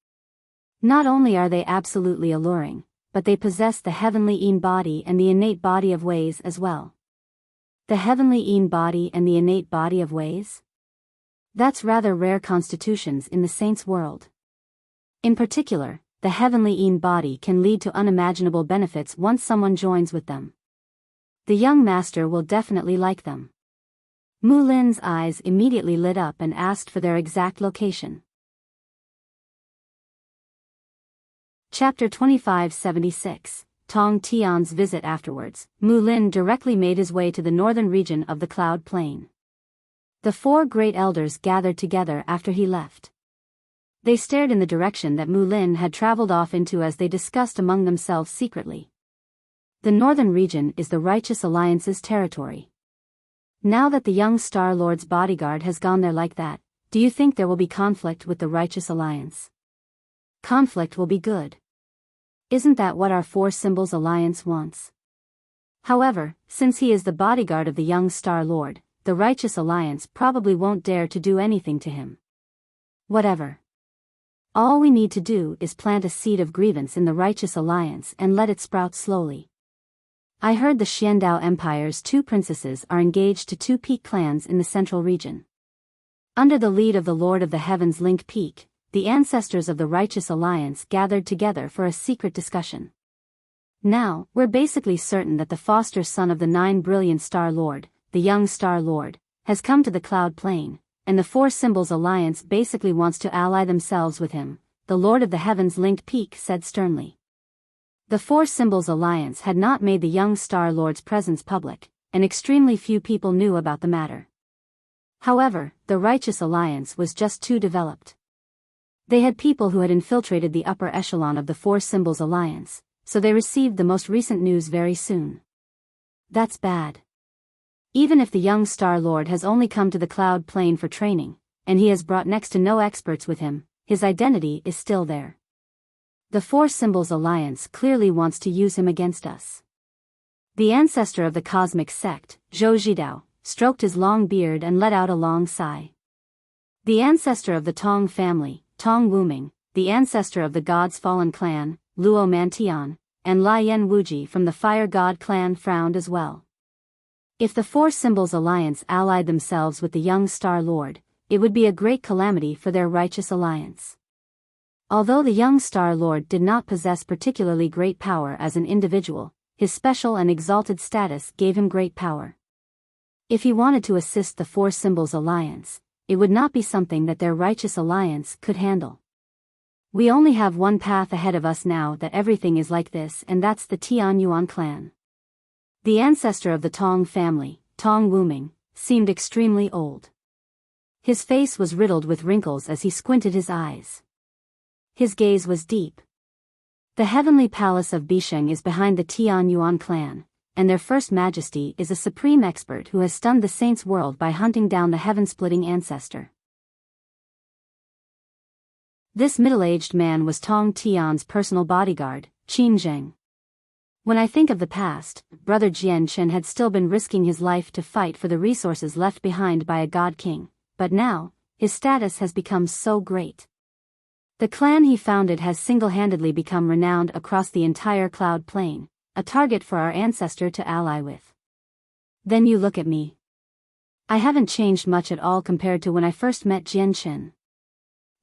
Speaker 1: Not only are they absolutely alluring, but they possess the heavenly Yin body and the innate body of ways as well." The heavenly Yin body and the innate body of ways? That's rather rare constitutions in the saints' world. In particular, the heavenly Yin body can lead to unimaginable benefits once someone joins with them. The young master will definitely like them. Mulin's eyes immediately lit up and asked for their exact location. Chapter 2576, Tong Tian's visit. Afterwards, Mulin directly made his way to the northern region of the Cloud Plain. The four great elders gathered together after he left. They stared in the direction that Mulin had traveled off into as they discussed among themselves secretly. The northern region is the Righteous Alliance's territory. Now that the young Star Lord's bodyguard has gone there like that, do you think there will be conflict with the Righteous Alliance? Conflict will be good. Isn't that what our Four Symbols Alliance wants? However, since he is the bodyguard of the young Star Lord, the Righteous Alliance probably won't dare to do anything to him. Whatever. All we need to do is plant a seed of grievance in the Righteous Alliance and let it sprout slowly. I heard the Xiandao Empire's two princesses are engaged to two peak clans in the central region. Under the lead of the Lord of the Heavens Link Peak, the ancestors of the Righteous Alliance gathered together for a secret discussion. Now, we're basically certain that the foster son of the Nine Brilliant Star Lord, the young Star Lord, has come to the Cloud Plain, and the Four Symbols Alliance basically wants to ally themselves with him, the Lord of the Heavens Link Peak said sternly. The Four Symbols Alliance had not made the young Star Lord's presence public, and extremely few people knew about the matter. However, the Righteous Alliance was just too developed. They had people who had infiltrated the upper echelon of the Four Symbols Alliance, so they received the most recent news very soon. That's bad. Even if the young Star Lord has only come to the Cloud Plain for training, and he has brought next to no experts with him, his identity is still there. The Four Symbols Alliance clearly wants to use him against us. The ancestor of the cosmic sect, Zhou Zhidao, stroked his long beard and let out a long sigh. The ancestor of the Tong family, Tong Wuming, the ancestor of the God's Fallen clan, Luo Mantian, and Lai Yen Wuji from the Fire God clan frowned as well. If the Four Symbols Alliance allied themselves with the young Star Lord, it would be a great calamity for their Righteous Alliance. Although the young Star Lord did not possess particularly great power as an individual, his special and exalted status gave him great power. If he wanted to assist the Four Symbols Alliance, it would not be something that their Righteous Alliance could handle. We only have one path ahead of us now that everything is like this, and that's the Tian Yuan clan. The ancestor of the Tong family, Tong Wuming, seemed extremely old. His face was riddled with wrinkles as he squinted his eyes. His gaze was deep. The heavenly palace of Bisheng is behind the Tian Yuan clan, and their First Majesty is a supreme expert who has stunned the saints' world by hunting down the heaven-splitting ancestor. This middle-aged man was Tong Tian's personal bodyguard, Qin Zheng. When I think of the past, Brother Jian Chen had still been risking his life to fight for the resources left behind by a god king, but now, his status has become so great. The clan he founded has single-handedly become renowned across the entire Cloud Plain, a target for our ancestor to ally with. Then you look at me. I haven't changed much at all compared to when I first met Jian Chen.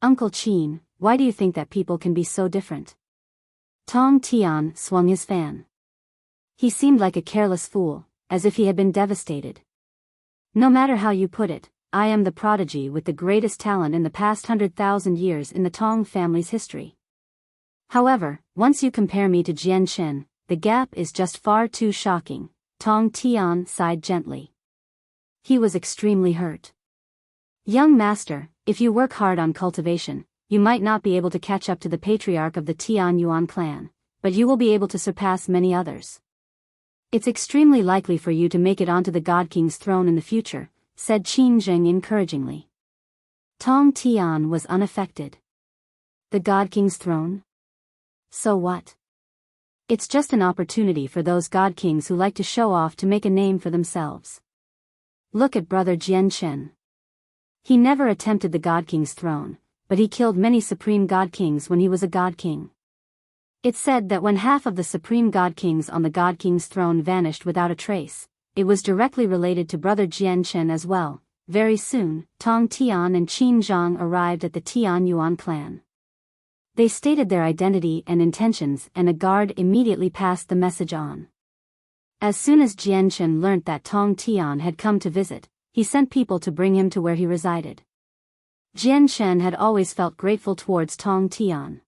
Speaker 1: Uncle Qin, why do you think that people can be so different? Tong Tian swung his fan. He seemed like a careless fool, as if he had been devastated. No matter how you put it, I am the prodigy with the greatest talent in the past 100,000 years in the Tong family's history. However, once you compare me to Jian Chen, the gap is just far too shocking, Tong Tian sighed gently. He was extremely hurt. "Young master, if you work hard on cultivation, you might not be able to catch up to the patriarch of the Tian Yuan clan, but you will be able to surpass many others. It's extremely likely for you to make it onto the God King's throne in the future," said Qin Zheng encouragingly. Tong Tian was unaffected. "The God King's throne? So what? It's just an opportunity for those God Kings who like to show off to make a name for themselves. Look at brother Jian Chen. He never attempted the God King's throne, but he killed many Supreme God Kings when he was a God King. It's said that when half of the Supreme God Kings on the God King's throne vanished without a trace, it was directly related to brother Jian Chen as well." Very soon, Tong Tian and Qin Zhang arrived at the Tian Yuan clan. They stated their identity and intentions, and a guard immediately passed the message on. As soon as Jian Chen learnt that Tong Tian had come to visit, he sent people to bring him to where he resided. Jian Chen had always felt grateful towards Tong Tian.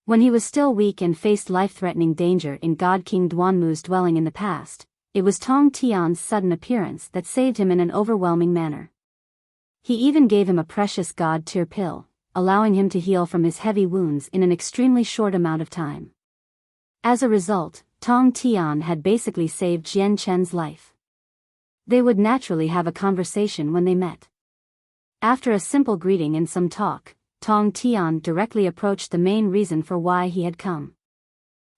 Speaker 1: When he was still weak and faced life-threatening danger in God King Duanmu's dwelling in the past, it was Tong Tian's sudden appearance that saved him in an overwhelming manner. He even gave him a precious God-tier pill, allowing him to heal from his heavy wounds in an extremely short amount of time. As a result, Tong Tian had basically saved Jian Chen's life. They would naturally have a conversation when they met. After a simple greeting and some talk, Tong Tian directly approached the main reason for why he had come.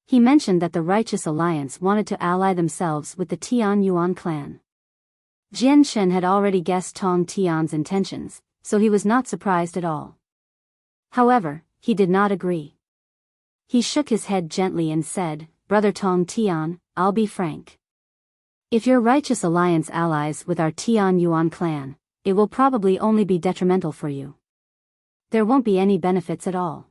Speaker 1: He mentioned that the Righteous Alliance wanted to ally themselves with the Tian Yuan clan. Jian Chen had already guessed Tong Tian's intentions, so he was not surprised at all. However, he did not agree. He shook his head gently and said, "Brother Tong Tian, I'll be frank. If your Righteous Alliance allies with our Tian Yuan clan, it will probably only be detrimental for you. There won't be any benefits at all."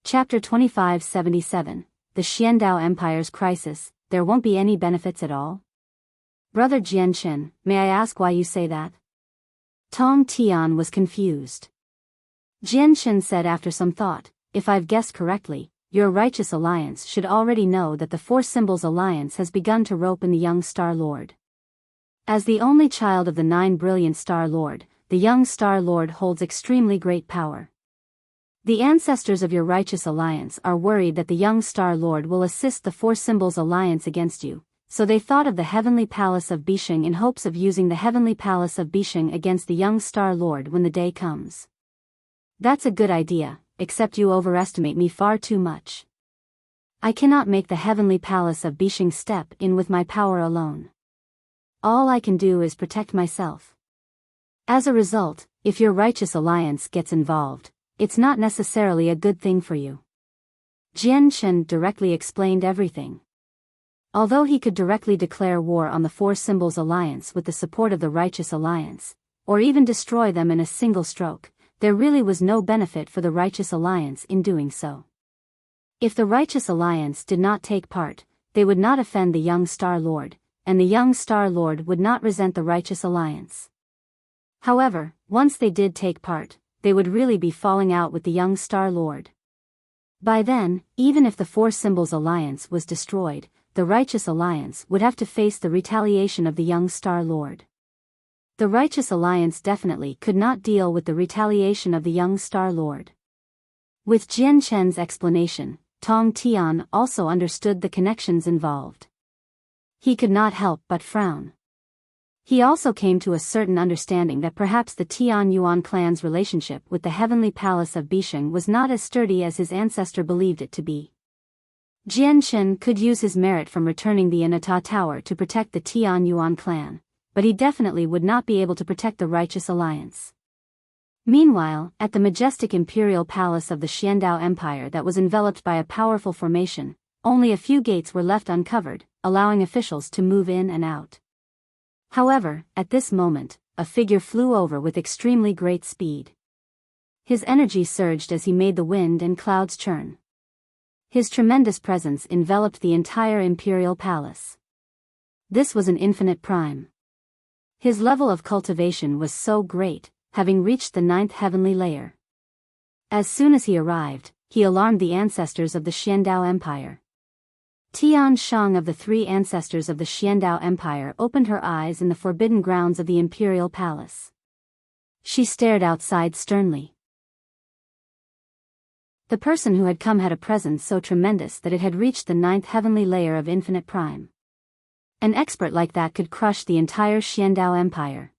Speaker 1: Chapter 2577, The Xiandao Empire's Crisis. There won't be any benefits at all? Brother Jian Chen, may I ask why you say that? Tong Tian was confused. Jian Chen said after some thought, "If I've guessed correctly, your Righteous Alliance should already know that the Four Symbols Alliance has begun to rope in the young Star Lord. As the only child of the 9 brilliant Star Lord, the young Star Lord holds extremely great power. The ancestors of your Righteous Alliance are worried that the young Star Lord will assist the Four Symbols Alliance against you, so they thought of the Heavenly Palace of Bisheng in hopes of using the Heavenly Palace of Bisheng against the young Star Lord when the day comes. That's a good idea, except you overestimate me far too much. I cannot make the Heavenly Palace of Bisheng step in with my power alone. All I can do is protect myself. As a result, if your Righteous Alliance gets involved, it's not necessarily a good thing for you." Jian Chen directly explained everything. Although he could directly declare war on the Four Symbols Alliance with the support of the Righteous Alliance, or even destroy them in a single stroke, there really was no benefit for the Righteous Alliance in doing so. If the Righteous Alliance did not take part, they would not offend the young Star Lord, and the young Star Lord would not resent the Righteous Alliance. However, once they did take part, they would really be falling out with the young Star Lord. By then, even if the Four Symbols Alliance was destroyed, the Righteous Alliance would have to face the retaliation of the young Star Lord. The Righteous Alliance definitely could not deal with the retaliation of the young Star Lord. With Jian Chen's explanation, Tong Tian also understood the connections involved. He could not help but frown. He also came to a certain understanding that perhaps the Tian Yuan clan's relationship with the Heavenly Palace of Bisheng was not as sturdy as his ancestor believed it to be. Jian Chen could use his merit from returning the Inata Tower to protect the Tian Yuan clan, but he definitely would not be able to protect the Righteous Alliance. Meanwhile, at the majestic imperial palace of the Xiandao Empire that was enveloped by a powerful formation, only a few gates were left uncovered, allowing officials to move in and out. However, at this moment, a figure flew over with extremely great speed. His energy surged as he made the wind and clouds churn. His tremendous presence enveloped the entire imperial palace. This was an infinite prime. His level of cultivation was so great, having reached the 9th heavenly layer. As soon as he arrived, he alarmed the ancestors of the Xiandao Empire. Tian Shang of the three ancestors of the Xiandao Empire opened her eyes in the forbidden grounds of the imperial palace. She stared outside sternly. The person who had come had a presence so tremendous that it had reached the 9th heavenly layer of infinite prime. An expert like that could crush the entire Xiandao Empire.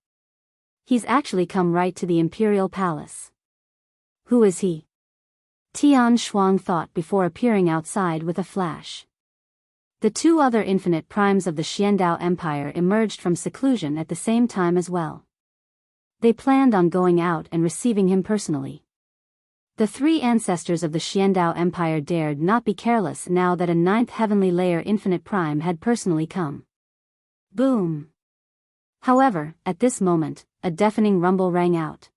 Speaker 1: He's actually come right to the imperial palace. Who is he? Tian Shuang thought before appearing outside with a flash. The two other infinite primes of the Xiandao Empire emerged from seclusion at the same time as well. They planned on going out and receiving him personally. The three ancestors of the Xiandao Empire dared not be careless now that a 9th heavenly layer infinite prime had personally come. Boom! However, at this moment, a deafening rumble rang out.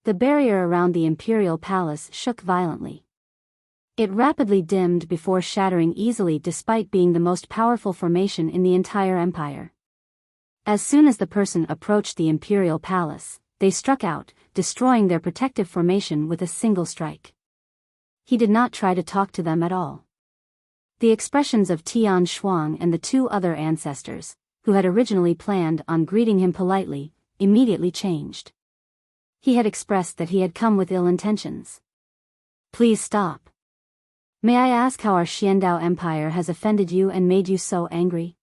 Speaker 1: The barrier around the imperial palace shook violently. It rapidly dimmed before shattering easily despite being the most powerful formation in the entire empire. As soon as the person approached the imperial palace, they struck out, destroying their protective formation with a single strike. He did not try to talk to them at all. The expressions of Tian Shuang and the two other ancestors, who had originally planned on greeting him politely, immediately changed. He had expressed that he had come with ill intentions. Please stop. May I ask how our Xiandao Empire has offended you and made you so angry?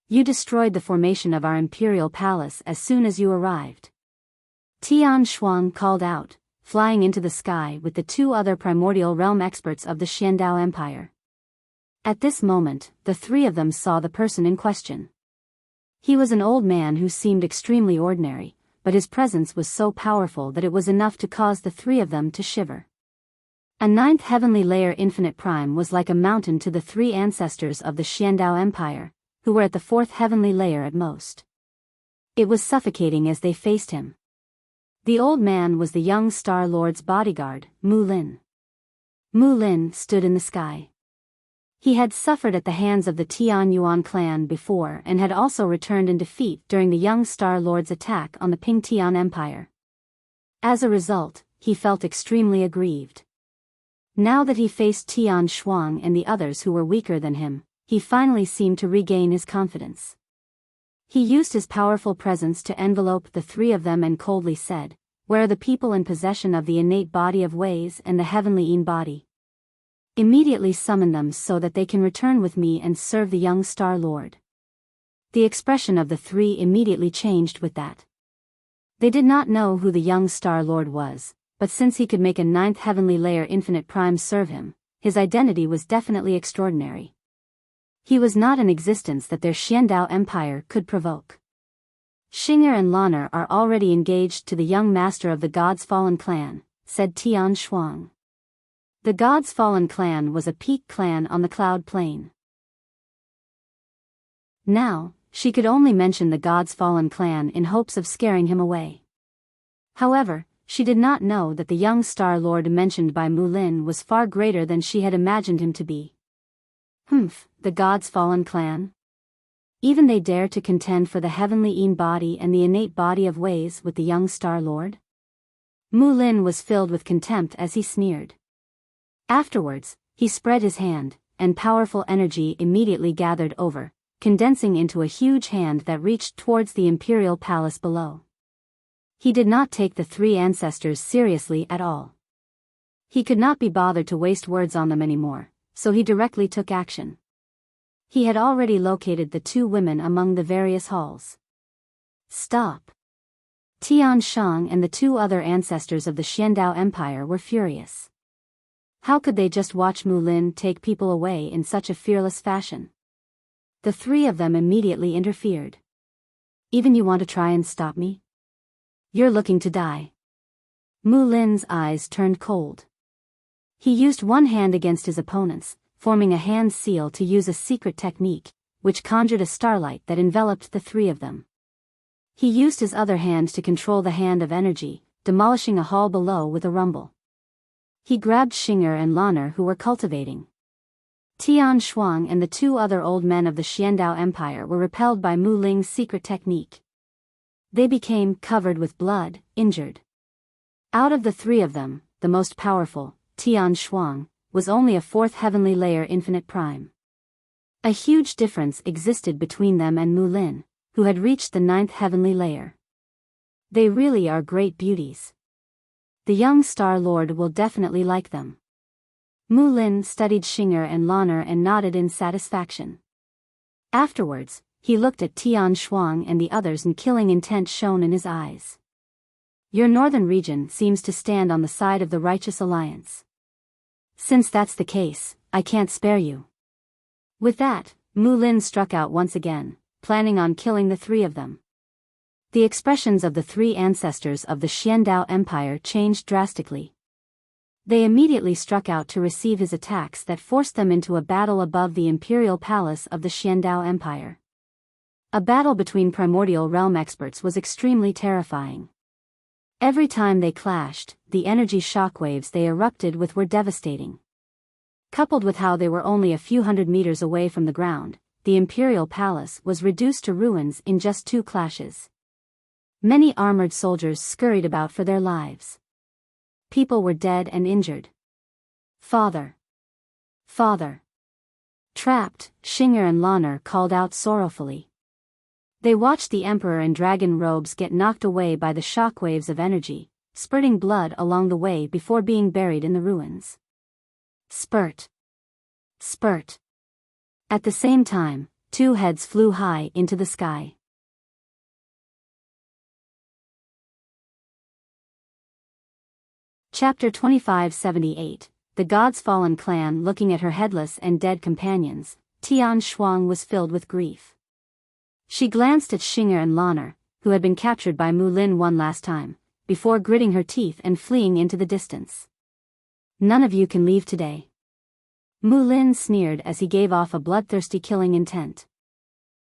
Speaker 1: You destroyed the formation of our imperial palace as soon as you arrived. Tian Shuang called out, flying into the sky with the two other primordial realm experts of the Xiandao Empire. At this moment, the three of them saw the person in question. He was an old man who seemed extremely ordinary, but his presence was so powerful that it was enough to cause the three of them to shiver. A 9th heavenly layer infinite prime was like a mountain to the three ancestors of the Xiandao Empire, who were at the 4th heavenly layer at most. It was suffocating as they faced him. The old man was the young Star Lord's bodyguard, Mu Lin. Mu Lin stood in the sky. He had suffered at the hands of the Tian Yuan clan before and had also returned in defeat during the young Star Lord's attack on the Ping Tian Empire. As a result, he felt extremely aggrieved. Now that he faced Tian Shuang and the others who were weaker than him, he finally seemed to regain his confidence. He used his powerful presence to envelope the three of them and coldly said, "Where are the people in possession of the innate body of ways and the heavenly Yin body? Immediately summon them so that they can return with me and serve the young Star Lord." The expression of the three immediately changed with that. They did not know who the young Star Lord was, but since he could make a 9th heavenly layer infinite prime serve him, his identity was definitely extraordinary. He was not an existence that their Xiandao Empire could provoke. Xinger and Lanner are already engaged to the young master of the God's Fallen clan, said Tian Shuang. The God's Fallen clan was a peak clan on the Cloud Plain. Now, she could only mention the God's Fallen clan in hopes of scaring him away. However, she did not know that the young Star Lord mentioned by Mu Lin was far greater than she had imagined him to be. The God's Fallen clan? Even they dare to contend for the heavenly Yin body and the innate body of ways with the young Star Lord? Mu Lin was filled with contempt as he sneered. Afterwards, he spread his hand, and powerful energy immediately gathered over, condensing into a huge hand that reached towards the imperial palace below. He did not take the three ancestors seriously at all. He could not be bothered to waste words on them anymore, so he directly took action. He had already located the two women among the various halls. Stop! Tian Shang and the two other ancestors of the Xiandao Empire were furious. How could they just watch Mu Lin take people away in such a fearless fashion? The three of them immediately interfered. Even you want to try and stop me? You're looking to die. Mu Lin's eyes turned cold. He used one hand against his opponents, forming a hand seal to use a secret technique, which conjured a starlight that enveloped the three of them. He used his other hand to control the hand of energy, demolishing a hall below with a rumble. He grabbed Xinger and Lanner who were cultivating. Tian Shuang and the two other old men of the Xiandao Empire were repelled by Mu Ling's secret technique. They became covered with blood, injured. Out of the three of them, the most powerful, Tian Shuang, was only a 4th heavenly layer infinite prime. A huge difference existed between them and Mu Lin, who had reached the 9th heavenly layer. They really are great beauties. The young Star Lord will definitely like them. Mu Lin studied Xinger and Lan'er and nodded in satisfaction. Afterwards, he looked at Tian Shuang and the others, and killing intent shone in his eyes. Your northern region seems to stand on the side of the righteous alliance. Since that's the case, I can't spare you. With that, Mu Lin struck out once again, planning on killing the three of them. The expressions of the three ancestors of the Xiandao Empire changed drastically. They immediately struck out to receive his attacks that forced them into a battle above the imperial palace of the Xiandao Empire. A battle between primordial realm experts was extremely terrifying. Every time they clashed, the energy shockwaves they erupted with were devastating. Coupled with how they were only a few hundred meters away from the ground, the imperial palace was reduced to ruins in just 2 clashes. Many armored soldiers scurried about for their lives. People were dead and injured. Father! Father! Trapped, Xinger and Lan'er called out sorrowfully. They watched the emperor in dragon robes get knocked away by the shockwaves of energy, spurting blood along the way before being buried in the ruins. Spurt! Spurt! At the same time, 2 heads flew high into the sky. Chapter 2578, The God's Fallen Clan. Looking at her headless and dead companions, Tian Shuang was filled with grief. She glanced at Xinger and Lan'er, who had been captured by Mu Lin one last time, before gritting her teeth and fleeing into the distance. None of you can leave today. Mu Lin sneered as he gave off a bloodthirsty killing intent.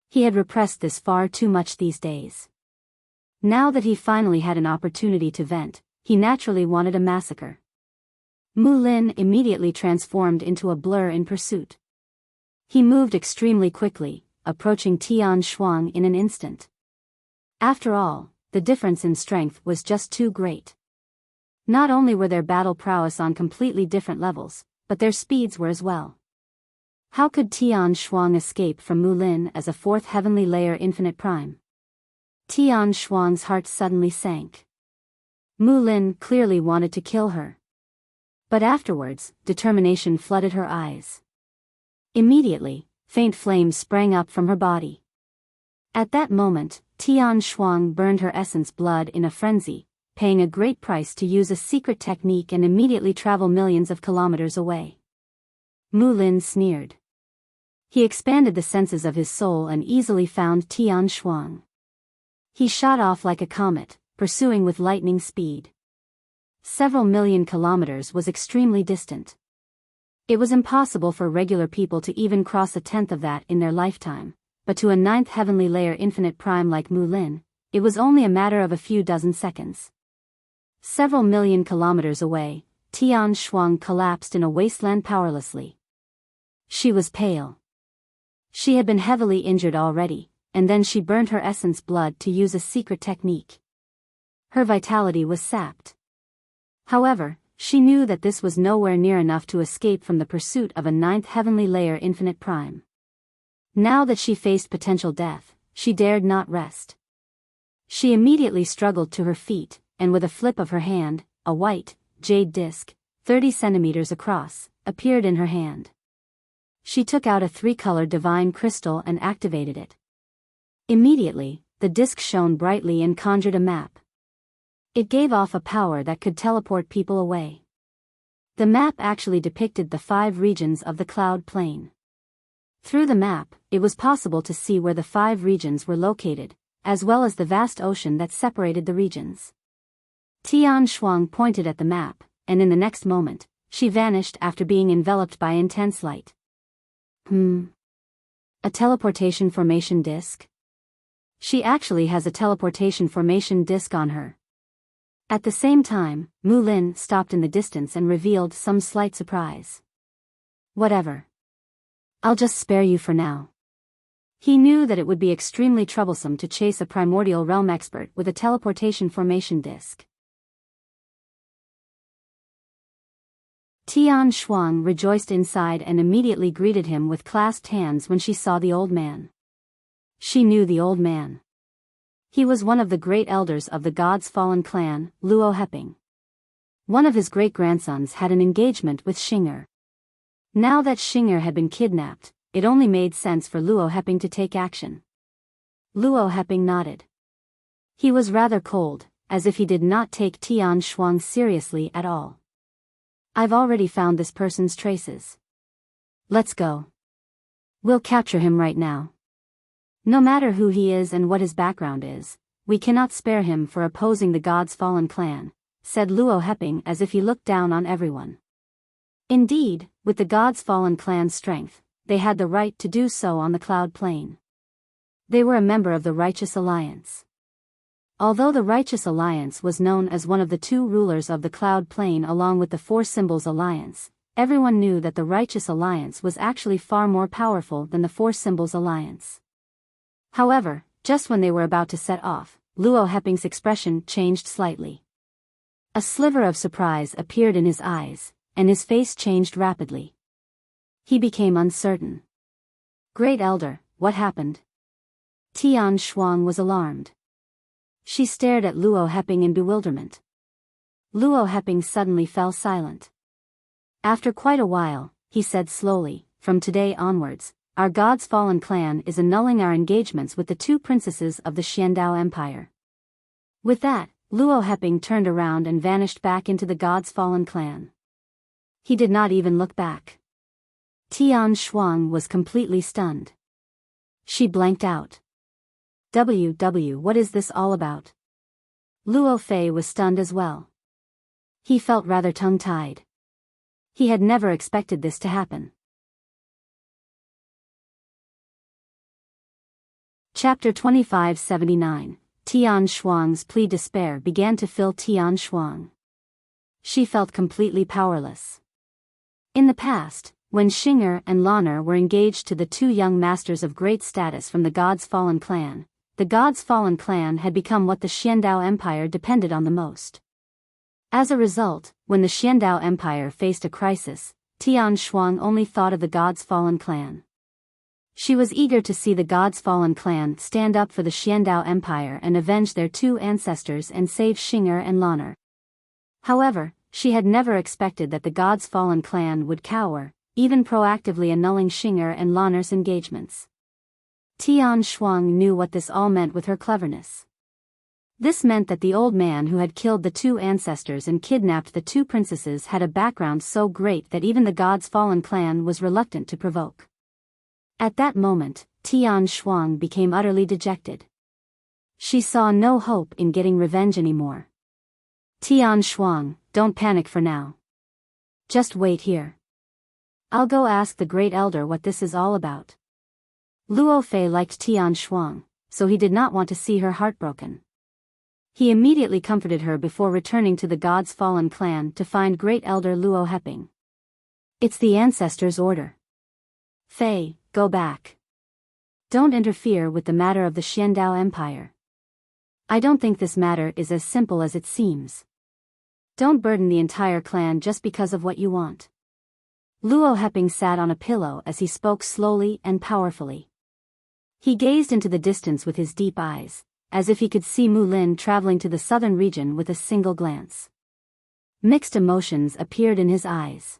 Speaker 1: He had repressed this far too much these days. Now that he finally had an opportunity to vent, he naturally wanted a massacre. Mu Lin immediately transformed into a blur in pursuit. He moved extremely quickly, approaching Tian Shuang in an instant. After all, the difference in strength was just too great. Not only were their battle prowess on completely different levels, but their speeds were as well. How could Tian Shuang escape from Mu Lin as a 4th heavenly layer infinite prime? Tian Shuang's heart suddenly sank. Mu Lin clearly wanted to kill her. But afterwards, determination flooded her eyes. Immediately, faint flames sprang up from her body. At that moment, Tian Shuang burned her essence blood in a frenzy, paying a great price to use a secret technique and immediately travel millions of kilometers away. Mu Lin sneered. He expanded the senses of his soul and easily found Tian Shuang. He shot off like a comet, pursuing with lightning speed. Several million kilometers was extremely distant. It was impossible for regular people to even cross 1/10 of that in their lifetime, but to a 9th heavenly layer infinite prime like Mu Lin, it was only a matter of a few dozen seconds. Several million kilometers away, Tian Shuang collapsed in a wasteland powerlessly. She was pale. She had been heavily injured already, and then she burned her essence blood to use a secret technique. Her vitality was sapped. However, she knew that this was nowhere near enough to escape from the pursuit of a 9th heavenly layer infinite prime. Now that she faced potential death, she dared not rest. She immediately struggled to her feet, and with a flip of her hand, a white, jade disc, 30 centimeters across, appeared in her hand. She took out a 3-colored divine crystal and activated it. Immediately, the disc shone brightly and conjured a map. It gave off a power that could teleport people away. The map actually depicted the 5 regions of the cloud plain. Through the map, it was possible to see where the 5 regions were located, as well as the vast ocean that separated the regions. Tian Shuang pointed at the map, and in the next moment, she vanished after being enveloped by intense light. A teleportation formation disc? She actually has a teleportation formation disc on her. At the same time, Mu Lin stopped in the distance and revealed some slight surprise. Whatever. I'll just spare you for now. He knew that it would be extremely troublesome to chase a primordial realm expert with a teleportation formation disc. Tian Shuang rejoiced inside and immediately greeted him with clasped hands when she saw the old man. She knew the old man. He was one of the great elders of the God's Fallen clan, Luo Heping. One of his great-grandsons had an engagement with Xing'er. Now that Xing'er had been kidnapped, it only made sense for Luo Heping to take action. Luo Heping nodded. He was rather cold, as if he did not take Tian Shuang seriously at all. I've already found this person's traces. Let's go. We'll capture him right now. No matter who he is and what his background is, we cannot spare him for opposing the God's Fallen clan, said Luo Heping as if he looked down on everyone. Indeed, with the God's Fallen clan's strength, they had the right to do so on the Cloud Plain. They were a member of the Righteous Alliance. Although the Righteous Alliance was known as one of the two rulers of the Cloud Plain along with the Four Symbols Alliance, everyone knew that the Righteous Alliance was actually far more powerful than the Four Symbols Alliance. However, just when they were about to set off, Luo Heping's expression changed slightly. A sliver of surprise appeared in his eyes, and his face changed rapidly. He became uncertain. Great Elder, what happened? Tian Shuang was alarmed. She stared at Luo Heping in bewilderment. Luo Heping suddenly fell silent. After quite a while, he said slowly, "From today onwards, our God's Fallen clan is annulling our engagements with the two princesses of the Xiandao Empire." With that, Luo Heping turned around and vanished back into the God's Fallen clan. He did not even look back. Tian Shuang was completely stunned. She blanked out. What is this all about? Luo Fei was stunned as well. He felt rather tongue-tied. He had never expected this to happen. Chapter 2579. Tian Shuang's plea. Despair began to fill Tian Shuang. She felt completely powerless. In the past, when Xing'er and Lan'er were engaged to the two young masters of great status from the God's Fallen clan, the God's Fallen clan had become what the Xiandao Empire depended on the most. As a result, when the Xiandao Empire faced a crisis, Tian Shuang only thought of the God's Fallen clan. She was eager to see the God's Fallen clan stand up for the Xiandao Empire and avenge their two ancestors and save Xing'er and Lan'er. However, she had never expected that the God's Fallen clan would cower, even proactively annulling Xing'er and Lan'er's engagements. Tian Shuang knew what this all meant with her cleverness. This meant that the old man who had killed the two ancestors and kidnapped the two princesses had a background so great that even the God's Fallen clan was reluctant to provoke. At that moment, Tian Shuang became utterly dejected. She saw no hope in getting revenge anymore. Tian Shuang, don't panic for now. Just wait here. I'll go ask the Great Elder what this is all about. Luo Fei liked Tian Shuang, so he did not want to see her heartbroken. He immediately comforted her before returning to the God's Fallen clan to find Great Elder Luo Heping. It's the ancestors' order. Fei, go back. Don't interfere with the matter of the Xiandao Empire. I don't think this matter is as simple as it seems. Don't burden the entire clan just because of what you want. Luo Heping sat on a pillow as he spoke slowly and powerfully. He gazed into the distance with his deep eyes, as if he could see Mulin traveling to the southern region with a single glance. Mixed emotions appeared in his eyes.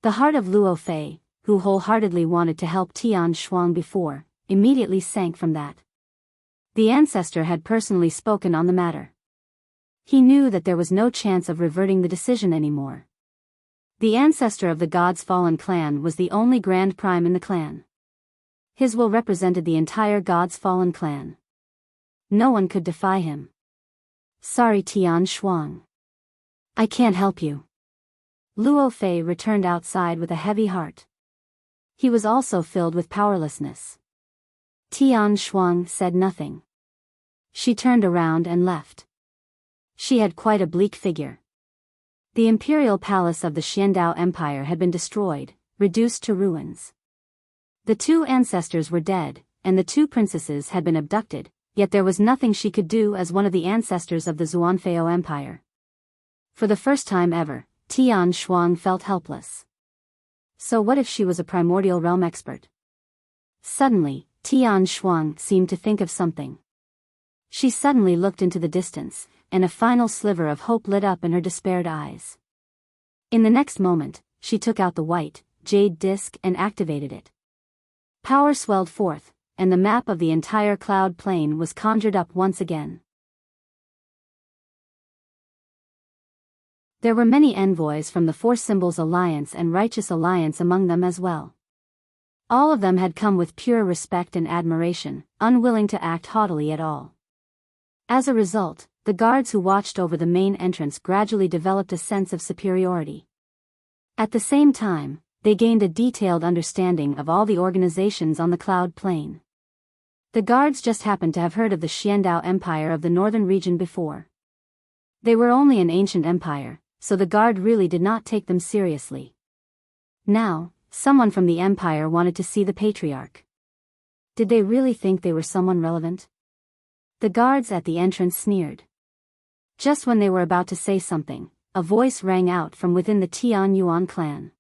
Speaker 1: The heart of Luo Fei, who wholeheartedly wanted to help Tian Shuang before, immediately sank from that. The ancestor had personally spoken on the matter. He knew that there was no chance of reverting the decision anymore. The ancestor of the God's Fallen clan was the only Grand Prime in the clan. His will represented the entire God's Fallen clan. No one could defy him. Sorry, Tian Shuang. I can't help you. Luo Fei returned outside with a heavy heart. He was also filled with powerlessness. Tian Shuang said nothing. She turned around and left. She had quite a bleak figure. The imperial palace of the Xiandao Empire had been destroyed, reduced to ruins. The two ancestors were dead, and the two princesses had been abducted, yet there was nothing she could do as one of the ancestors of the Xuanfei Empire. For the first time ever, Tian Shuang felt helpless. So what if she was a primordial realm expert? Suddenly, Tian Shuang seemed to think of something. She suddenly looked into the distance, and a final sliver of hope lit up in her despaired eyes. In the next moment, she took out the white, jade disc and activated it. Power swelled forth, and the map of the entire cloud plain was conjured up once again. There were many envoys from the Four Symbols Alliance and Righteous Alliance among them as well. All of them had come with pure respect and admiration, unwilling to act haughtily at all. As a result, the guards who watched over the main entrance gradually developed a sense of superiority. At the same time, they gained a detailed understanding of all the organizations on the cloud plain. The guards just happened to have heard of the Xiandao Empire of the northern region before. They were only an ancient empire, so the guard really did not take them seriously. Now, someone from the empire wanted to see the patriarch. Did they really think they were someone relevant? The guards at the entrance sneered. Just when they were about to say something, a voice rang out from within the Tian Yuan clan.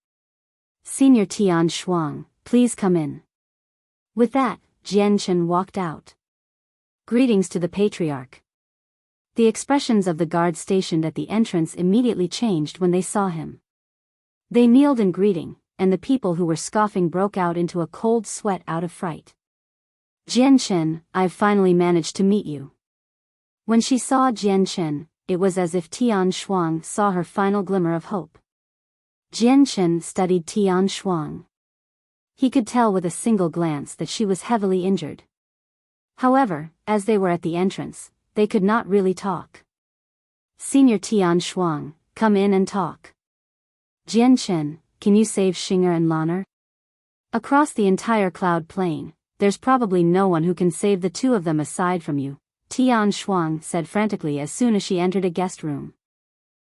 Speaker 1: "Senior Tian Shuang, please come in." With that, Jian Chen walked out. "Greetings to the patriarch." The expressions of the guards stationed at the entrance immediately changed when they saw him. They kneeled in greeting, and the people who were scoffing broke out into a cold sweat out of fright. "Jian Chen, I've finally managed to meet you." When she saw Jian Chen, it was as if Tian Shuang saw her final glimmer of hope. Jian Chen studied Tian Shuang. He could tell with a single glance that she was heavily injured. However, as they were at the entrance, they could not really talk. "Senior Tian Shuang, come in and talk." "Jian Chen, can you save Xinger and Lanner?" "Across the entire cloud plain, there's probably no one who can save the two of them aside from you," Tian Shuang said frantically as soon as she entered a guest room.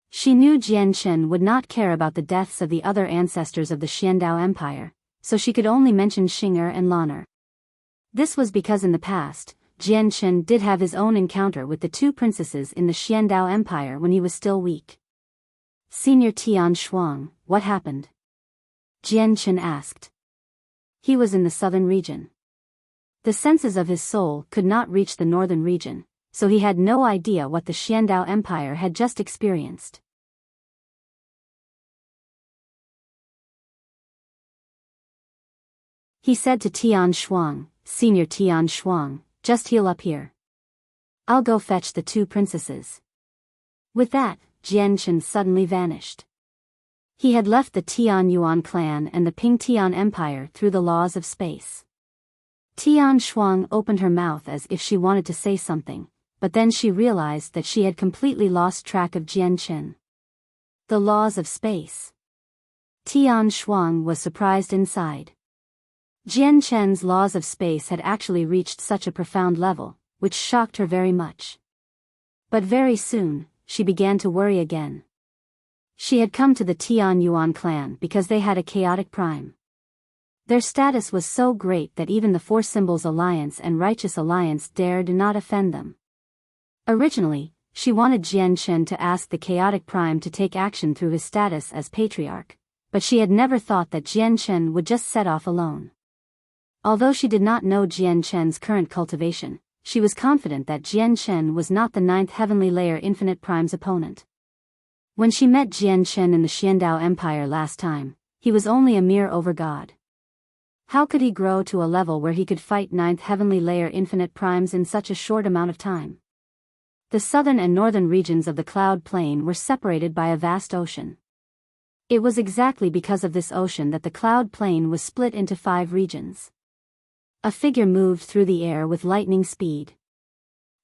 Speaker 1: She knew Jian Chen would not care about the deaths of the other ancestors of the Xiandao Empire, so she could only mention Xinger and Lanner. This was because in the past, Jian Chen did have his own encounter with the two princesses in the Xiandao Empire when he was still weak. "Senior Tian Shuang, what happened?" Jian Chen asked. He was in the southern region. The senses of his soul could not reach the northern region, so he had no idea what the Xiandao Empire had just experienced. He said to Tian Shuang, "Senior Tian Shuang, just heal up here. I'll go fetch the two princesses." With that, Jian Chen suddenly vanished. He had left the Tian Yuan clan and the Ping Tian Empire through the laws of space. Tian Shuang opened her mouth as if she wanted to say something, but then she realized that she had completely lost track of Jian Chen. The laws of space. Tian Shuang was surprised inside. Jian Chen's laws of space had actually reached such a profound level, which shocked her very much. But very soon, she began to worry again. She had come to the Tian Yuan clan because they had a chaotic prime. Their status was so great that even the Four Symbols Alliance and Righteous Alliance dared not offend them. Originally, she wanted Jian Chen to ask the chaotic prime to take action through his status as patriarch, but she had never thought that Jian Chen would just set off alone. Although she did not know Jian Chen's current cultivation, she was confident that Jian Chen was not the ninth heavenly layer Infinite Prime's opponent. When she met Jian Chen in the Xiandao Empire last time, he was only a mere overgod. How could he grow to a level where he could fight ninth heavenly layer Infinite Primes in such a short amount of time? The southern and northern regions of the cloud plain were separated by a vast ocean. It was exactly because of this ocean that the cloud plain was split into 5 regions. A figure moved through the air with lightning speed.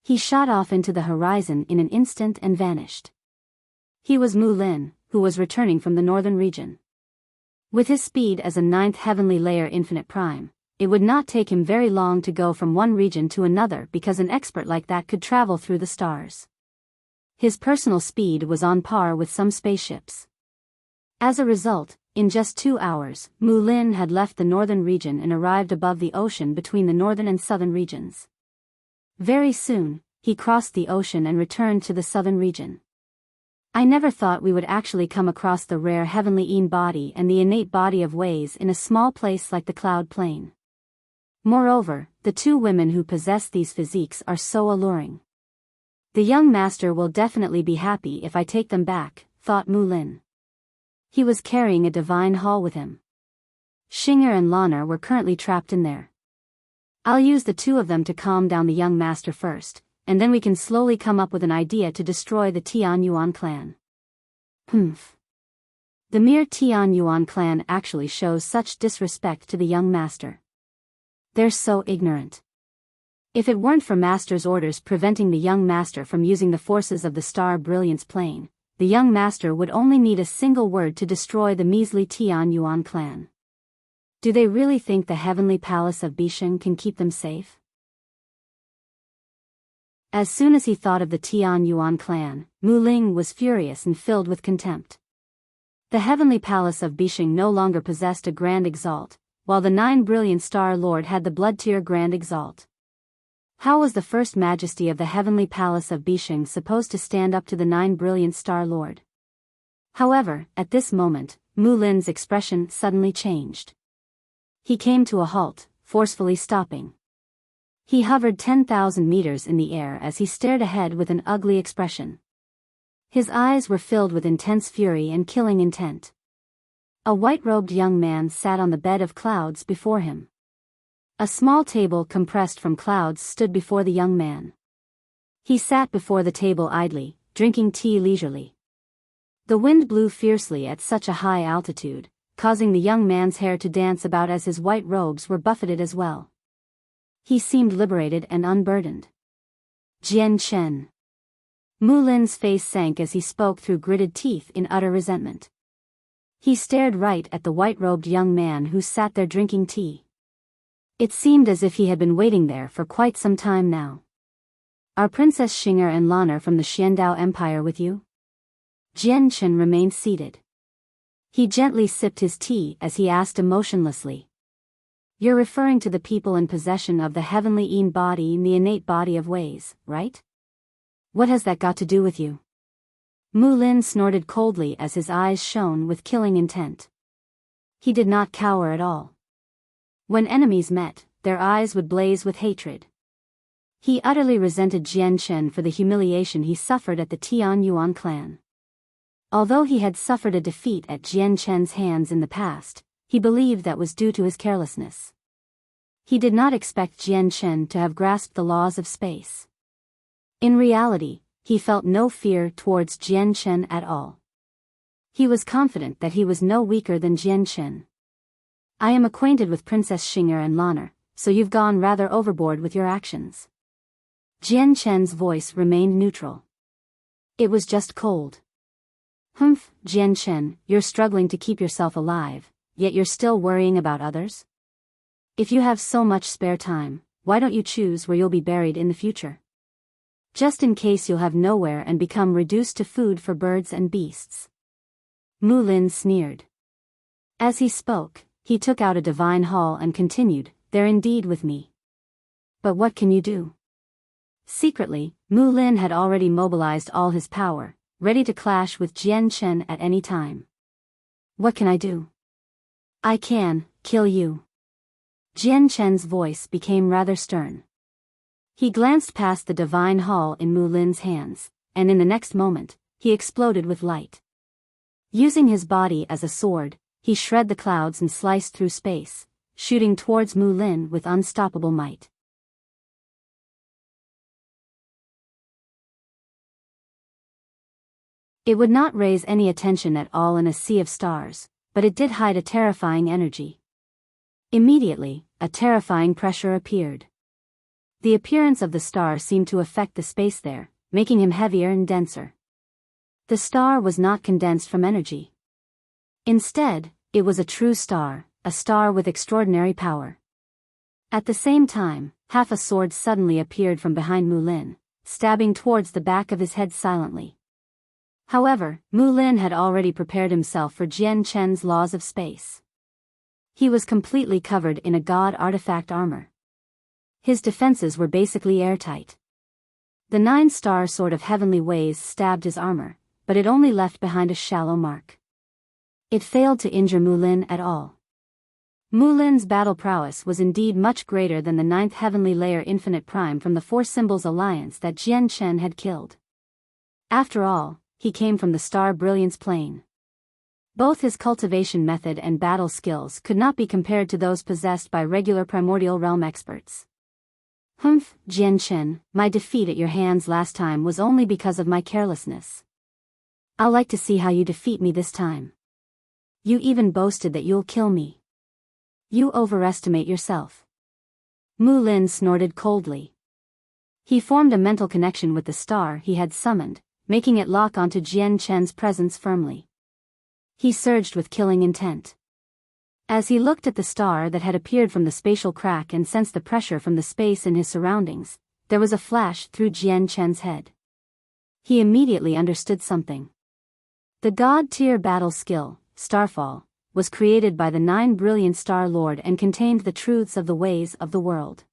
Speaker 1: He shot off into the horizon in an instant and vanished. He was Mu Lin, who was returning from the northern region. With his speed as a ninth heavenly layer Infinite Prime, it would not take him very long to go from one region to another because an expert like that could travel through the stars. His personal speed was on par with some spaceships. As a result, in just 2 hours, Mu Lin had left the northern region and arrived above the ocean between the northern and southern regions. Very soon, he crossed the ocean and returned to the southern region. I never thought we would actually come across the rare heavenly body and the innate body of ways in a small place like the cloud plain. Moreover, the two women who possess these physiques are so alluring. The young master will definitely be happy if I take them back, thought Mu Lin. He was carrying a divine hall with him. Xinger and Lana were currently trapped in there. I'll use the two of them to calm down the young master first, and then we can slowly come up with an idea to destroy the Tianyuan clan. Humph. The mere Tianyuan clan actually shows such disrespect to the young master. They're so ignorant. If it weren't for Master's orders preventing the young master from using the forces of the Star Brilliance plane, the young master would only need a single word to destroy the measly Tianyuan clan. Do they really think the heavenly palace of Bisheng can keep them safe? As soon as he thought of the Tianyuan clan, Mu Ling was furious and filled with contempt. The heavenly palace of Bisheng no longer possessed a Grand Exalt, while the 9 Brilliant Star Lord had the Blood-tier Grand Exalt. How was the First Majesty of the heavenly palace of Bisheng supposed to stand up to the 9 Brilliant Star Lord? However, at this moment, Mu Lin's expression suddenly changed. He came to a halt, forcefully stopping. He hovered 10,000 meters in the air as he stared ahead with an ugly expression. His eyes were filled with intense fury and killing intent. A white-robed young man sat on the bed of clouds before him. A small table compressed from clouds stood before the young man. He sat before the table idly, drinking tea leisurely. The wind blew fiercely at such a high altitude, causing the young man's hair to dance about as his white robes were buffeted as well. He seemed liberated and unburdened. Jian Chen. Mu Lin's face sank as he spoke through gritted teeth in utter resentment. He stared right at the white-robed young man who sat there drinking tea. It seemed as if he had been waiting there for quite some time now. Are Princess Xinger and Lana from the Xiandao Empire with you? Jian Chen remained seated. He gently sipped his tea as he asked emotionlessly. You're referring to the people in possession of the heavenly body and the innate body of ways, right? What has that got to do with you? Mu Lin snorted coldly as his eyes shone with killing intent. He did not cower at all. When enemies met, their eyes would blaze with hatred. He utterly resented Jian Chen for the humiliation he suffered at the Tianyuan clan. Although he had suffered a defeat at Jian Chen's hands in the past, he believed that was due to his carelessness. He did not expect Jian Chen to have grasped the laws of space. In reality, he felt no fear towards Jian Chen at all. He was confident that he was no weaker than Jian Chen. I am acquainted with Princess Xinger and Lana, so you've gone rather overboard with your actions. Jian Chen's voice remained neutral. It was just cold. Humph, Jian Chen, you're struggling to keep yourself alive, yet you're still worrying about others? If you have so much spare time, why don't you choose where you'll be buried in the future? Just in case you'll have nowhere and become reduced to food for birds and beasts. Mu Lin sneered. As he spoke, he took out a divine hall and continued, they're indeed with me. But what can you do? Secretly, Mu Lin had already mobilized all his power, ready to clash with Jian Chen at any time. What can I do? I can kill you. Jian Chen's voice became rather stern. He glanced past the divine hall in Mu Lin's hands, and in the next moment, he exploded with light. Using his body as a sword, he shred the clouds and sliced through space, shooting towards Mu Lin with unstoppable might. It would not raise any attention at all in a sea of stars, but it did hide a terrifying energy. Immediately, a terrifying pressure appeared. The appearance of the star seemed to affect the space there, making him heavier and denser. The star was not condensed from energy. Instead, it was a true star, a star with extraordinary power. At the same time, half a sword suddenly appeared from behind Mu Lin, stabbing towards the back of his head silently. However, Mu Lin had already prepared himself for Jian Chen's laws of space. He was completely covered in a god artifact armor. His defenses were basically airtight. The 9-star sword of heavenly ways stabbed his armor, but it only left behind a shallow mark. It failed to injure Mulin at all. Mulin's battle prowess was indeed much greater than the ninth heavenly layer infinite prime from the Four Symbols Alliance that Jian Chen had killed. After all, he came from the Star Brilliance plane. Both his cultivation method and battle skills could not be compared to those possessed by regular primordial realm experts. Humph, Jian Chen, my defeat at your hands last time was only because of my carelessness. I'll like to see how you defeat me this time. You even boasted that you'll kill me. You overestimate yourself. Mulin snorted coldly. He formed a mental connection with the star he had summoned, making it lock onto Jian Chen's presence firmly. He surged with killing intent. As he looked at the star that had appeared from the spatial crack and sensed the pressure from the space in his surroundings, there was a flash through Jian Chen's head. He immediately understood something. The God-tier battle skill, Starfall, was created by the 9 brilliant Star Lord and contained the truths of the ways of the world.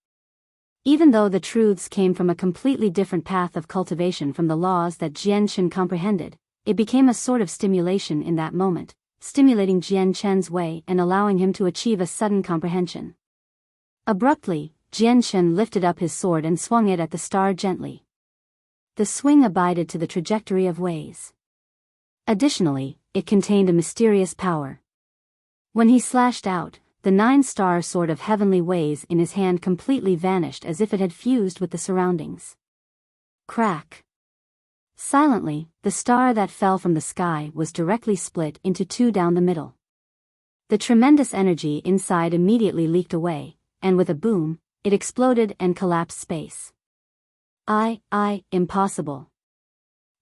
Speaker 1: Even though the truths came from a completely different path of cultivation from the laws that Jian Chen comprehended, it became a sort of stimulation in that moment, stimulating Jian Chen's way and allowing him to achieve a sudden comprehension. Abruptly, Jian Chen lifted up his sword and swung it at the star gently. The swing abided to the trajectory of ways. Additionally, it contained a mysterious power. When he slashed out, the 9-star sword of heavenly ways in his hand completely vanished as if it had fused with the surroundings. Crack. Silently, the star that fell from the sky was directly split into two down the middle. The tremendous energy inside immediately leaked away, and with a boom, it exploded and collapsed space. Impossible.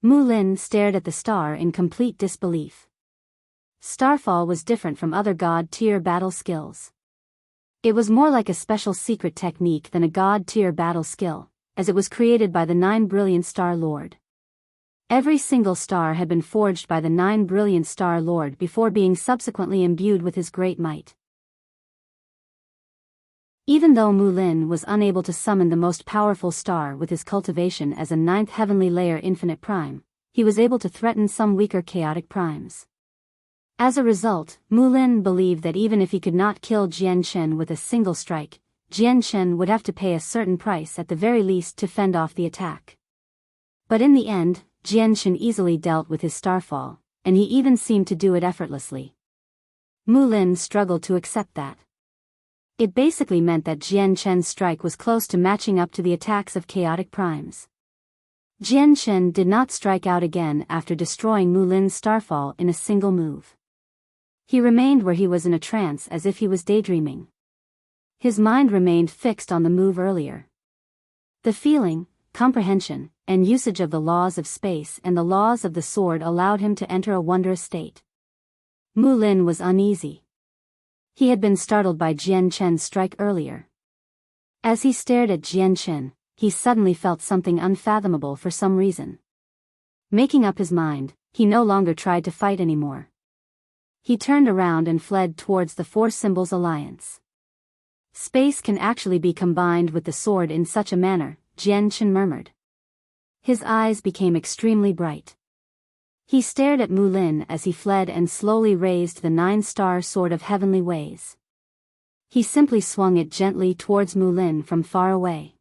Speaker 1: Mulin stared at the star in complete disbelief. Starfall was different from other God-tier battle skills. It was more like a special secret technique than a God-tier battle skill, as it was created by the 9 brilliant Star Lord. Every single star had been forged by the 9 brilliant Star Lord before being subsequently imbued with his great might. Even though Mulin was unable to summon the most powerful star with his cultivation as a 9th heavenly layer infinite prime, he was able to threaten some weaker chaotic primes. As a result, Mulin believed that even if he could not kill Jian Chen with a single strike, Jian Chen would have to pay a certain price at the very least to fend off the attack. But in the end, Jian Chen easily dealt with his starfall, and he even seemed to do it effortlessly. Mulin struggled to accept that. It basically meant that Jian Chen's strike was close to matching up to the attacks of chaotic primes. Jian Chen did not strike out again after destroying Mulin's starfall in a single move. He remained where he was in a trance as if he was daydreaming. His mind remained fixed on the move earlier. The feeling, comprehension, and usage of the laws of space and the laws of the sword allowed him to enter a wondrous state. Mulin was uneasy. He had been startled by Jian Chen's strike earlier. As he stared at Jian Chen, he suddenly felt something unfathomable for some reason. Making up his mind, he no longer tried to fight anymore. He turned around and fled towards the Four Symbols Alliance. Space can actually be combined with the sword in such a manner, Jian Chen murmured. His eyes became extremely bright. He stared at Mulin as he fled and slowly raised the 9-star sword of heavenly ways. He simply swung it gently towards Mulin from far away.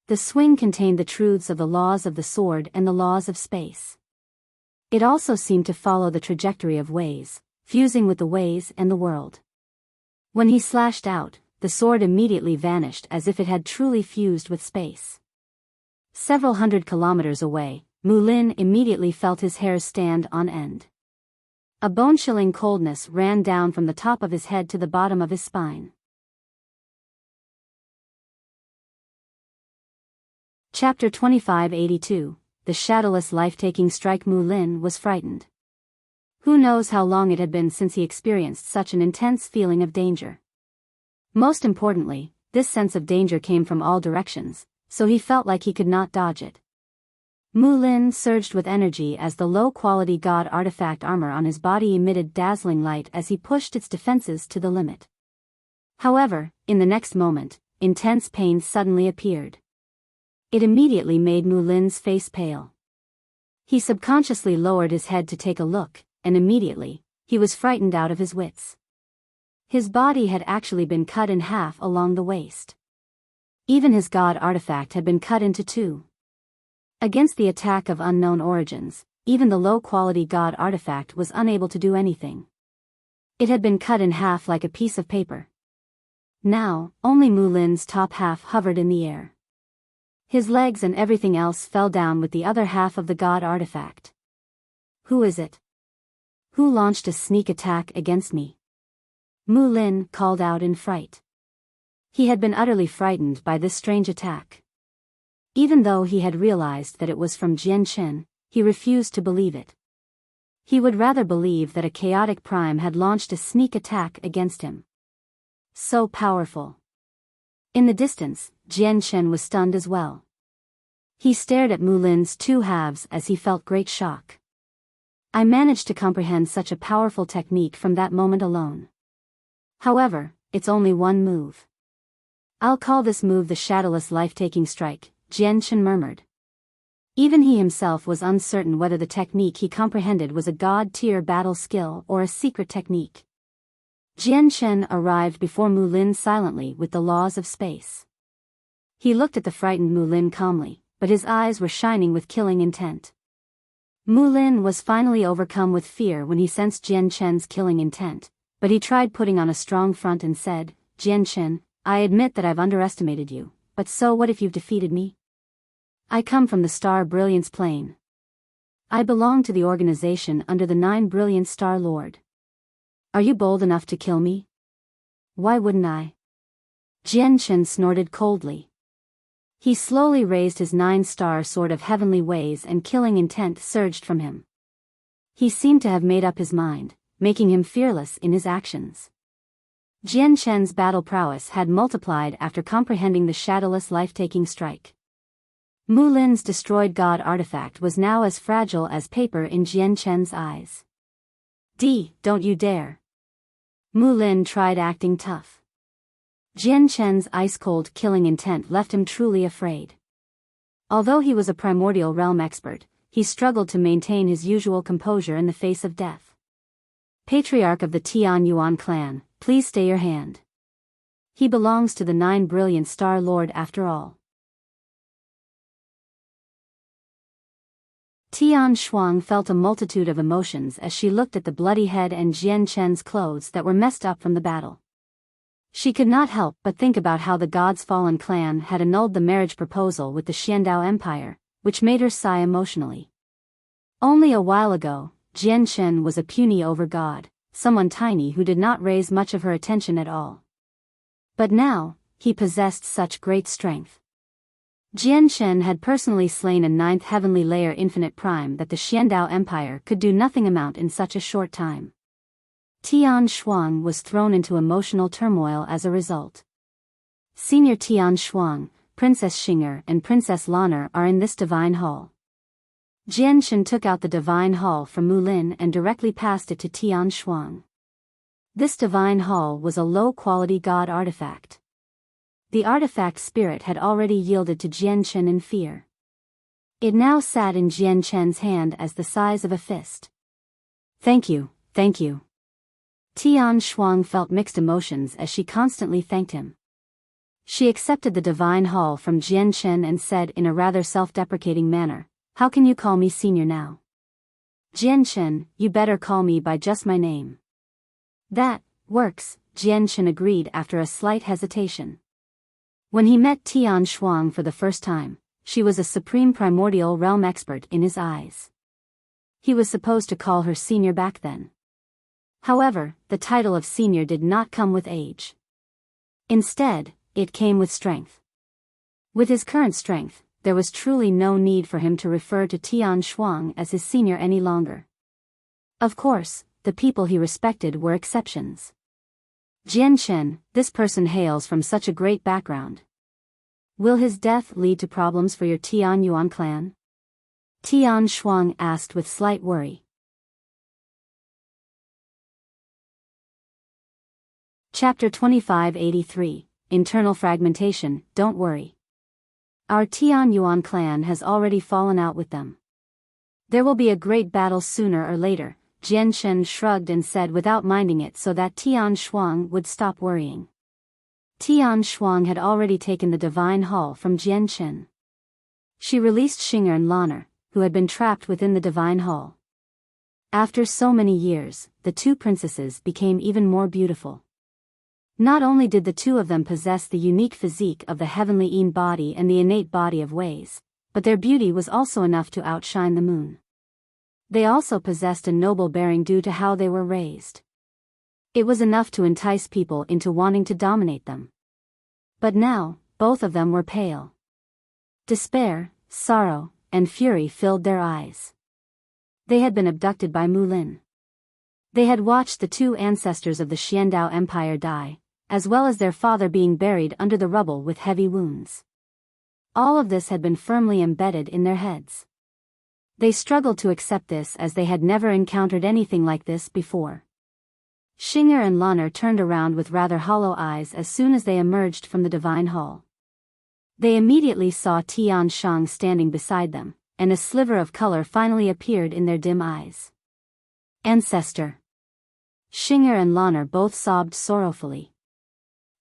Speaker 1: The swing contained the truths of the laws of the sword and the laws of space. It also seemed to follow the trajectory of ways, fusing with the ways and the world. When he slashed out, the sword immediately vanished as if it had truly fused with space. Several hundred kilometers away, Mulin immediately felt his hairs stand on end. A bone-chilling coldness ran down from the top of his head to the bottom of his spine. Chapter 2582, The Shadowless Life-Taking Strike. Mulin was frightened. Who knows how long it had been since he experienced such an intense feeling of danger. Most importantly, this sense of danger came from all directions, so he felt like he could not dodge it. Mulin surged with energy as the low-quality god artifact armor on his body emitted dazzling light as he pushed its defenses to the limit. However, in the next moment, intense pain suddenly appeared. It immediately made Mulin's face pale. He subconsciously lowered his head to take a look, and immediately, he was frightened out of his wits. His body had actually been cut in half along the waist. Even his god artifact had been cut into two. Against the attack of unknown origins, even the low-quality god artifact was unable to do anything. It had been cut in half like a piece of paper. Now, only Mulin's top half hovered in the air. His legs and everything else fell down with the other half of the god artifact. Who is it? Who launched a sneak attack against me? Mulin called out in fright. He had been utterly frightened by this strange attack. Even though he had realized that it was from Jian Chen, he refused to believe it. He would rather believe that a chaotic prime had launched a sneak attack against him. So powerful. In the distance, Jian Chen was stunned as well. He stared at Mulin's two halves as he felt great shock. I managed to comprehend such a powerful technique from that moment alone. However, it's only one move. I'll call this move the Shadowless Life-Taking Strike, Jian Chen murmured. Even he himself was uncertain whether the technique he comprehended was a god-tier battle skill or a secret technique. Jian Chen arrived before Mulin silently with the laws of space. He looked at the frightened Mulin calmly, but his eyes were shining with killing intent. Mulin was finally overcome with fear when he sensed Jian Chen's killing intent, but he tried putting on a strong front and said, Jian Chen, I admit that I've underestimated you, but so what if you've defeated me? I come from the Star Brilliance Plane. I belong to the organization under the 9 Brilliant Star Lord. Are you bold enough to kill me? Why wouldn't I? Jian Chen snorted coldly. He slowly raised his 9-star sword of heavenly ways and killing intent surged from him. He seemed to have made up his mind, making him fearless in his actions. Jian Chen's battle prowess had multiplied after comprehending the Shadowless Life-Taking Strike. Mulin's destroyed god artifact was now as fragile as paper in Jian Chen's eyes. Don't you dare. Mulin tried acting tough. Jian Chen's ice-cold killing intent left him truly afraid. Although he was a primordial realm expert, he struggled to maintain his usual composure in the face of death. Patriarch of the Tian Yuan clan, please stay your hand. He belongs to the 9 Brilliant Star Lord after all. Tian Shuang felt a multitude of emotions as she looked at the bloody head and Jian Chen's clothes that were messed up from the battle. She could not help but think about how the God's Fallen clan had annulled the marriage proposal with the Xiandao Empire, which made her sigh emotionally. Only a while ago, Jian Chen was a puny over-god, someone tiny who did not raise much of her attention at all. But now, he possessed such great strength. Jian Chen had personally slain a 9th heavenly layer infinite prime that the Xiandao Empire could do nothing amount in such a short time. Tian Shuang was thrown into emotional turmoil as a result. Senior Tian Shuang, Princess Xing'er and Princess Lan'er are in this divine hall. Jian Chen took out the divine hall from Mulin and directly passed it to Tian Shuang. This divine hall was a low-quality god artifact. The artifact spirit had already yielded to Jian Chen in fear. It now sat in Jian Chen's hand as the size of a fist. Thank you, thank you. Tian Shuang felt mixed emotions as she constantly thanked him. She accepted the divine hall from Jian Chen and said in a rather self-deprecating manner, how can you call me senior now? Jian Chen, you better call me by just my name. That works, Jian Chen agreed after a slight hesitation. When he met Tian Shuang for the first time, she was a supreme primordial realm expert in his eyes. He was supposed to call her senior back then. However, the title of senior did not come with age. Instead, it came with strength. With his current strength, there was truly no need for him to refer to Tian Shuang as his senior any longer. Of course, the people he respected were exceptions. Jian Chen, this person hails from such a great background. Will his death lead to problems for your Tian Yuan clan? Tian Shuang asked with slight worry. Chapter 2583, Internal Fragmentation, Don't worry. Our Tian Yuan clan has already fallen out with them. There will be a great battle sooner or later, Jian Shen shrugged and said without minding it so that Tian Shuang would stop worrying. Tian Shuang had already taken the divine hall from Jian Shen. She released Xing'er and Lan'er, who had been trapped within the divine hall. After so many years, the two princesses became even more beautiful. Not only did the two of them possess the unique physique of the heavenly Yin body and the innate body of Wei's, but their beauty was also enough to outshine the moon. They also possessed a noble bearing due to how they were raised. It was enough to entice people into wanting to dominate them. But now, both of them were pale. Despair, sorrow, and fury filled their eyes. They had been abducted by Mulin. They had watched the two ancestors of the Xiandao Empire die, as well as their father being buried under the rubble with heavy wounds. All of this had been firmly embedded in their heads. They struggled to accept this as they had never encountered anything like this before. Xing'er and Lan'er turned around with rather hollow eyes as soon as they emerged from the divine hall. They immediately saw Tian Shang standing beside them, and a sliver of color finally appeared in their dim eyes. Ancestor. Xing'er and Lan'er both sobbed sorrowfully.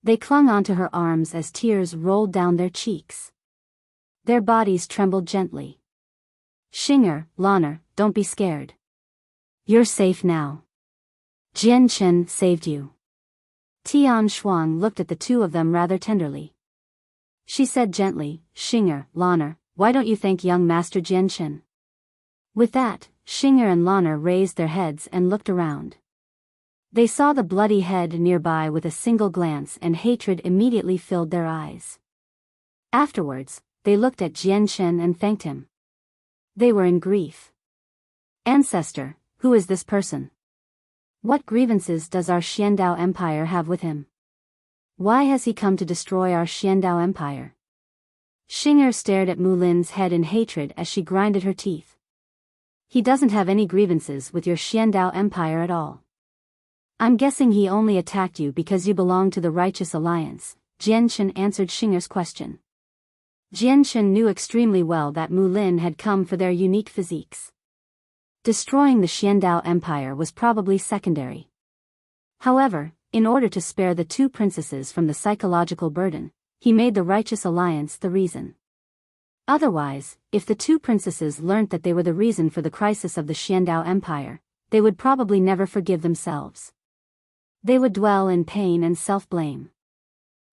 Speaker 1: They clung onto her arms as tears rolled down their cheeks. Their bodies trembled gently. Xing'er, Lan'er, don't be scared. You're safe now. Jian Chen saved you. Tian Shuang looked at the two of them rather tenderly. She said gently, Xing'er, Lan'er, why don't you thank young Master Jian Chen? With that, Xing'er and Lan'er raised their heads and looked around. They saw the bloody head nearby with a single glance, and hatred immediately filled their eyes. Afterwards, they looked at Jian Chen and thanked him. They were in grief. Ancestor, who is this person? What grievances does our Xiandao Empire have with him? Why has he come to destroy our Xiandao Empire? Xing'er stared at Mulin's head in hatred as she grinded her teeth. He doesn't have any grievances with your Xiandao Empire at all. I'm guessing he only attacked you because you belong to the Righteous Alliance, Jian Shen answered Xing'er's question. Jian Shen knew extremely well that Mulin had come for their unique physiques. Destroying the Xiandao Empire was probably secondary. However, in order to spare the two princesses from the psychological burden, he made the Righteous Alliance the reason. Otherwise, if the two princesses learnt that they were the reason for the crisis of the Xiandao Empire, they would probably never forgive themselves. They would dwell in pain and self-blame.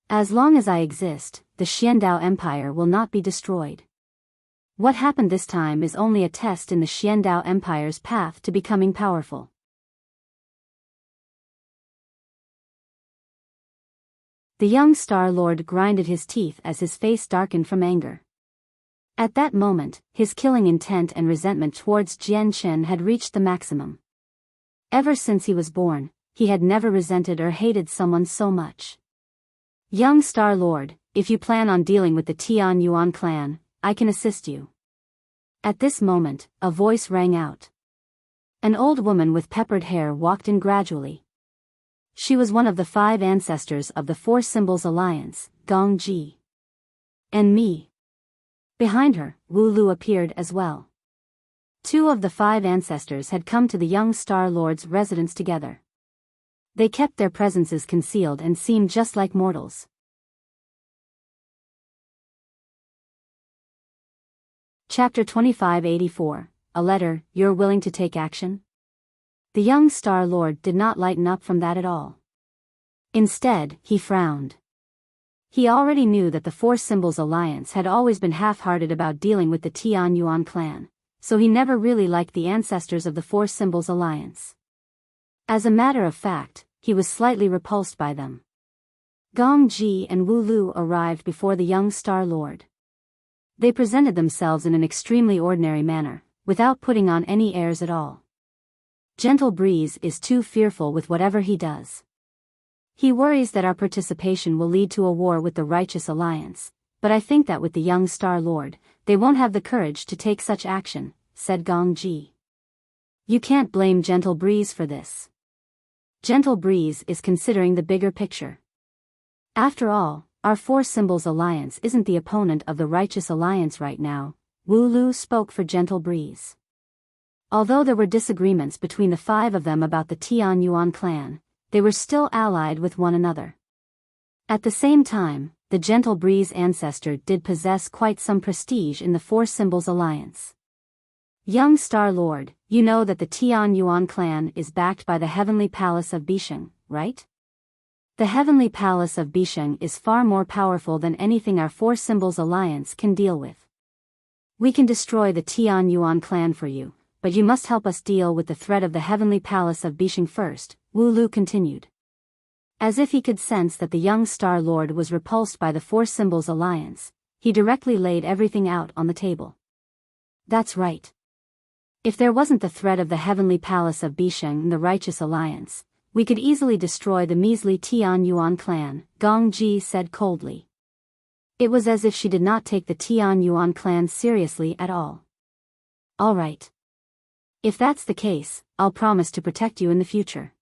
Speaker 1: As long as I exist, the Xiandao Empire will not be destroyed. What happened this time is only a test in the Xiandao Empire's path to becoming powerful. The young Star Lord grinded his teeth as his face darkened from anger. At that moment, his killing intent and resentment towards Jian Shen had reached the maximum. Ever since he was born, he had never resented or hated someone so much. Young Star Lord, if you plan on dealing with the Tian Yuan clan, I can assist you. At this moment, a voice rang out. An old woman with peppered hair walked in gradually. She was one of the 5 ancestors of the Four Symbols Alliance, Gong Ji. And me. Behind her, Wu Lu appeared as well. 2 of the 5 ancestors had come to the young Star Lord's residence together. They kept their presences concealed and seemed just like mortals. Chapter 2584, A Letter, You're Willing to Take Action? The young Star Lord did not lighten up from that at all. Instead, he frowned. He already knew that the Four Symbols Alliance had always been half-hearted about dealing with the Tian Yuan clan, so he never really liked the ancestors of the Four Symbols Alliance. As a matter of fact, he was slightly repulsed by them. Gong Ji and Wu Lu arrived before the young Star Lord. They presented themselves in an extremely ordinary manner, without putting on any airs at all. Gentle Breeze is too fearful with whatever he does. He worries that our participation will lead to a war with the Righteous Alliance, but I think that with the young Star Lord, they won't have the courage to take such action, said Gong Ji. You can't blame Gentle Breeze for this. Gentle Breeze is considering the bigger picture. After all, our Four Symbols Alliance isn't the opponent of the Righteous Alliance right now, Wu Lu spoke for Gentle Breeze. Although there were disagreements between the 5 of them about the Tian Yuan clan, they were still allied with one another. At the same time, the Gentle Breeze ancestor did possess quite some prestige in the Four Symbols Alliance. Young Star Lord, you know that the Tian Yuan clan is backed by the Heavenly Palace of Bisheng, right? The Heavenly Palace of Bisheng is far more powerful than anything our Four Symbols Alliance can deal with. We can destroy the Tian Yuan clan for you, but you must help us deal with the threat of the Heavenly Palace of Bisheng first, Wu Lu continued. As if he could sense that the young Star Lord was repulsed by the Four Symbols Alliance, he directly laid everything out on the table. That's right. If there wasn't the threat of the Heavenly Palace of Bisheng and the Righteous Alliance, we could easily destroy the measly Tian Yuan clan, Gong Ji said coldly. It was as if she did not take the Tian Yuan clan seriously at all. All right. If that's the case, I'll promise to protect you in the future.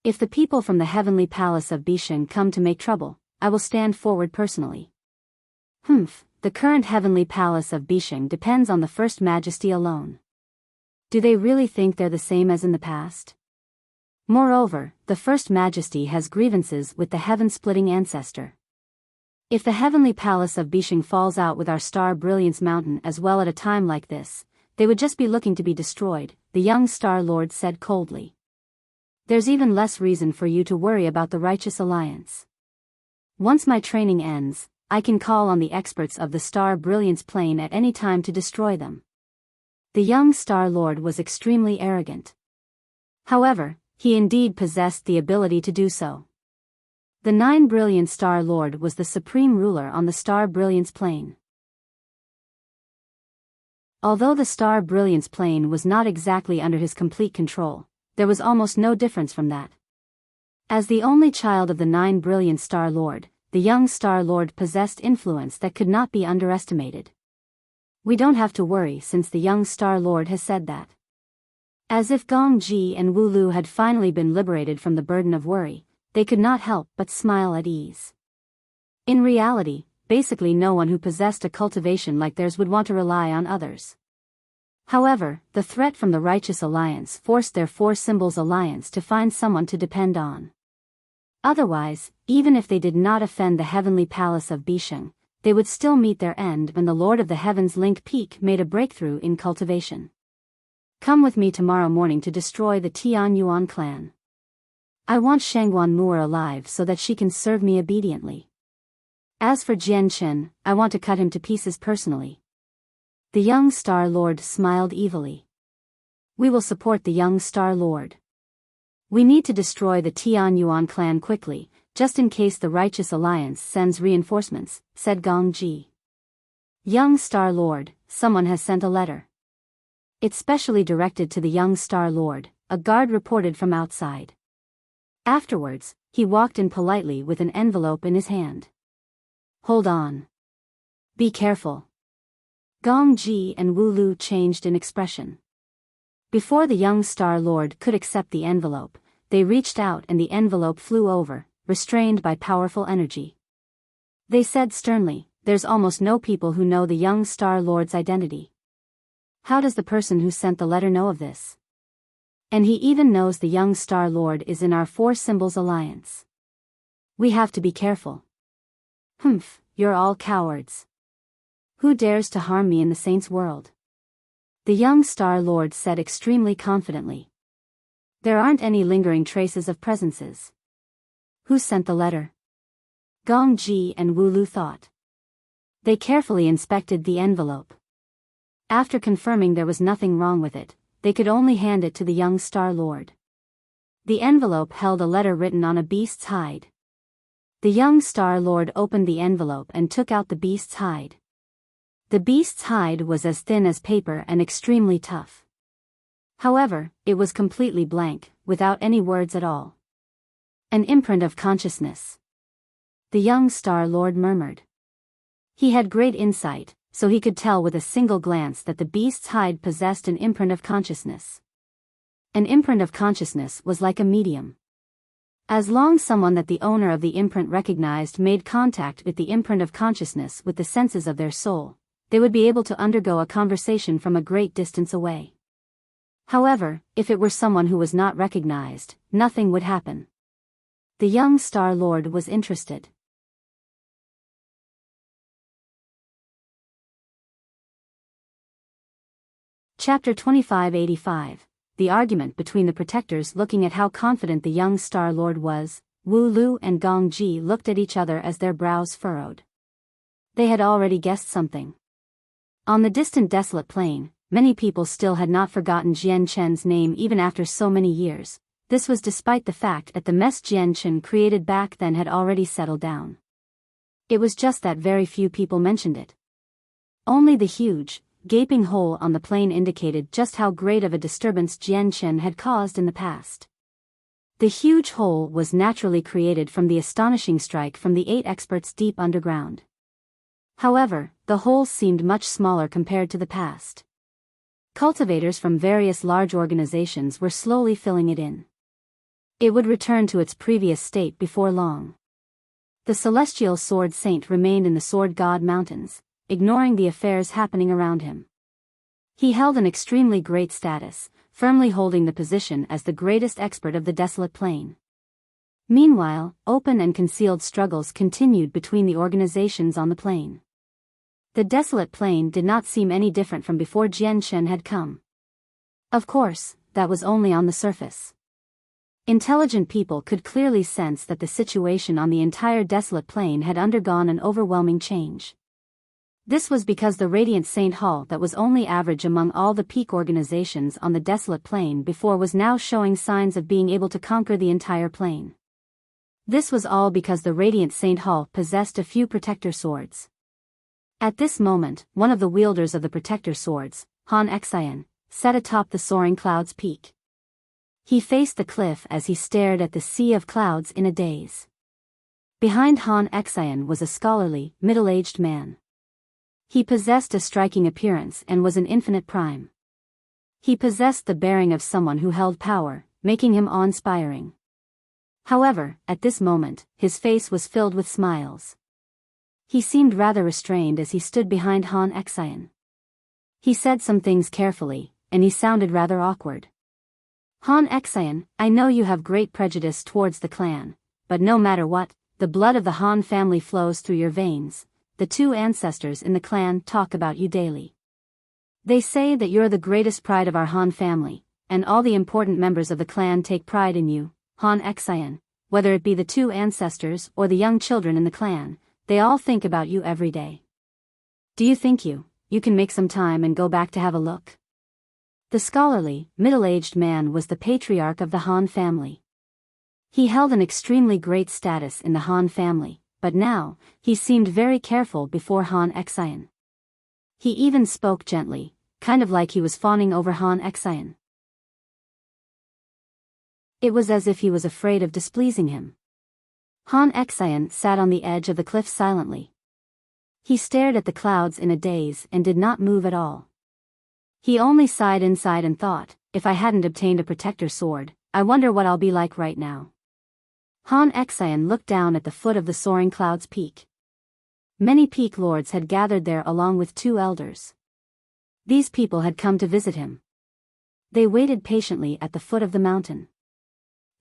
Speaker 1: If the people from the Heavenly Palace of Bisheng come to make trouble, I will stand forward personally. The current Heavenly Palace of Bisheng depends on the First Majesty alone. Do they really think they're the same as in the past? Moreover, the First Majesty has grievances with the heaven-splitting ancestor. If the Heavenly Palace of Bisheng falls out with our Star Brilliance Mountain as well at a time like this, they would just be looking to be destroyed, the young Star Lord said coldly. There's even less reason for you to worry about the Righteous Alliance. Once my training ends, I can call on the experts of the Star Brilliance Plane at any time to destroy them. The young Star Lord was extremely arrogant. However, he indeed possessed the ability to do so. The 9 Brilliant Star Lord was the supreme ruler on the Star Brilliance Plane. Although the Star Brilliance Plane was not exactly under his complete control, there was almost no difference from that. As the only child of the 9 Brilliant Star Lord, the young Star Lord possessed influence that could not be underestimated. We don't have to worry since the young Star Lord has said that. As if Gong Ji and Wu Lu had finally been liberated from the burden of worry, they could not help but smile at ease. In reality, basically no one who possessed a cultivation like theirs would want to rely on others. However, the threat from the Righteous Alliance forced their Four Symbols Alliance to find someone to depend on. Otherwise, even if they did not offend the Heavenly Palace of Bisheng, they would still meet their end when the Lord of the Heavens Link Peak made a breakthrough in cultivation. Come with me tomorrow morning to destroy the Tian Yuan clan. I want Shangguan Mu'er alive so that she can serve me obediently. As for Jian Chen, I want to cut him to pieces personally. The young Star Lord smiled evilly. We will support the young Star Lord. We need to destroy the Tian Yuan clan quickly, just in case the Righteous Alliance sends reinforcements, said Gong Ji. Young Star Lord, someone has sent a letter. It's specially directed to the young Star Lord, a guard reported from outside. Afterwards, he walked in politely with an envelope in his hand. Hold on. Be careful. Gong Ji and Wu Lu changed in expression. Before the young Star Lord could accept the envelope, they reached out and the envelope flew over, restrained by powerful energy. They said sternly, there's almost no people who know the young Star Lord's identity. How does the person who sent the letter know of this? And he even knows the young Star Lord is in our Four Symbols Alliance. We have to be careful. You're all cowards. Who dares to harm me in the Saints' world? The young Star Lord said extremely confidently. There aren't any lingering traces of presences. Who sent the letter? Gong Ji and Wu Lu thought. They carefully inspected the envelope. After confirming there was nothing wrong with it, they could only hand it to the young Star Lord. The envelope held a letter written on a beast's hide. The young Star Lord opened the envelope and took out the beast's hide. The beast's hide was as thin as paper and extremely tough. However, it was completely blank, without any words at all. An imprint of consciousness. The young Star Lord murmured. He had great insight, so he could tell with a single glance that the beast's hide possessed an imprint of consciousness. An imprint of consciousness was like a medium. As long as someone that the owner of the imprint recognized made contact with the imprint of consciousness with the senses of their soul, they would be able to undergo a conversation from a great distance away. However, if it were someone who was not recognized, nothing would happen. The young Star Lord was interested. Chapter 2585. The argument between the protectors. Looking at how confident the young Star Lord was, Wu Lu and Gong Ji looked at each other as their brows furrowed. They had already guessed something. On the distant desolate plain, many people still had not forgotten Jian Chen's name even after so many years. This was despite the fact that the mess Jian Chen created back then had already settled down. It was just that very few people mentioned it. Only the huge, gaping hole on the plain indicated just how great of a disturbance Jian Chen had caused in the past. The huge hole was naturally created from the astonishing strike from the 8 experts deep underground. However, the hole seemed much smaller compared to the past. Cultivators from various large organizations were slowly filling it in. It would return to its previous state before long. The celestial sword saint remained in the Sword God Mountains, ignoring the affairs happening around him. He held an extremely great status, firmly holding the position as the greatest expert of the desolate plain. Meanwhile, open and concealed struggles continued between the organizations on the plain. The desolate plain did not seem any different from before Jian Chen had come. Of course, that was only on the surface. Intelligent people could clearly sense that the situation on the entire desolate plain had undergone an overwhelming change. This was because the Radiant Saint Hall that was only average among all the peak organizations on the desolate plain before was now showing signs of being able to conquer the entire plain. This was all because the Radiant Saint Hall possessed a few protector swords. At this moment, one of the wielders of the protector swords, Han Xian, sat atop the soaring cloud's peak. He faced the cliff as he stared at the sea of clouds in a daze. Behind Han Xian was a scholarly, middle-aged man. He possessed a striking appearance and was an infinite prime. He possessed the bearing of someone who held power, making him awe-inspiring. However, at this moment, his face was filled with smiles. He seemed rather restrained as he stood behind Han Xian. He said some things carefully, and he sounded rather awkward. Han Xian, I know you have great prejudice towards the clan, but no matter what, the blood of the Han family flows through your veins. The 2 ancestors in the clan talk about you daily. They say that you're the greatest pride of our Han family, and all the important members of the clan take pride in you, Han Xian, whether it be the 2 ancestors or the young children in the clan, they all think about you every day. Do you think you can make some time and go back to have a look? The scholarly, middle-aged man was the patriarch of the Han family. He held an extremely great status in the Han family, but now, he seemed very careful before Han Xian. He even spoke gently, kind of like he was fawning over Han Xian. It was as if he was afraid of displeasing him. Han Xian sat on the edge of the cliff silently. He stared at the clouds in a daze and did not move at all. He only sighed inside and thought, if I hadn't obtained a protector sword, I wonder what I'll be like right now. Han Xian looked down at the foot of the soaring cloud's peak. Many peak lords had gathered there along with 2 elders. These people had come to visit him. They waited patiently at the foot of the mountain.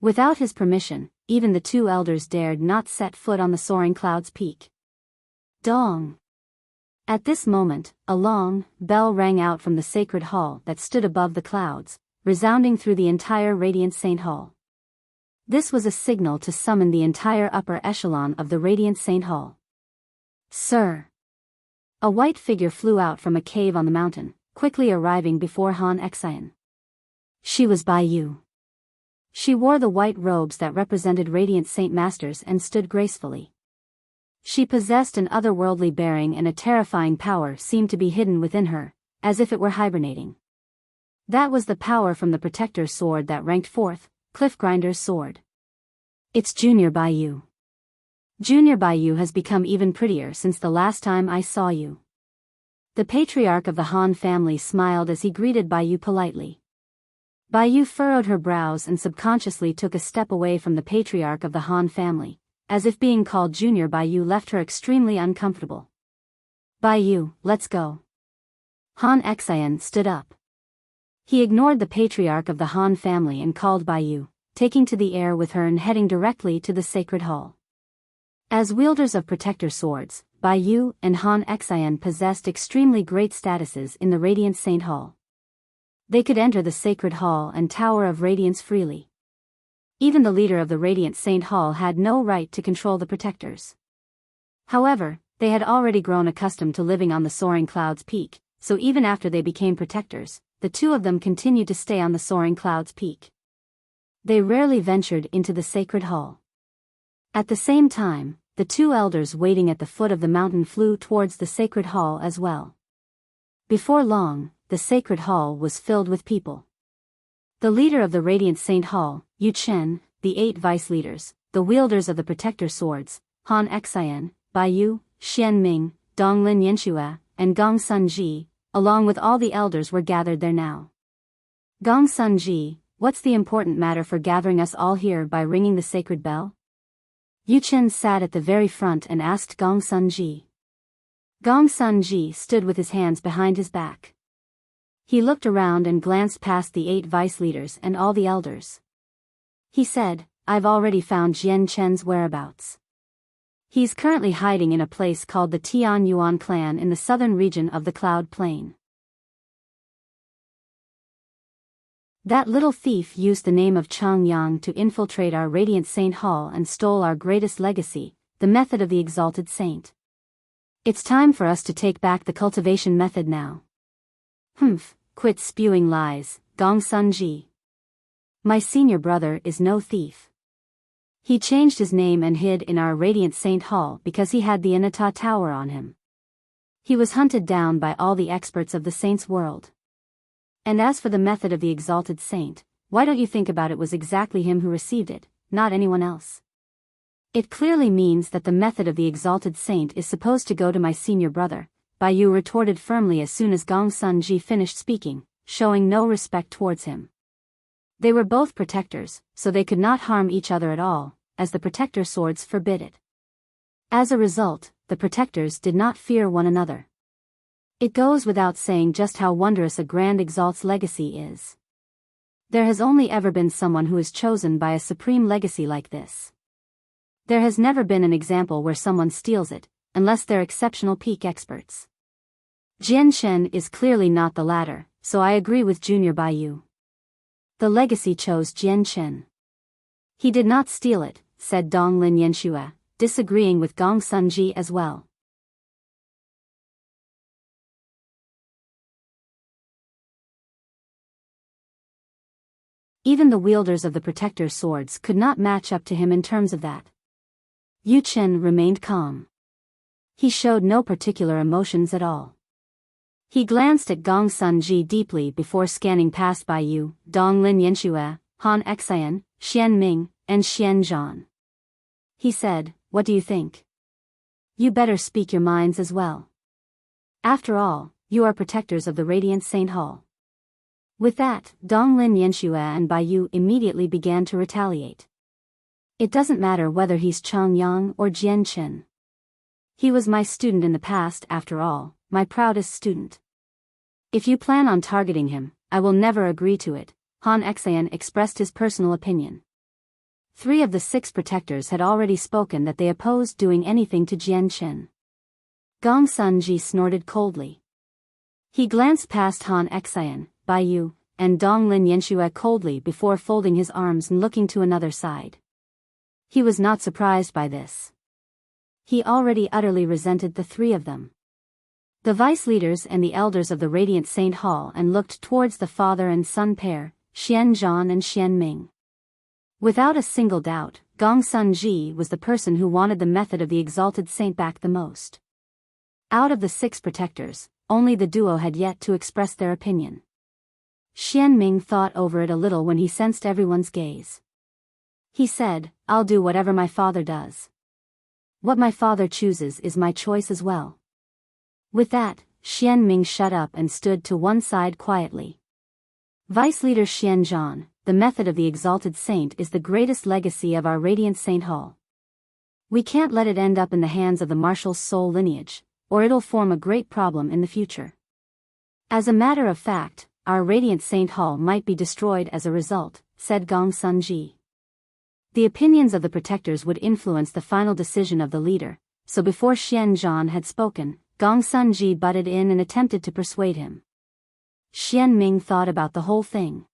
Speaker 1: Without his permission, even the 2 elders dared not set foot on the soaring cloud's peak. Dong! At this moment, a long bell rang out from the sacred hall that stood above the clouds, resounding through the entire Radiant Saint Hall. This was a signal to summon the entire upper echelon of the Radiant Saint Hall. Sir! A white figure flew out from a cave on the mountain, quickly arriving before Han Xian. She was Biyao. She wore the white robes that represented Radiant Saint Masters and stood gracefully. She possessed an otherworldly bearing, and a terrifying power seemed to be hidden within her, as if it were hibernating. That was the power from the protector sword that ranked 4th, Cliff Grinder's sword. It's Junior Biyao. Junior Biyao has become even prettier since the last time I saw you. The patriarch of the Han family smiled as he greeted Biyao politely. Biyao furrowed her brows and subconsciously took a step away from the patriarch of the Han family, as if being called Junior Biyao left her extremely uncomfortable. Biyao, let's go. Han Xian stood up. He ignored the patriarch of the Han family and called Biyao, taking to the air with her and heading directly to the sacred hall. As wielders of protector swords, Biyao and Han Xian possessed extremely great statuses in the Radiant Saint Hall. They could enter the sacred hall and Tower of Radiance freely. Even the leader of the Radiant Saint Hall had no right to control the protectors. However, they had already grown accustomed to living on the soaring cloud's peak, so even after they became protectors, the two of them continued to stay on the soaring cloud's peak. They rarely ventured into the sacred hall. At the same time, the two elders waiting at the foot of the mountain flew towards the sacred hall as well. Before long, the sacred hall was filled with people. The leader of the Radiant Saint Hall, Yu Chen, the 8 vice leaders, the wielders of the protector swords, Han Xian, Biyao, Xian Ming, Donglin Yanxue, and Gong Sunji, along with all the elders were gathered there now. Gong Sunji, what's the important matter for gathering us all here by ringing the sacred bell? Yu Chen sat at the very front and asked Gong Sunji. Gong Sunji stood with his hands behind his back. He looked around and glanced past the 8 vice leaders and all the elders. He said, I've already found Jian Chen's whereabouts. He's currently hiding in a place called the Tian Yuan clan in the southern region of the Cloud Plain. That little thief used the name of Chang Yang to infiltrate our Radiant Saint Hall and stole our greatest legacy, the method of the Exalted Saint. It's time for us to take back the cultivation method now. Humph, quit spewing lies, Gong Sunji. My senior brother is no thief. He changed his name and hid in our Radiant Saint Hall because he had the Anata Tower on him. He was hunted down by all the experts of the saint's world. And as for the method of the Exalted Saint, why don't you think about it was exactly him who received it, not anyone else? It clearly means that the method of the Exalted Saint is supposed to go to my senior brother, Biyao retorted firmly as soon as Gong Sunji finished speaking, showing no respect towards him. They were both protectors, so they could not harm each other at all, as the protector swords forbid it. As a result, the protectors did not fear one another. It goes without saying just how wondrous a Grand Exalt's legacy is. There has only ever been someone who is chosen by a supreme legacy like this. There has never been an example where someone steals it, unless they're exceptional peak experts. Jian Chen is clearly not the latter, so I agree with Junior Biyao. The legacy chose Jian Chen. He did not steal it, said Donglin Yanxue, disagreeing with Gong Sunji as well. Even the wielders of the protector swords could not match up to him in terms of that. Yu Chen remained calm. He showed no particular emotions at all. He glanced at Gong Sunji deeply before scanning past Biyao, Donglin Yanxue, Han Xian, Xian Ming, and Xian Zhan. He said, what do you think? You better speak your minds as well. After all, you are protectors of the Radiant Saint Hall. With that, Donglin Yanxue and Biyao immediately began to retaliate. It doesn't matter whether he's Chang Yang or Jian Chen. He was my student in the past after all, my proudest student. If you plan on targeting him, I will never agree to it, Han Xian expressed his personal opinion. 3 of the 6 protectors had already spoken that they opposed doing anything to Jian Chen. Gong Sunji snorted coldly. He glanced past Han Xian, Biyao, and Donglin Yanxue coldly before folding his arms and looking to another side. He was not surprised by this. He already utterly resented the 3 of them. The vice leaders and the elders of the Radiant Saint Hall and looked towards the father and son pair, Xian Zhan and Xian Ming. Without a single doubt, Gong Sunji was the person who wanted the method of the Exalted Saint back the most. Out of the 6 protectors, only the duo had yet to express their opinion. Xian Ming thought over it a little when he sensed everyone's gaze. He said, I'll do whatever my father does. What my father chooses is my choice as well. With that, Xian Ming shut up and stood to one side quietly. Vice Leader Xian Zhan, the method of the Exalted Saint is the greatest legacy of our Radiant Saint Hall. We can't let it end up in the hands of the Marshal's soul lineage, or it'll form a great problem in the future. As a matter of fact, our Radiant Saint Hall might be destroyed as a result, said Gong Sunji. The opinions of the protectors would influence the final decision of the leader, so before Xian Zhan had spoken, Gong Sunji butted in and attempted to persuade him. Xian Ming thought about the whole thing.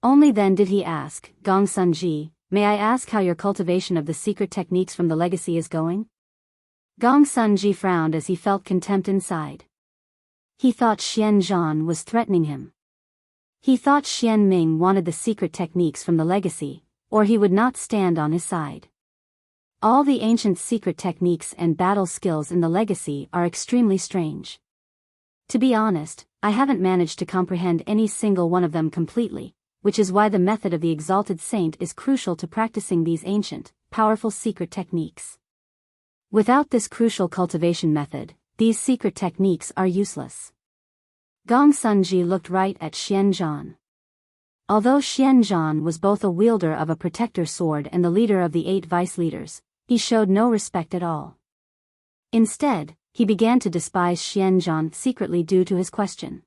Speaker 1: Only then did he ask, Gong Sunji, may I ask how your cultivation of the secret techniques from the legacy is going? Gong Sunji frowned as he felt contempt inside. He thought Xian Zhan was threatening him. He thought Xian Ming wanted the secret techniques from the legacy, or he would not stand on his side. All the ancient secret techniques and battle skills in the legacy are extremely strange. To be honest, I haven't managed to comprehend any single one of them completely, which is why the method of the Exalted Saint is crucial to practicing these ancient, powerful secret techniques. Without this crucial cultivation method, these secret techniques are useless. Gong Sunji looked right at Xian Zhan. Although Xian Zhan was both a wielder of a protector sword and the leader of the 8 vice leaders, he showed no respect at all. Instead, he began to despise Xian Zhan secretly due to his question.